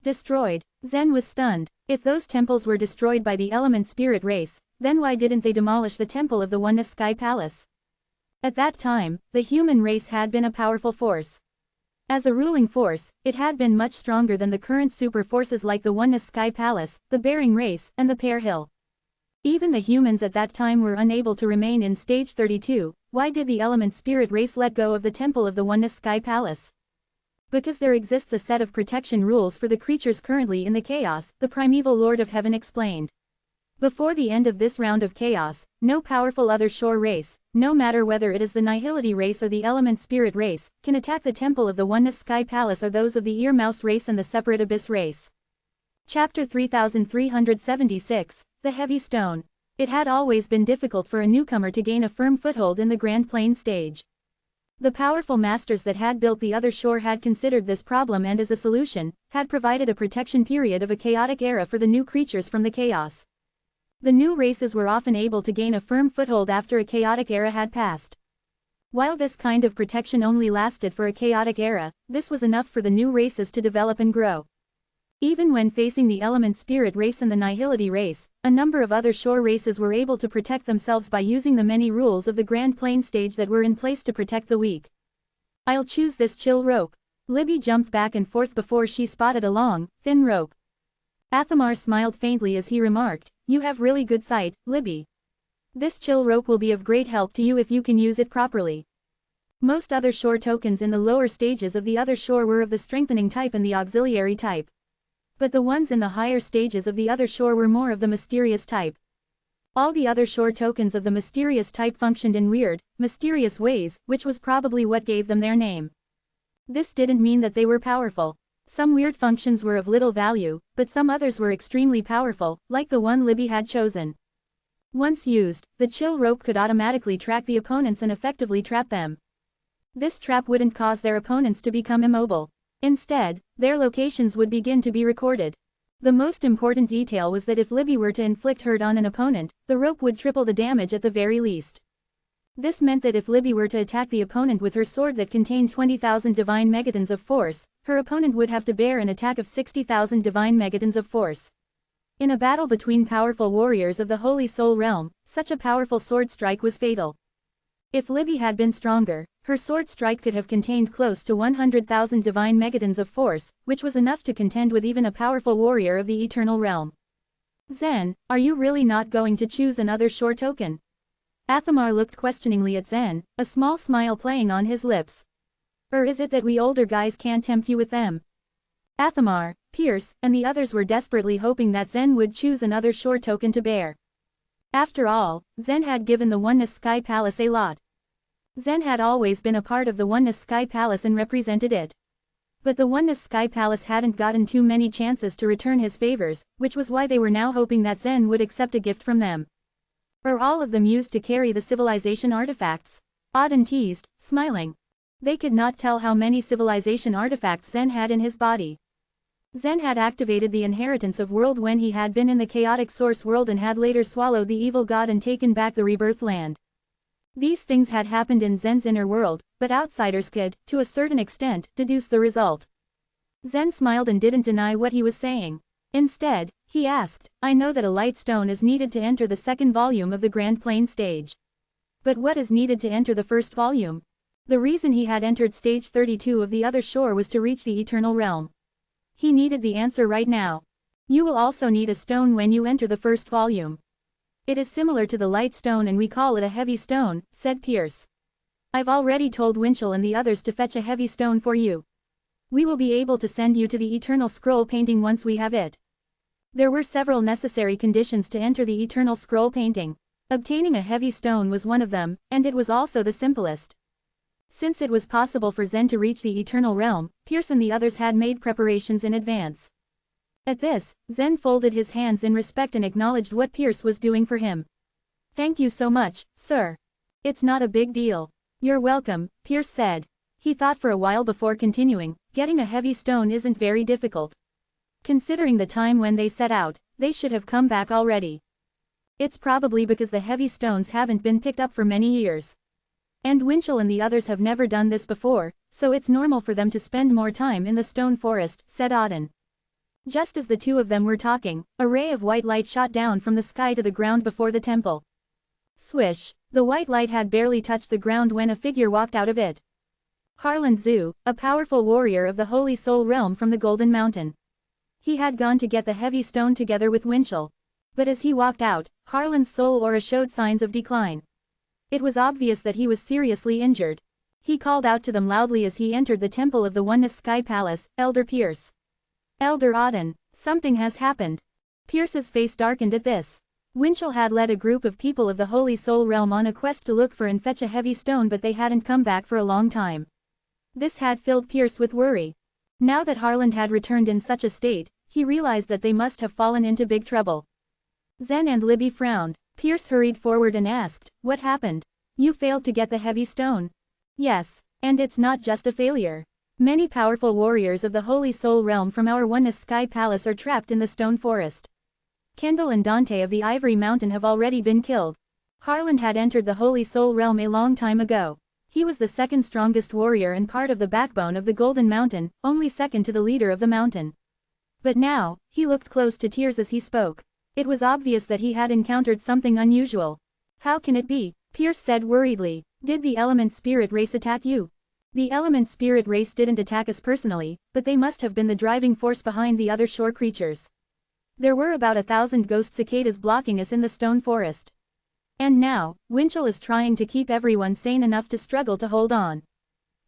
Destroyed? Zen was stunned. If those temples were destroyed by the element spirit race, then why didn't they demolish the temple of the Oneness Sky Palace? At that time, the human race had been a powerful force. As a ruling force, it had been much stronger than the current super forces like the Oneness Sky Palace, the Bering race, and the Pear Hill. Even the humans at that time were unable to remain in stage 32, why did the element spirit race let go of the temple of the Oneness Sky Palace? Because there exists a set of protection rules for the creatures currently in the chaos, the Primeval Lord of Heaven explained. Before the end of this round of chaos, no powerful other shore race, no matter whether it is the Nihility race or the element spirit race, can attack the temple of the Oneness Sky Palace or those of the Ear Mouse race and the Separate Abyss race. Chapter 3376, The Heavy Stone. It had always been difficult for a newcomer to gain a firm foothold in the Grand Plane stage. The powerful masters that had built the other shore had considered this problem and as a solution, had provided a protection period of a chaotic era for the new creatures from the chaos. The new races were often able to gain a firm foothold after a chaotic era had passed. While this kind of protection only lasted for a chaotic era, this was enough for the new races to develop and grow. Even when facing the element spirit race and the Nihility race, a number of other shore races were able to protect themselves by using the many rules of the Grand Plane stage that were in place to protect the weak. "I'll choose this chill rope." Libby jumped back and forth before she spotted a long, thin rope. Athamar smiled faintly as he remarked, "You have really good sight, Libby. This chill rope will be of great help to you if you can use it properly." Most other shore tokens in the lower stages of the other shore were of the strengthening type and the auxiliary type. But the ones in the higher stages of the other shore were more of the mysterious type. All the other shore tokens of the mysterious type functioned in weird, mysterious ways, which was probably what gave them their name. This didn't mean that they were powerful. Some weird functions were of little value, but some others were extremely powerful, like the one Libby had chosen. Once used, the chill rope could automatically track the opponents and effectively trap them. This trap wouldn't cause their opponents to become immobile. Instead, their locations would begin to be recorded. The most important detail was that if Libby were to inflict hurt on an opponent, the rope would triple the damage at the very least. This meant that if Libby were to attack the opponent with her sword that contained 20,000 divine megatons of force, her opponent would have to bear an attack of 60,000 divine megatons of force. In a battle between powerful warriors of the Holy Soul Realm, such a powerful sword strike was fatal. If Libby had been stronger, her sword strike could have contained close to 100,000 divine megatons of force, which was enough to contend with even a powerful warrior of the Eternal Realm. Zen, are you really not going to choose another shore token? Athamar looked questioningly at Zen, a small smile playing on his lips. Or is it that we older guys can't tempt you with them? Athamar, Pierce, and the others were desperately hoping that Zen would choose another shore token to bear. After all, Zen had given the Oneness Sky Palace a lot. Zen had always been a part of the Oneness Sky Palace and represented it. But the Oneness Sky Palace hadn't gotten too many chances to return his favors, which was why they were now hoping that Zen would accept a gift from them. Or all of them used to carry the civilization artifacts? Auden teased, smiling. They could not tell how many civilization artifacts Zen had in his body. Zen had activated the inheritance of world when he had been in the chaotic source world and had later swallowed the evil god and taken back the rebirth land. These things had happened in Zen's inner world, but outsiders could, to a certain extent, deduce the result. Zen smiled and didn't deny what he was saying. Instead, he asked, I know that a light stone is needed to enter the second volume of the Grand Plane stage. But what is needed to enter the first volume? The reason he had entered stage 32 of the other shore was to reach the Eternal Realm. He needed the answer right now. You will also need a stone when you enter the first volume. It is similar to the light stone and we call it a heavy stone, said Pierce. I've already told Winchell and the others to fetch a heavy stone for you. We will be able to send you to the Eternal Scroll painting once we have it. There were several necessary conditions to enter the Eternal Scroll painting. Obtaining a heavy stone was one of them, and it was also the simplest. Since it was possible for Zen to reach the Eternal Realm, Pierce and the others had made preparations in advance. At this, Zen folded his hands in respect and acknowledged what Pierce was doing for him. Thank you so much, sir. It's not a big deal. You're welcome, Pierce said. He thought for a while before continuing, getting a heavy stone isn't very difficult. Considering the time when they set out, they should have come back already. It's probably because the heavy stones haven't been picked up for many years. And Winchell and the others have never done this before, so it's normal for them to spend more time in the stone forest, said Auden. Just as the two of them were talking, a ray of white light shot down from the sky to the ground before the temple. Swish! The white light had barely touched the ground when a figure walked out of it. Harlan Zhu, a powerful warrior of the Holy Soul Realm from the Golden Mountain. He had gone to get the heavy stone together with Winchell. But as he walked out, Harlan's soul aura showed signs of decline. It was obvious that he was seriously injured. He called out to them loudly as he entered the temple of the Oneness Sky Palace, Elder Pierce. Elder Auden, something has happened. Pierce's face darkened at this. Winchell had led a group of people of the Holy Soul Realm on a quest to look for and fetch a heavy stone, but they hadn't come back for a long time. This had filled Pierce with worry. Now that Harlan had returned in such a state, he realized that they must have fallen into big trouble. Zen and Libby frowned. Pierce hurried forward and asked, what happened? You failed to get the heavy stone. Yes, and it's not just a failure. Many powerful warriors of the Holy Soul Realm from our Oneness Sky Palace are trapped in the stone forest. Kendall and Dante of the Ivory Mountain have already been killed. Harlan had entered the Holy Soul Realm a long time ago. He was the second strongest warrior and part of the backbone of the Golden Mountain, only second to the leader of the mountain. But now, he looked close to tears as he spoke. It was obvious that he had encountered something unusual. How can it be? Pierce said worriedly. Did the element spirit race attack you? The element spirit race didn't attack us personally, but they must have been the driving force behind the other shore creatures. There were about 1,000 ghost cicadas blocking us in the stone forest. And now, Winchell is trying to keep everyone sane enough to struggle to hold on.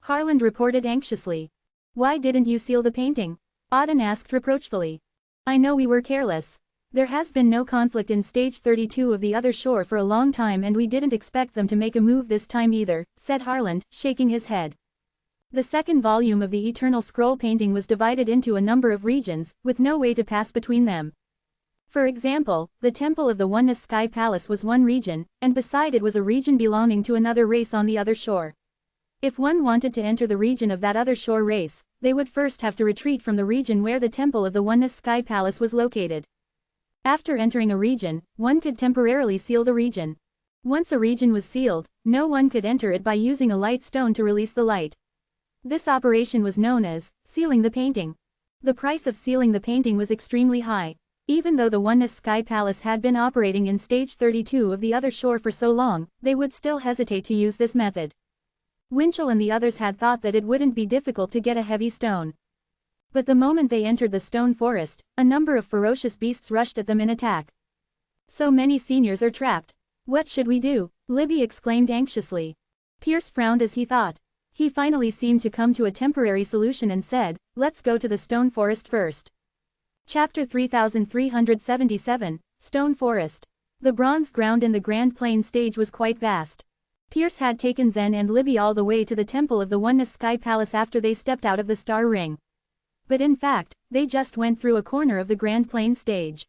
Harlan reported anxiously. Why didn't you seal the painting? Auden asked reproachfully. I know we were careless. There has been no conflict in stage 32 of the other shore for a long time and we didn't expect them to make a move this time either, said Harlan, shaking his head. The second volume of the Eternal Scroll painting was divided into a number of regions, with no way to pass between them. For example, the Temple of the Oneness Sky Palace was one region, and beside it was a region belonging to another race on the other shore. If one wanted to enter the region of that other shore race, they would first have to retreat from the region where the Temple of the Oneness Sky Palace was located. After entering a region, one could temporarily seal the region. Once a region was sealed, no one could enter it by using a light stone to release the light. This operation was known as sealing the painting. The price of sealing the painting was extremely high. Even though the Oneness Sky Palace had been operating in stage 32 of the other shore for so long, they would still hesitate to use this method. Winchell and the others had thought that it wouldn't be difficult to get a heavy stone. But the moment they entered the stone forest, a number of ferocious beasts rushed at them in attack. So many seniors are trapped. What should we do? Libby exclaimed anxiously. Pierce frowned as he thought. He finally seemed to come to a temporary solution and said, let's go to the stone forest first. Chapter 3377, Stone Forest. The bronze ground in the Grand Plain stage was quite vast. Pierce had taken Zen and Libby all the way to the Temple of the Oneness Sky Palace after they stepped out of the Star Ring. But in fact, they just went through a corner of the Grand Plain stage.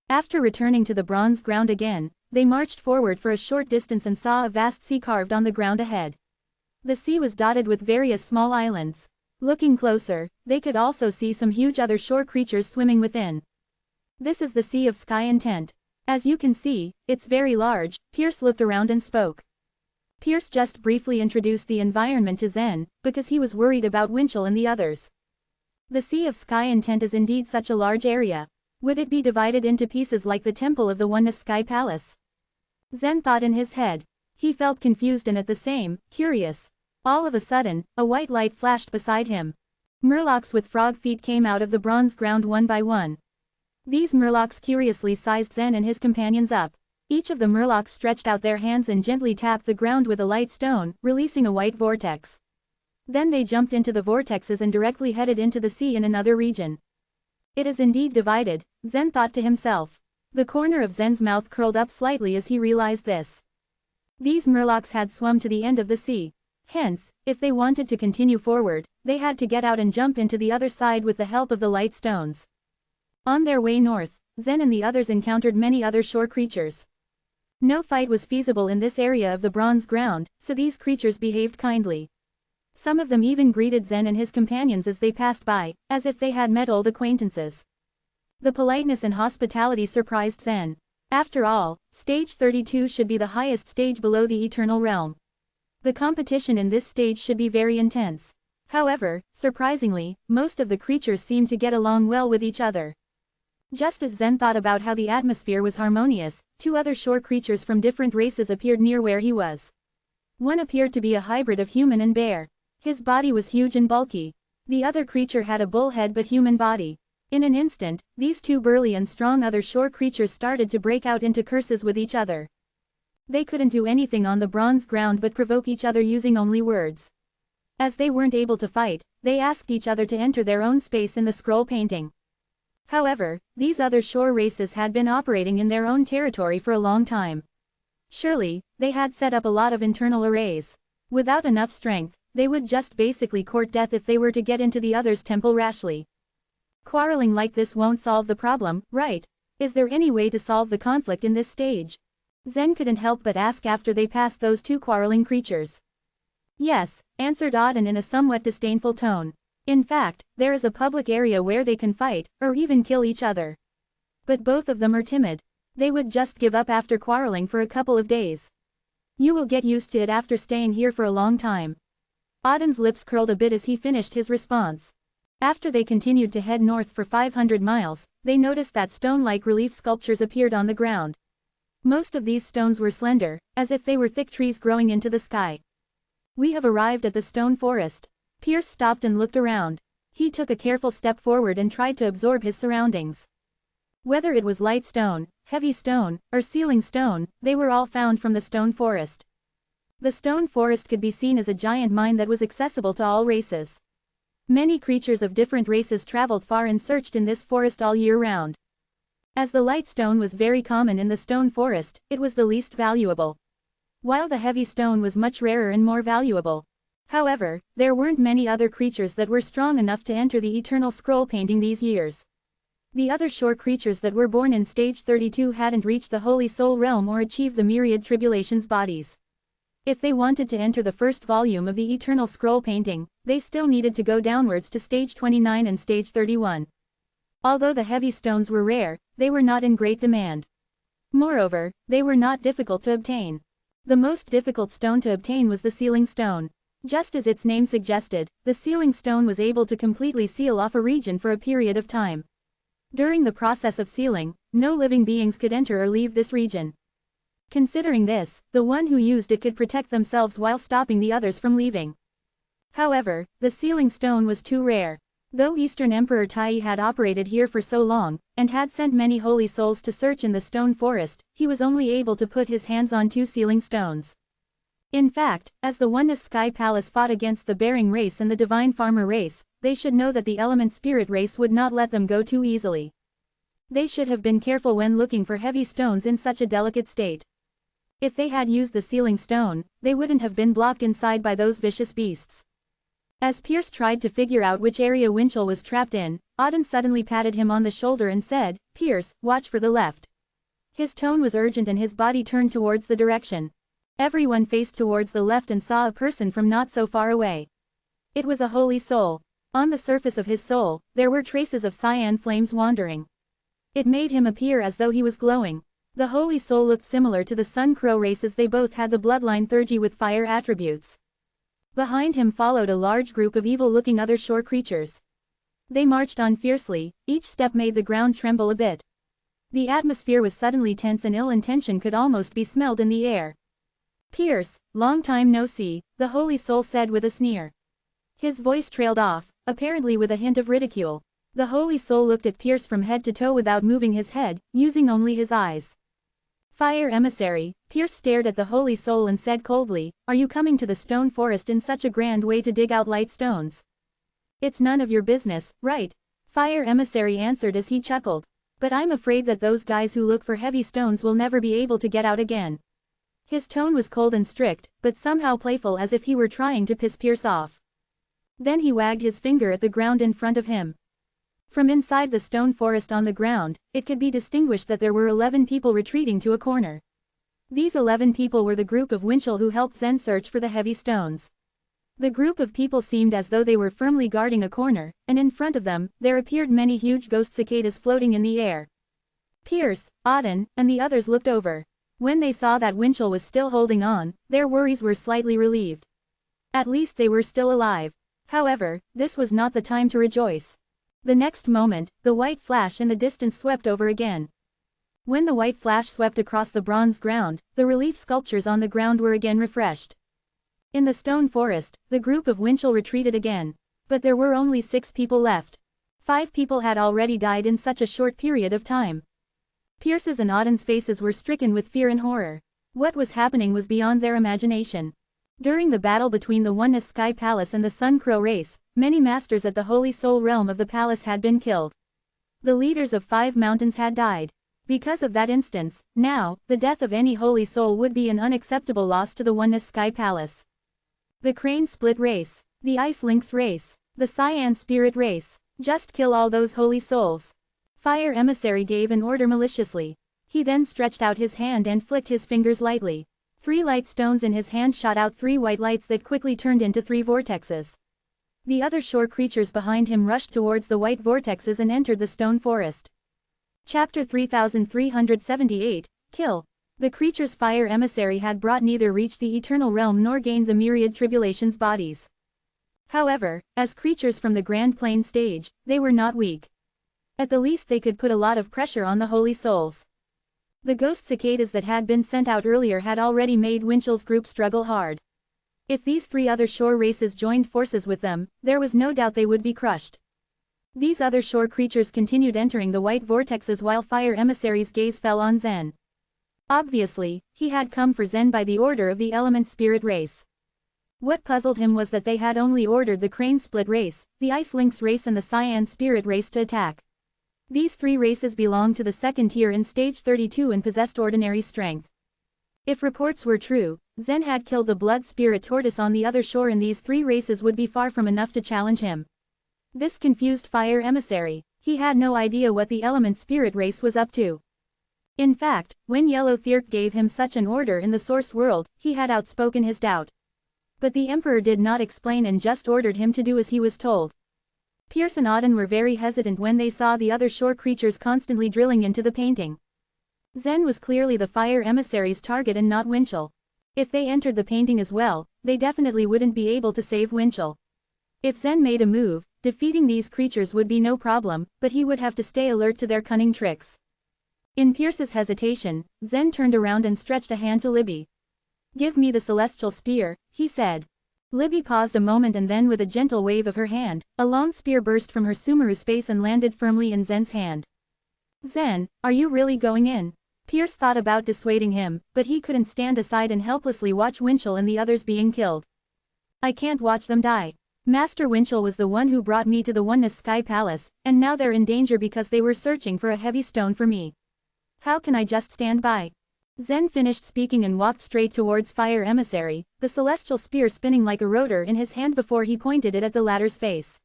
After returning to the bronze ground again, they marched forward for a short distance and saw a vast sea carved on the ground ahead. The sea was dotted with various small islands. Looking closer, they could also see some huge other shore creatures swimming within. This is the Sea of Sky Intent. As you can see, it's very large. Pierce looked around and spoke. Pierce just briefly introduced the environment to Zen, because he was worried about Winchell and the others. The Sea of Sky Intent is indeed such a large area. Would it be divided into pieces like the Temple of the Oneness Sky Palace? Zen thought in his head. He felt confused and at the same, curious. All of a sudden, a white light flashed beside him. Murlocs with frog feet came out of the bronze ground one by one. These murlocs curiously sized Zen and his companions up. Each of the murlocs stretched out their hands and gently tapped the ground with a light stone, releasing a white vortex. Then they jumped into the vortexes and directly headed into the sea in another region. It is indeed divided, Zen thought to himself. The corner of Zen's mouth curled up slightly as he realized this. These murlocs had swum to the end of the sea. Hence, if they wanted to continue forward, they had to get out and jump into the other side with the help of the light stones. On their way north, Zen and the others encountered many other shore creatures. No fight was feasible in this area of the bronze ground, so these creatures behaved kindly. Some of them even greeted Zen and his companions as they passed by, as if they had met old acquaintances. The politeness and hospitality surprised Zen. After all, stage 32 should be the highest stage below the eternal realm. The competition in this stage should be very intense. However, surprisingly, most of the creatures seemed to get along well with each other. Just as Zen thought about how the atmosphere was harmonious, two other shore creatures from different races appeared near where he was. One appeared to be a hybrid of human and bear. His body was huge and bulky. The other creature had a bull head but human body. In an instant, these two burly and strong other shore creatures started to break out into curses with each other. They couldn't do anything on the bronze ground but provoke each other using only words. As they weren't able to fight, they asked each other to enter their own space in the scroll painting. However, these other shore races had been operating in their own territory for a long time. Surely, they had set up a lot of internal arrays. Without enough strength, they would just basically court death if they were to get into the other's temple rashly. Quarreling like this won't solve the problem, right? Is there any way to solve the conflict in this stage? Zen couldn't help but ask after they passed those two quarreling creatures. Yes, answered Auden in a somewhat disdainful tone. In fact, there is a public area where they can fight, or even kill each other. But both of them are timid. They would just give up after quarreling for a couple of days. You will get used to it after staying here for a long time. Auden's lips curled a bit as he finished his response. After they continued to head north for 500 miles, they noticed that stone-like relief sculptures appeared on the ground. Most of these stones were slender, as if they were thick trees growing into the sky. We have arrived at the stone forest. Pierce stopped and looked around. He took a careful step forward and tried to absorb his surroundings. Whether it was light stone, heavy stone, or ceiling stone, they were all found from the stone forest. The stone forest could be seen as a giant mine that was accessible to all races. Many creatures of different races traveled far and searched in this forest all year round. As the light stone was very common in the stone forest, it was the least valuable. While the heavy stone was much rarer and more valuable. However, there weren't many other creatures that were strong enough to enter the eternal scroll painting these years. The other shore creatures that were born in stage 32 hadn't reached the Holy Soul realm or achieved the myriad tribulations bodies. If they wanted to enter the first volume of the Eternal Scroll painting, they still needed to go downwards to stage 29 and stage 31. Although the heavy stones were rare, they were not in great demand. Moreover, they were not difficult to obtain. The most difficult stone to obtain was the sealing stone. Just as its name suggested, the sealing stone was able to completely seal off a region for a period of time. During the process of sealing, no living beings could enter or leave this region. Considering this, the one who used it could protect themselves while stopping the others from leaving. However, the sealing stone was too rare. Though Eastern Emperor Tai had operated here for so long, and had sent many holy souls to search in the stone forest, he was only able to put his hands on 2 sealing stones. In fact, as the Oneness Sky Palace fought against the Bearing race and the Divine Farmer race, they should know that the Element Spirit race would not let them go too easily. They should have been careful when looking for heavy stones in such a delicate state. If they had used the sealing stone, they wouldn't have been blocked inside by those vicious beasts. As Pierce tried to figure out which area Winchell was trapped in, Auden suddenly patted him on the shoulder and said, "Pierce, watch for the left." His tone was urgent and his body turned towards the direction. Everyone faced towards the left and saw a person from not so far away. It was a holy soul. On the surface of his soul, there were traces of cyan flames wandering. It made him appear as though he was glowing. The holy soul looked similar to the Sun Crow race as they both had the bloodline Thurgy with fire attributes. Behind him followed a large group of evil-looking other shore creatures. They marched on fiercely, each step made the ground tremble a bit. The atmosphere was suddenly tense and ill intention could almost be smelled in the air. "Pierce, long time no see," the holy soul said with a sneer. His voice trailed off, apparently with a hint of ridicule. The holy soul looked at Pierce from head to toe without moving his head, using only his eyes. "Fire emissary," Pierce stared at the holy soul and said coldly, "Are you coming to the stone forest in such a grand way to dig out light stones? It's none of your business, right?" Fire emissary answered as he chuckled. "But I'm afraid that those guys who look for heavy stones will never be able to get out again." His tone was cold and strict, but somehow playful as if he were trying to piss Pierce off. Then he wagged his finger at the ground in front of him. From inside the stone forest on the ground, it could be distinguished that there were 11 people retreating to a corner. These 11 people were the group of Winchell who helped Zen search for the heavy stones. The group of people seemed as though they were firmly guarding a corner, and in front of them, there appeared many huge ghost cicadas floating in the air. Pierce, Auden, and the others looked over. When they saw that Winchell was still holding on, their worries were slightly relieved. At least they were still alive. However, this was not the time to rejoice. The next moment, the white flash in the distance swept over again. When the white flash swept across the bronze ground, the relief sculptures on the ground were again refreshed. In the stone forest, the group of Winchell retreated again. But there were only 6 people left. 5 people had already died in such a short period of time. Pierce's and Auden's faces were stricken with fear and horror. What was happening was beyond their imagination. During the battle between the Oneness Sky Palace and the Sun Crow race, many masters at the Holy Soul realm of the palace had been killed. The leaders of 5 mountains had died. Because of that instance, now, the death of any Holy Soul would be an unacceptable loss to the Oneness Sky Palace. The Crane Split race, the Ice Lynx race, the Cyan Spirit race, just kill all those Holy Souls. Fire Emissary gave an order maliciously. He then stretched out his hand and flicked his fingers lightly. 3 light stones in his hand shot out 3 white lights that quickly turned into 3 vortexes. The other shore creatures behind him rushed towards the white vortexes and entered the stone forest. Chapter 3378, Kill. The creature's fire emissary had brought neither reached the eternal realm nor gained the myriad tribulations bodies. However, as creatures from the Grand Plane stage, they were not weak. At the least they could put a lot of pressure on the Holy Souls. The ghost cicadas that had been sent out earlier had already made Winchell's group struggle hard. If these 3 other shore races joined forces with them, there was no doubt they would be crushed. These other shore creatures continued entering the white vortexes while Fire Emissary's gaze fell on Zen. Obviously, he had come for Zen by the order of the Element Spirit race. What puzzled him was that they had only ordered the Crane Split race, the Ice Lynx race and the Cyan Spirit race to attack. These 3 races belonged to the second tier in stage 32 and possessed ordinary strength. If reports were true, Zen had killed the blood spirit tortoise on the other shore and these 3 races would be far from enough to challenge him. This confused Fire Emissary. He had no idea what the Element Spirit race was up to. In fact, when Yellow Thirk gave him such an order in the source world, he had outspoken his doubt. But the Emperor did not explain and just ordered him to do as he was told. Pierce and Auden were very hesitant when they saw the other shore creatures constantly drilling into the painting. Zen was clearly the fire emissary's target and not Winchell. If they entered the painting as well, they definitely wouldn't be able to save Winchell. If Zen made a move, defeating these creatures would be no problem, but he would have to stay alert to their cunning tricks. In Pierce's hesitation, Zen turned around and stretched a hand to Libby. "Give me the celestial spear," he said. Libby paused a moment and then with a gentle wave of her hand, a long spear burst from her Sumeru space and landed firmly in Zen's hand. "Zen, are you really going in?" Pierce thought about dissuading him, but he couldn't stand aside and helplessly watch Winchell and the others being killed. "I can't watch them die. Master Winchell was the one who brought me to the Oneness Sky Palace, and now they're in danger because they were searching for a heavy stone for me. How can I just stand by?" Zen finished speaking and walked straight towards Fire Emissary, the celestial spear spinning like a rotor in his hand before he pointed it at the latter's face.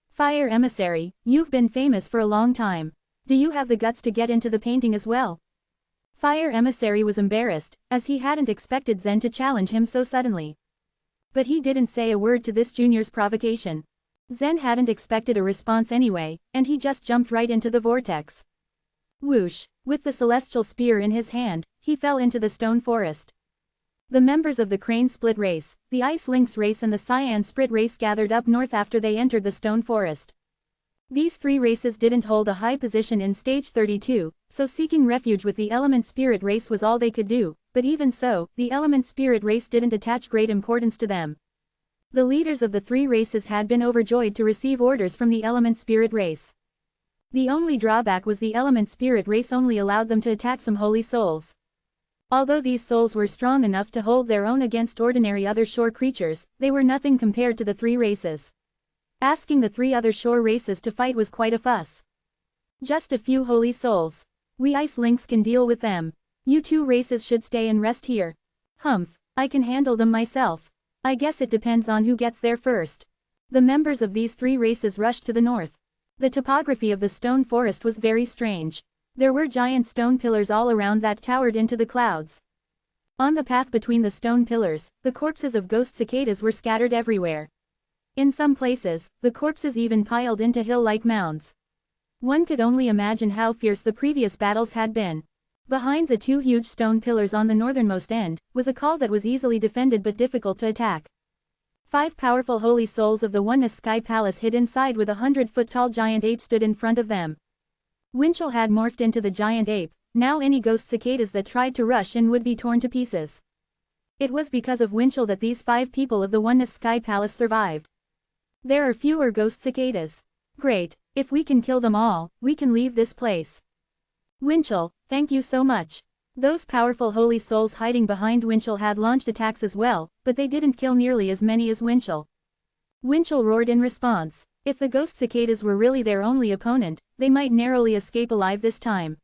"Fire Emissary, you've been famous for a long time. Do you have the guts to get into the painting as well?" Fire Emissary was embarrassed, as he hadn't expected Zen to challenge him so suddenly. But he didn't say a word to this junior's provocation. Zen hadn't expected a response anyway, and he just jumped right into the vortex. Whoosh! With the celestial spear in his hand, he fell into the stone forest. The members of the Crane Split race, the Ice Lynx race and the Cyan Sprit race gathered up north after they entered the stone forest. These three races didn't hold a high position in Stage 32, so seeking refuge with the Element Spirit race was all they could do, but even so, the Element Spirit race didn't attach great importance to them. The leaders of the three races had been overjoyed to receive orders from the Element Spirit race. The only drawback was the Element Spirit race only allowed them to attack some holy souls. Although these souls were strong enough to hold their own against ordinary other shore creatures, they were nothing compared to the three races. Asking the three other shore races to fight was quite a fuss. "Just a few holy souls. We Ice Lynx can deal with them. You two races should stay and rest here." "Humph, I can handle them myself. I guess it depends on who gets there first." The members of these three races rushed to the north. The topography of the stone forest was very strange. There were giant stone pillars all around that towered into the clouds. On the path between the stone pillars, the corpses of ghost cicadas were scattered everywhere. In some places, the corpses even piled into hill-like mounds. One could only imagine how fierce the previous battles had been. Behind the two huge stone pillars on the northernmost end, was a call that was easily defended but difficult to attack. 5 powerful holy souls of the Oneness Sky Palace hid inside with a 100-foot-tall giant ape stood in front of them. Winchell had morphed into the giant ape, now any ghost cicadas that tried to rush in would be torn to pieces. It was because of Winchell that these 5 people of the Oneness Sky Palace survived. There are fewer ghost cicadas. Great, if we can kill them all, we can leave this place. Winchell, thank you so much. Those powerful holy souls hiding behind Winchell had launched attacks as well, but they didn't kill nearly as many as Winchell. Winchell roared in response. If the ghost cicadas were really their only opponent, they might narrowly escape alive this time.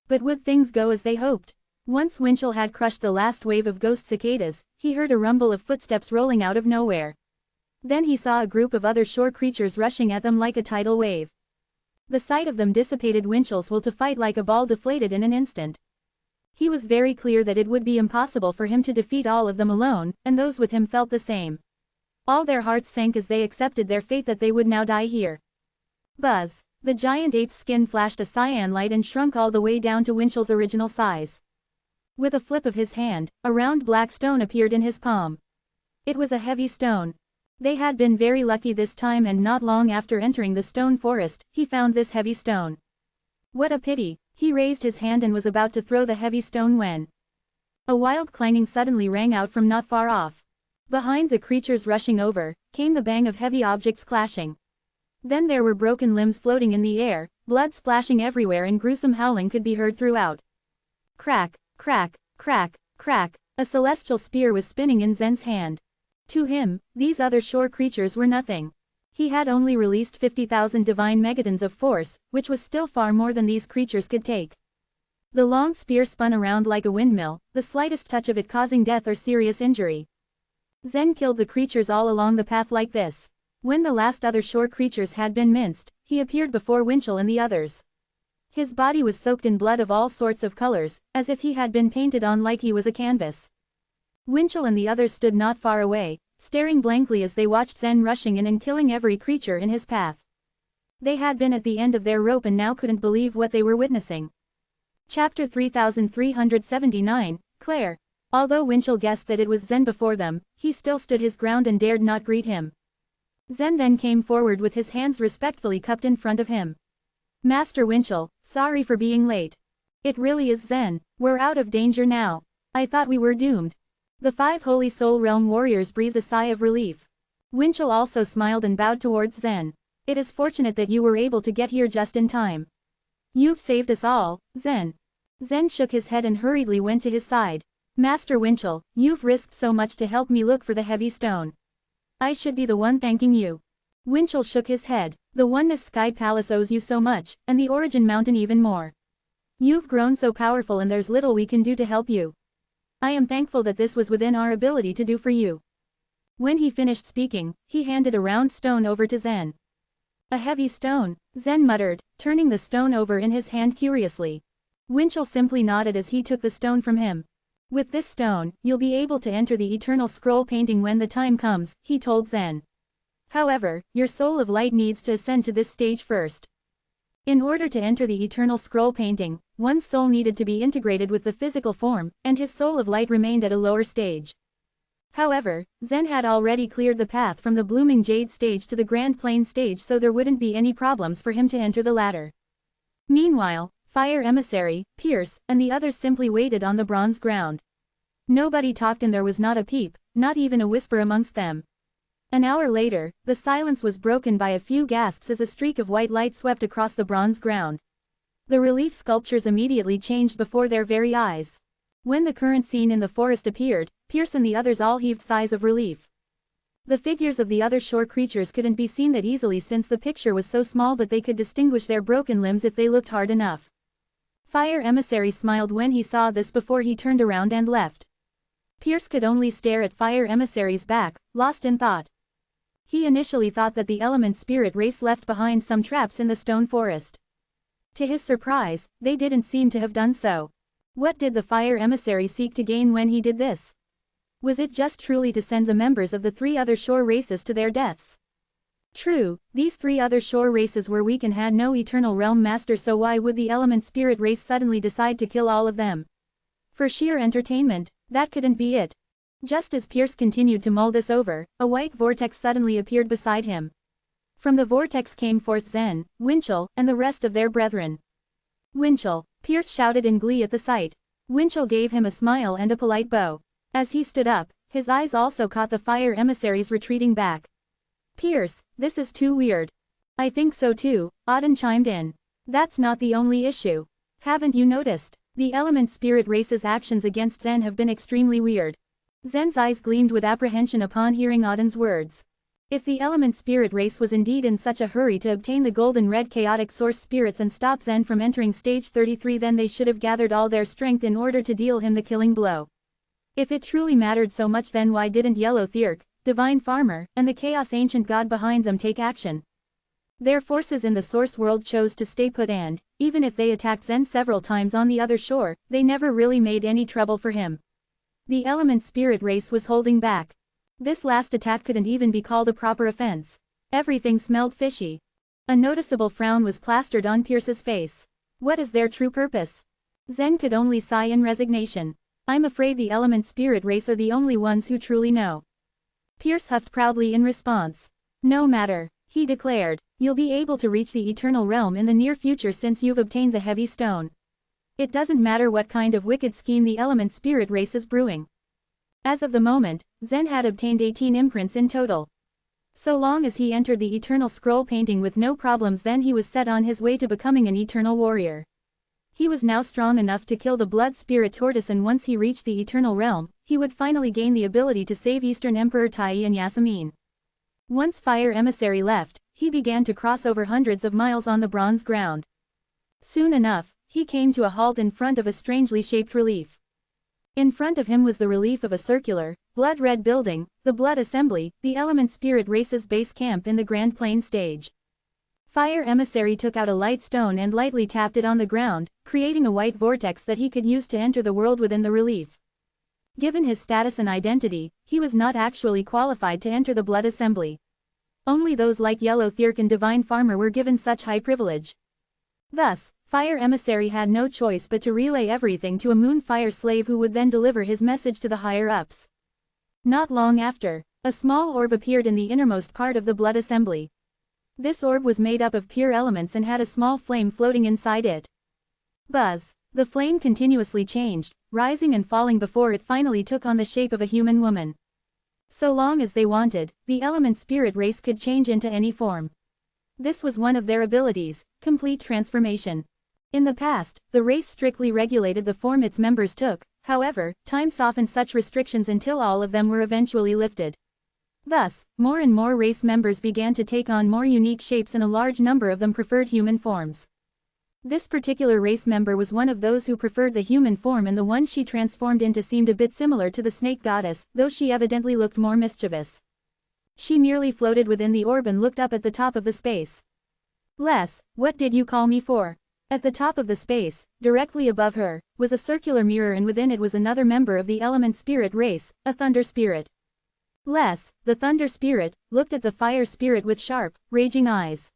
But would things go as they hoped? Once Winchell had crushed the last wave of ghost cicadas, he heard a rumble of footsteps rolling out of nowhere. Then he saw a group of other shore creatures rushing at them like a tidal wave. The sight of them dissipated Winchell's will to fight like a ball deflated in an instant. He was very clear that it would be impossible for him to defeat all of them alone, and those with him felt the same. All their hearts sank as they accepted their fate that they would now die here. Buzz! The giant ape's skin flashed a cyan light and shrunk all the way down to Winchell's original size. With a flip of his hand, a round black stone appeared in his palm. It was a heavy stone. They had been very lucky this time, and not long after entering the stone forest, he found this heavy stone. What a pity! He raised his hand and was about to throw the heavy stone when a wild clanging suddenly rang out from not far off. Behind the creatures rushing over, came the bang of heavy objects clashing. Then there were broken limbs floating in the air, blood splashing everywhere, and gruesome howling could be heard throughout. Crack, crack, crack, crack, a celestial spear was spinning in Zen's hand. To him, these other shore creatures were nothing. He had only released 50,000 divine megatons of force, which was still far more than these creatures could take. The long spear spun around like a windmill, the slightest touch of it causing death or serious injury. Zen killed the creatures all along the path like this. When the last other shore creatures had been minced, he appeared before Winchell and the others. His body was soaked in blood of all sorts of colors, as if he had been painted on like he was a canvas. Winchell and the others stood not far away, staring blankly as they watched Zen rushing in and killing every creature in his path. They had been at the end of their rope and now couldn't believe what they were witnessing. Chapter 3379, Claire. Although Winchell guessed that it was Zen before them, he still stood his ground and dared not greet him. Zen then came forward with his hands respectfully cupped in front of him. Master Winchell, sorry for being late. It really is Zen, we're out of danger now. I thought we were doomed. The 5 Holy Soul Realm warriors breathed a sigh of relief. Winchell also smiled and bowed towards Zen. It is fortunate that you were able to get here just in time. You've saved us all, Zen. Zen shook his head and hurriedly went to his side. Master Winchell, you've risked so much to help me look for the heavy stone. I should be the one thanking you. Winchell shook his head. The Oneness Sky Palace owes you so much, and the Origin Mountain even more. You've grown so powerful and there's little we can do to help you. I am thankful that this was within our ability to do for you. When he finished speaking, he handed a round stone over to Zen. A heavy stone, Zen muttered, turning the stone over in his hand curiously. Winchell simply nodded as he took the stone from him. With this stone, you'll be able to enter the eternal scroll painting when the time comes, he told Zen. However, your soul of light needs to ascend to this stage first. In order to enter the eternal scroll painting, one's soul needed to be integrated with the physical form, and his soul of light remained at a lower stage. However, Zen had already cleared the path from the blooming jade stage to the grand plane stage, so there wouldn't be any problems for him to enter the latter. Meanwhile, Fire Emissary, Pierce, and the others simply waited on the bronze ground. Nobody talked and there was not a peep, not even a whisper amongst them. An hour later, the silence was broken by a few gasps as a streak of white light swept across the bronze ground. The relief sculptures immediately changed before their very eyes. When the current scene in the forest appeared, Pierce and the others all heaved sighs of relief. The figures of the other shore creatures couldn't be seen that easily since the picture was so small, but they could distinguish their broken limbs if they looked hard enough. Fire Emissary smiled when he saw this before he turned around and left. Pierce could only stare at Fire Emissary's back, lost in thought. He initially thought that the element spirit race left behind some traps in the stone forest. To his surprise, they didn't seem to have done so. What did the Fire Emissary seek to gain when he did this? Was it just truly to send the members of the 3 other shore races to their deaths? True, these 3 other shore races were weak and had no eternal realm master, so why would the element spirit race suddenly decide to kill all of them? For sheer entertainment? That couldn't be it. Just as Pierce continued to mull this over, a white vortex suddenly appeared beside him. From the vortex came forth Zen, Winchell, and the rest of their brethren. Winchell, Pierce shouted in glee at the sight. Winchell gave him a smile and a polite bow. As he stood up, his eyes also caught the Fire Emissaries retreating back. Pierce, this is too weird. I think so too, Auden chimed in. That's not the only issue. Haven't you noticed? The element spirit race's actions against Zen have been extremely weird. Zen's eyes gleamed with apprehension upon hearing Auden's words. If the element spirit race was indeed in such a hurry to obtain the golden red chaotic source spirits and stop Zen from entering stage 33, then they should have gathered all their strength in order to deal him the killing blow. If it truly mattered so much, then why didn't Yellow Thirk, Divine Farmer, and the Chaos Ancient God behind them take action? Their forces in the source world chose to stay put, and, even if they attacked Zen several times on the other shore, they never really made any trouble for him. The element spirit race was holding back. This last attack couldn't even be called a proper offense. Everything smelled fishy. A noticeable frown was plastered on Pierce's face. What is their true purpose? Zen could only sigh in resignation. I'm afraid the element spirit race are the only ones who truly know. Pierce huffed proudly in response. No matter, he declared, you'll be able to reach the eternal realm in the near future since you've obtained the heavy stone. It doesn't matter what kind of wicked scheme the element spirit race is brewing. As of the moment, Zen had obtained 18 imprints in total. So long as he entered the eternal scroll painting with no problems, then he was set on his way to becoming an eternal warrior. He was now strong enough to kill the blood spirit tortoise, and once he reached the eternal realm, he would finally gain the ability to save Eastern Emperor Tai and Yasmin. Once Fire Emissary left, he began to cross over hundreds of miles on the bronze ground. Soon enough, he came to a halt in front of a strangely shaped relief. In front of him was the relief of a circular, blood-red building, the Blood Assembly, the element spirit race's base camp in the Grand Plain stage. Fire Emissary took out a light stone and lightly tapped it on the ground, creating a white vortex that he could use to enter the world within the relief. Given his status and identity, he was not actually qualified to enter the Blood Assembly. Only those like Yellow Thirk and Divine Farmer were given such high privilege. Thus, Fire Emissary had no choice but to relay everything to a Moonfire slave who would then deliver his message to the higher-ups. Not long after, a small orb appeared in the innermost part of the Blood Assembly. This orb was made up of pure elements and had a small flame floating inside it. Buzz. The flame continuously changed, rising and falling before it finally took on the shape of a human woman. So long as they wanted, the element spirit race could change into any form. This was one of their abilities, complete transformation. In the past, the race strictly regulated the form its members took, however, time softened such restrictions until all of them were eventually lifted. Thus, more and more race members began to take on more unique shapes and a large number of them preferred human forms. This particular race member was one of those who preferred the human form, and the one she transformed into seemed a bit similar to the snake goddess, though she evidently looked more mischievous. She merely floated within the orb and looked up at the top of the space. "Les, what did you call me for?" At the top of the space, directly above her, was a circular mirror, and within it was another member of the element spirit race, a thunder spirit. Les, the thunder spirit, looked at the fire spirit with sharp, raging eyes.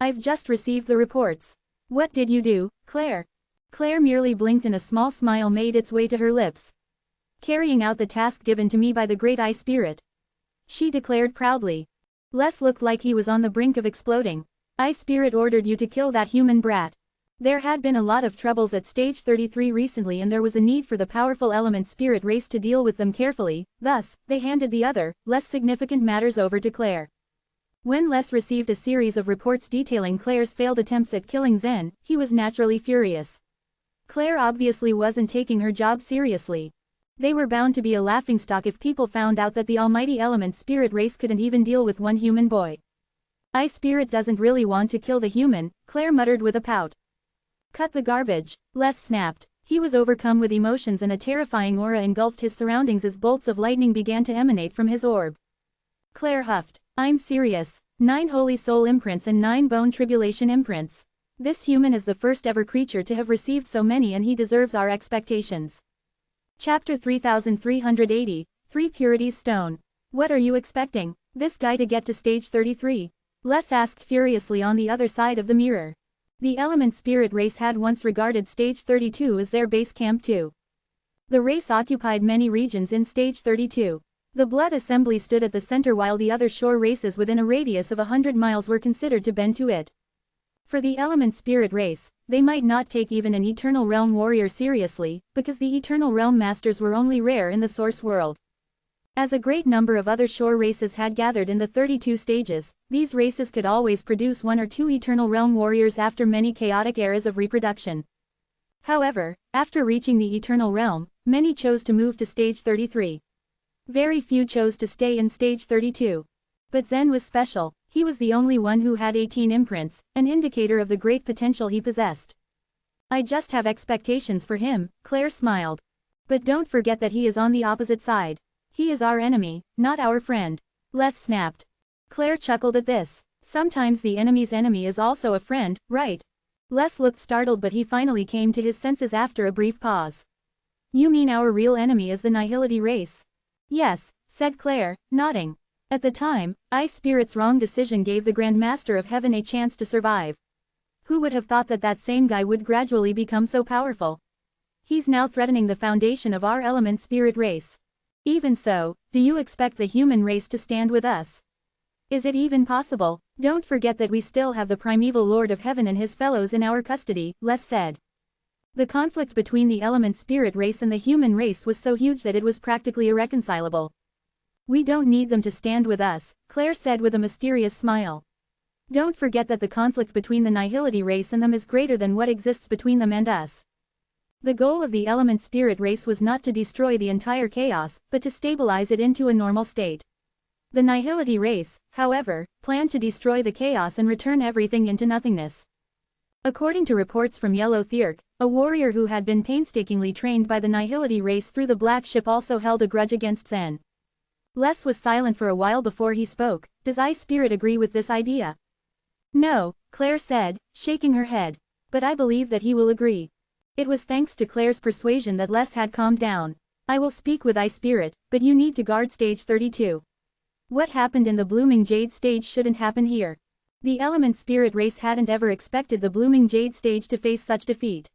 "I've just received the reports." "What did you do, Claire?" Claire merely blinked and a small smile made its way to her lips. "Carrying out the task given to me by the great Eye Spirit," she declared proudly. Les looked like he was on the brink of exploding. "Eye Spirit ordered you to kill that human brat." There had been a lot of troubles at stage 33 recently, and there was a need for the powerful element spirit race to deal with them carefully, thus, they handed the other, less significant matters over to Claire. When Les received a series of reports detailing Claire's failed attempts at killing Zen, he was naturally furious. Claire obviously wasn't taking her job seriously. They were bound to be a laughingstock if people found out that the almighty element spirit race couldn't even deal with one human boy. "Eye Spirit doesn't really want to kill the human," Claire muttered with a pout. "Cut the garbage," Les snapped. He was overcome with emotions, and a terrifying aura engulfed his surroundings as bolts of lightning began to emanate from his orb. Claire huffed. "I'm serious. 9 Holy Soul imprints and 9 Bone Tribulation imprints. This human is the first ever creature to have received so many, and he deserves our expectations." Chapter 3380, 3 Purities Stone. "What are you expecting? This guy to get to stage 33? Les asked furiously on the other side of the mirror. The element spirit race had once regarded stage 32 as their base camp too. The race occupied many regions in stage 32. The Blood Assembly stood at the center, while the other shore races within a radius of 100 miles were considered to bend to it. For the element spirit race, they might not take even an Eternal Realm warrior seriously, because the Eternal Realm masters were only rare in the source world. As a great number of other shore races had gathered in the 32 stages, these races could always produce 1 or 2 Eternal Realm warriors after many chaotic eras of reproduction. However, after reaching the Eternal Realm, many chose to move to stage 33. Very few chose to stay in stage 32. But Zen was special. He was the only one who had 18 imprints, an indicator of the great potential he possessed. "I just have expectations for him," Claire smiled. "But don't forget that he is on the opposite side. He is our enemy, not our friend," Les snapped. Claire chuckled at this. "Sometimes the enemy's enemy is also a friend, right?" Les looked startled, but he finally came to his senses after a brief pause. "You mean our real enemy is the Nihility race?" "Yes," said Claire, nodding. "At the time, Eye Spirit's wrong decision gave the Grand Master of Heaven a chance to survive. Who would have thought that that same guy would gradually become so powerful? He's now threatening the foundation of our element spirit race. Even so, do you expect the human race to stand with us? Is it even possible? Don't forget that we still have the primeval Lord of Heaven and his fellows in our custody," Les said. The conflict between the element spirit race and the human race was so huge that it was practically irreconcilable. "We don't need them to stand with us," Claire said with a mysterious smile. "Don't forget that the conflict between the Nihility race and them is greater than what exists between them and us. The goal of the element spirit race was not to destroy the entire chaos, but to stabilize it into a normal state. The Nihility race, however, planned to destroy the chaos and return everything into nothingness." According to reports from Yellow Thirk, a warrior who had been painstakingly trained by the Nihility race through the Black Ship also held a grudge against Zen. Les was silent for a while before he spoke. "Does Eye Spirit agree with this idea?" No, Claire said, shaking her head. But I believe that he will agree. It was thanks to Claire's persuasion that Les had calmed down. I will speak with spirit, but you need to guard stage 32. What happened in the Blooming Jade stage shouldn't happen here. The element spirit race hadn't ever expected the Blooming Jade stage to face such defeat.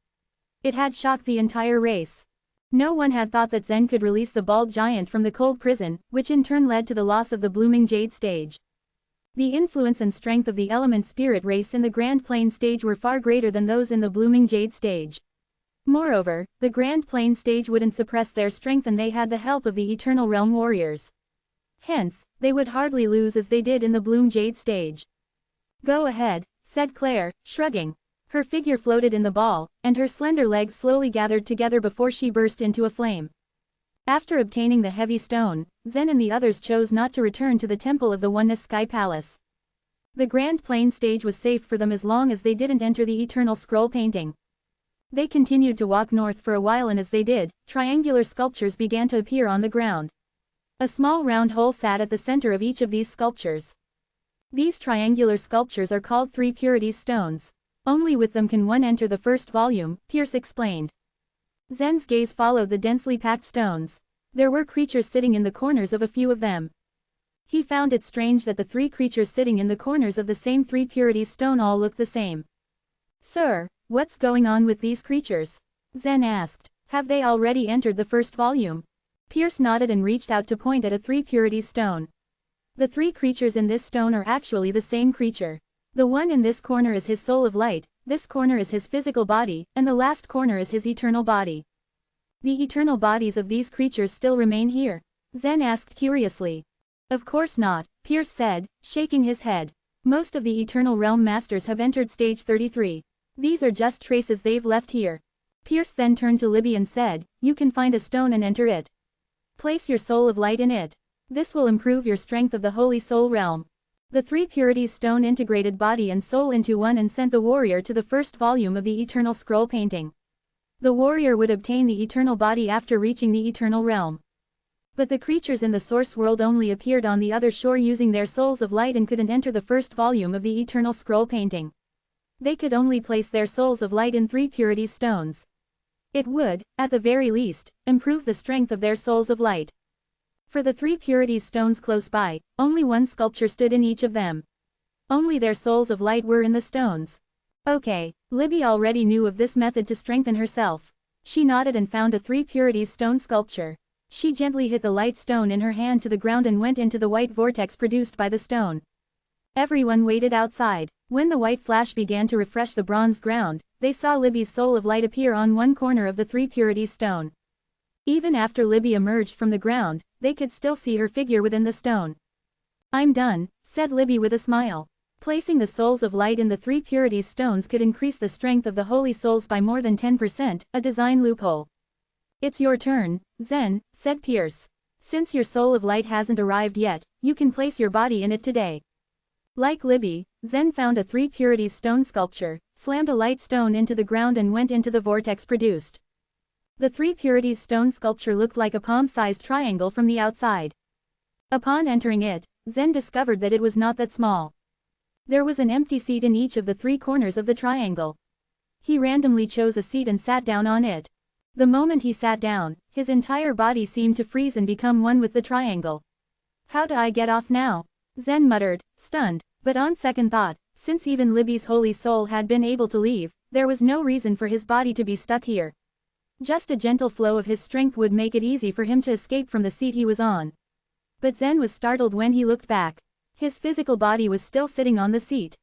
It had shocked the entire race. No one had thought that Zen could release the bald giant from the cold prison, which in turn led to the loss of the Blooming Jade stage. The influence and strength of the element spirit race in the Grand Plane stage were far greater than those in the Blooming Jade stage. Moreover, the Grand Plane stage wouldn't suppress their strength and they had the help of the Eternal Realm warriors. Hence, they would hardly lose as they did in the Bloom Jade stage. Go ahead, said Claire, shrugging. Her figure floated in the ball, and her slender legs slowly gathered together before she burst into a flame. After obtaining the heavy stone, Zen and the others chose not to return to the Temple of the Oneness Sky Palace. The Grand Plane stage was safe for them as long as they didn't enter the Eternal Scroll painting. They continued to walk north for a while, and as they did, triangular sculptures began to appear on the ground. A small round hole sat at the center of each of these sculptures. These triangular sculptures are called Three Purities stones. Only with them can one enter the first volume, Pierce explained. Zen's gaze followed the densely packed stones. There were creatures sitting in the corners of a few of them. He found it strange that the three creatures sitting in the corners of the same Three Purities stone all looked the same. Sir, what's going on with these creatures? Zen asked. Have they already entered the first volume? Pierce nodded and reached out to point at a Three Purities stone. The three creatures in this stone are actually the same creature. The one in this corner is his soul of light, this corner is his physical body, and the last corner is his eternal body. The eternal bodies of these creatures still remain here? Zen asked curiously. Of course not, Pierce said, shaking his head. Most of the Eternal Realm Masters have entered stage 33. These are just traces they've left here. Pierce then turned to Libby and said, you can find a stone and enter it. Place your soul of light in it. This will improve your strength of the Holy Soul Realm. The Three Purities stone integrated body and soul into one and sent the warrior to the first volume of the Eternal Scroll painting. The warrior would obtain the eternal body after reaching the Eternal Realm. But the creatures in the source world only appeared on the other shore using their souls of light and couldn't enter the first volume of the Eternal Scroll painting. They could only place their souls of light in Three Purities stones. It would, at the very least, improve the strength of their souls of light. For the Three Purities stones close by, only one sculpture stood in each of them. Only their souls of light were in the stones. Okay, Libby already knew of this method to strengthen herself. She nodded and found a Three Purities stone sculpture. She gently hit the light stone in her hand to the ground and went into the white vortex produced by the stone. Everyone waited outside. When the white flash began to refresh the bronze ground, they saw Libby's soul of light appear on one corner of the Three Purities stone. Even after Libby emerged from the ground, they could still see her figure within the stone. I'm done, said Libby with a smile. Placing the souls of light in the Three Purities stones could increase the strength of the holy souls by more than 10%, a design loophole. It's your turn, Zen, said Pierce. Since your soul of light hasn't arrived yet, you can place your body in it today. Like Libby, Zen found a Three Purities stone sculpture, slammed a light stone into the ground and went into the vortex produced. The Three Purities stone sculpture looked like a palm-sized triangle from the outside. Upon entering it, Zen discovered that it was not that small. There was an empty seat in each of the three corners of the triangle. He randomly chose a seat and sat down on it. The moment he sat down, his entire body seemed to freeze and become one with the triangle. How do I get off now? Zen muttered, stunned, but on second thought, since even Libby's holy soul had been able to leave, there was no reason for his body to be stuck here. Just a gentle flow of his strength would make it easy for him to escape from the seat he was on. But Zen was startled when he looked back. His physical body was still sitting on the seat.